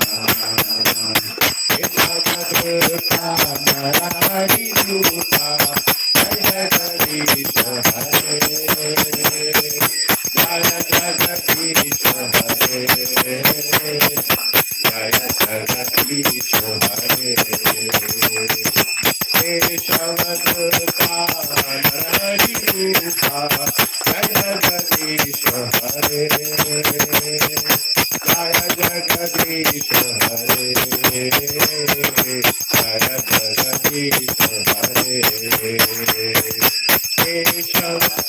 Ekabhadra Narahari Rupa Jaya Jagadish Hare Jaya Jagadish Hare Jaya Jagadish Hare Keshavadra Narahari Rupa Jaya Jagadish Hare Jaya Jagadish Hare Jaya Jagadish Hare Keshavadra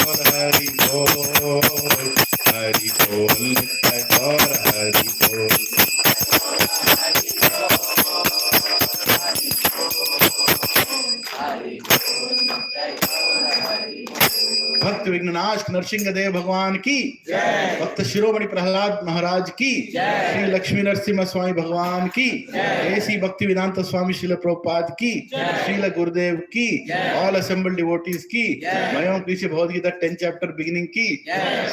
Hari Bol, Hari Bol, Nitai Gaur Hari Bol. भक्त विघ्ननाश नरसिंहदेव भगवान की भक्त शिरोमणि प्रहलाद महाराज की श्री लक्ष्मी नरसिम्हा स्वामी भगवान की ऐसी भक्ति वेदांत स्वामी श्रील प्रभुपाद की श्रील गुरुदेव की ऑल असेंबल्ड डिवोटीज की मयोम कृषि Bhagavad Gita 10th chapter beginning की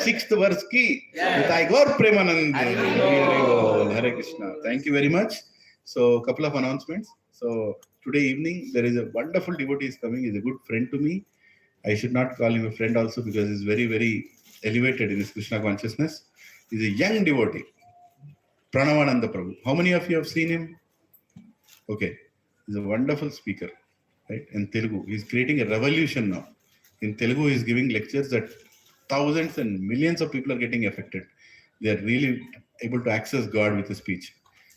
6th verse की निताय गौर प्रेमानंद हरि हरि बोल हरे Krishna. Thank you very much. So couple of announcements. So today evening there is a wonderful devotee is coming. He's a good friend to me. I should not call him a friend also because he's very, very elevated in his Krishna consciousness. He's a young devotee, Pranavananda Prabhu. How many of you have seen him? Okay, he's a wonderful speaker, right? In Telugu, he's creating a revolution now. In Telugu, he's giving lectures that thousands and millions of people are getting affected. They are really able to access God with his speech.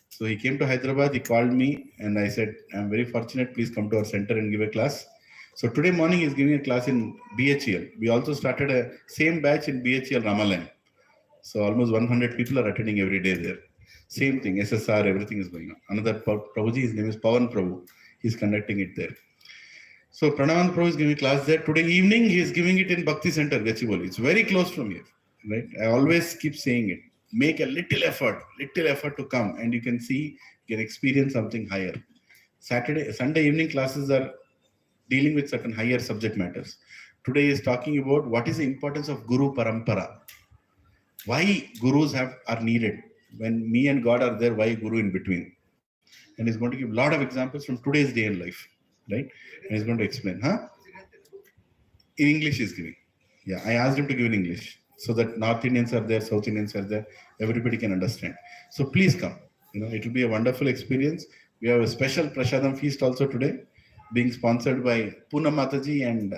So he came to Hyderabad, he called me and I said, I'm very fortunate, please come to our center and give a class. So today morning he's giving a class in BHEL. We also started a same batch in BHEL Ramalan. So almost 100 people are attending every day there. Same thing, SSR, everything is going on. Another Prabhuji, his name is Pawan Prabhu. He's conducting it there. So Pranavanand Prabhu is giving a class there. Today evening he is giving it in Bhakti Center, Gachibowli. It's very close from here, right? I always keep saying it. Make a little effort to come and you can see, you can experience something higher. Sunday evening classes are dealing with certain higher subject matters. Today is talking about what is the importance of Guru Parampara. Why gurus are needed. When me and God are there, why Guru in between? And he's going to give a lot of examples from today's day in life, right? And he's going to explain. In English he's giving. Yeah, I asked him to give in English so that North Indians are there, South Indians are there, everybody can understand. So please come. It will be a wonderful experience. We have a special Prasadam feast also today, being sponsored by Poonam Mataji and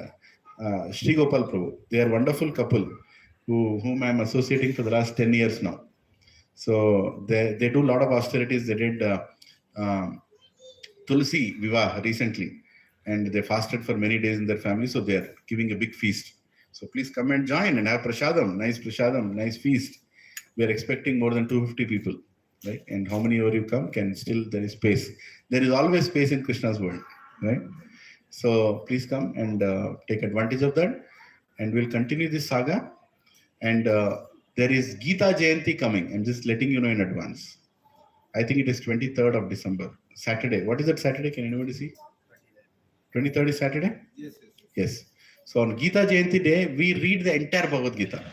Sri Gopal Prabhu. They are a wonderful couple whom I am associating for the last 10 years now. So they do a lot of austerities. They did Tulsi Vivah recently and they fasted for many days in their family. So they are giving a big feast. So please come and join and have Prasadam, nice feast. We are expecting more than 250 people, right? And how many ever you come there is space. There is always space in Krishna's world, right? So please come and take advantage of that. And we'll continue this saga. And there is Gita Jayanti coming. I'm just letting you know in advance. I think it is 23rd of December, Saturday. What is that Saturday? Can anybody see? 23rd is Saturday? Yes. So on Gita Jayanti day, we read the entire Bhagavad Gita,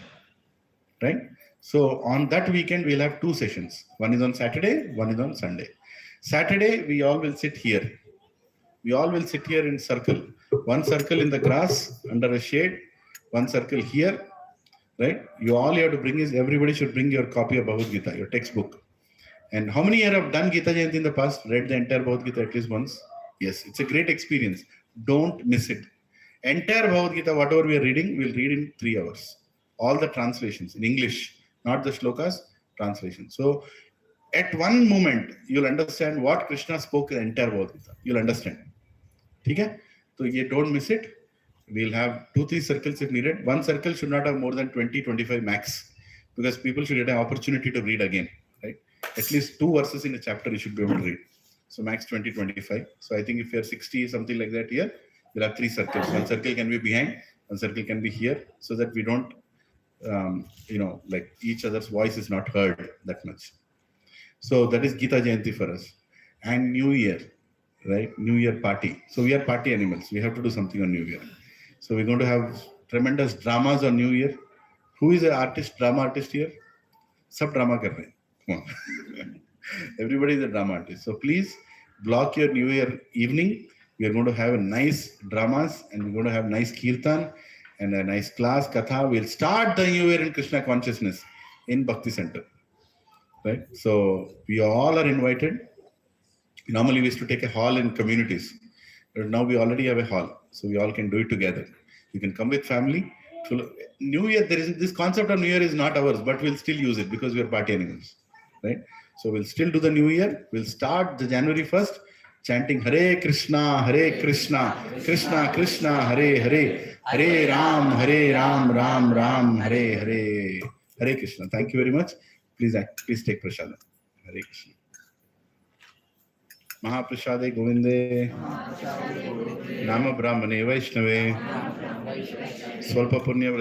right? So on that weekend, we'll have 2 sessions. One is on Saturday, one is on Sunday. Saturday, we all will sit here. We all will sit here in circle. One circle in the grass under a shade, one circle here, right? All you have to bring is, everybody should bring your copy of Bhagavad Gita, your textbook. And how many here have done Gita Jayanti in the past? Read the entire Bhagavad Gita at least once? Yes, it's a great experience. Don't miss it. Entire Bhagavad Gita, whatever we are reading, we'll read in 3 hours. All the translations in English, not the shlokas, translation. So at one moment, you'll understand what Krishna spoke in the entire Bhagavad Gita. You'll understand. Okay? So you don't miss it. We'll have 2-3 circles if needed. One circle should not have more than 20-25 max, because people should get an opportunity to read again, right? At least 2 verses in a chapter you should be able to read. So max 20-25. So I think if you're 60, something like that here, we'll have 3 circles. One circle can be behind, one circle can be here, so that we don't, like each other's voice is not heard that much. So that is Gita Jayanti for us. And New Year, right? New Year party. So we are party animals. We have to do something on New Year. So we're going to have tremendous dramas on New Year. Who is an drama artist here? Sab drama kar rahe. Come on. Everybody is a drama artist. So please block your New Year evening. We are going to have a nice dramas and we're going to have nice kirtan and a nice class, katha. We'll start the New Year in Krishna consciousness in Bhakti Center. Right? So we all are invited. Normally we used to take a hall in communities. But now we already have a hall. So we all can do it together. You can come with family. New Year, this concept of New Year is not ours, but we'll still use it because we are party animals. Right? So we'll still do the New Year. We'll start the January 1st chanting Hare Krishna, Krishna Krishna, Hare Ram, Ram Ram, Hare Krishna. Thank you very much. Please take prasadam. Hare Krishna. Mahaprasade Govinde, Nama Brahmane Vaishnave, Swalpa Punya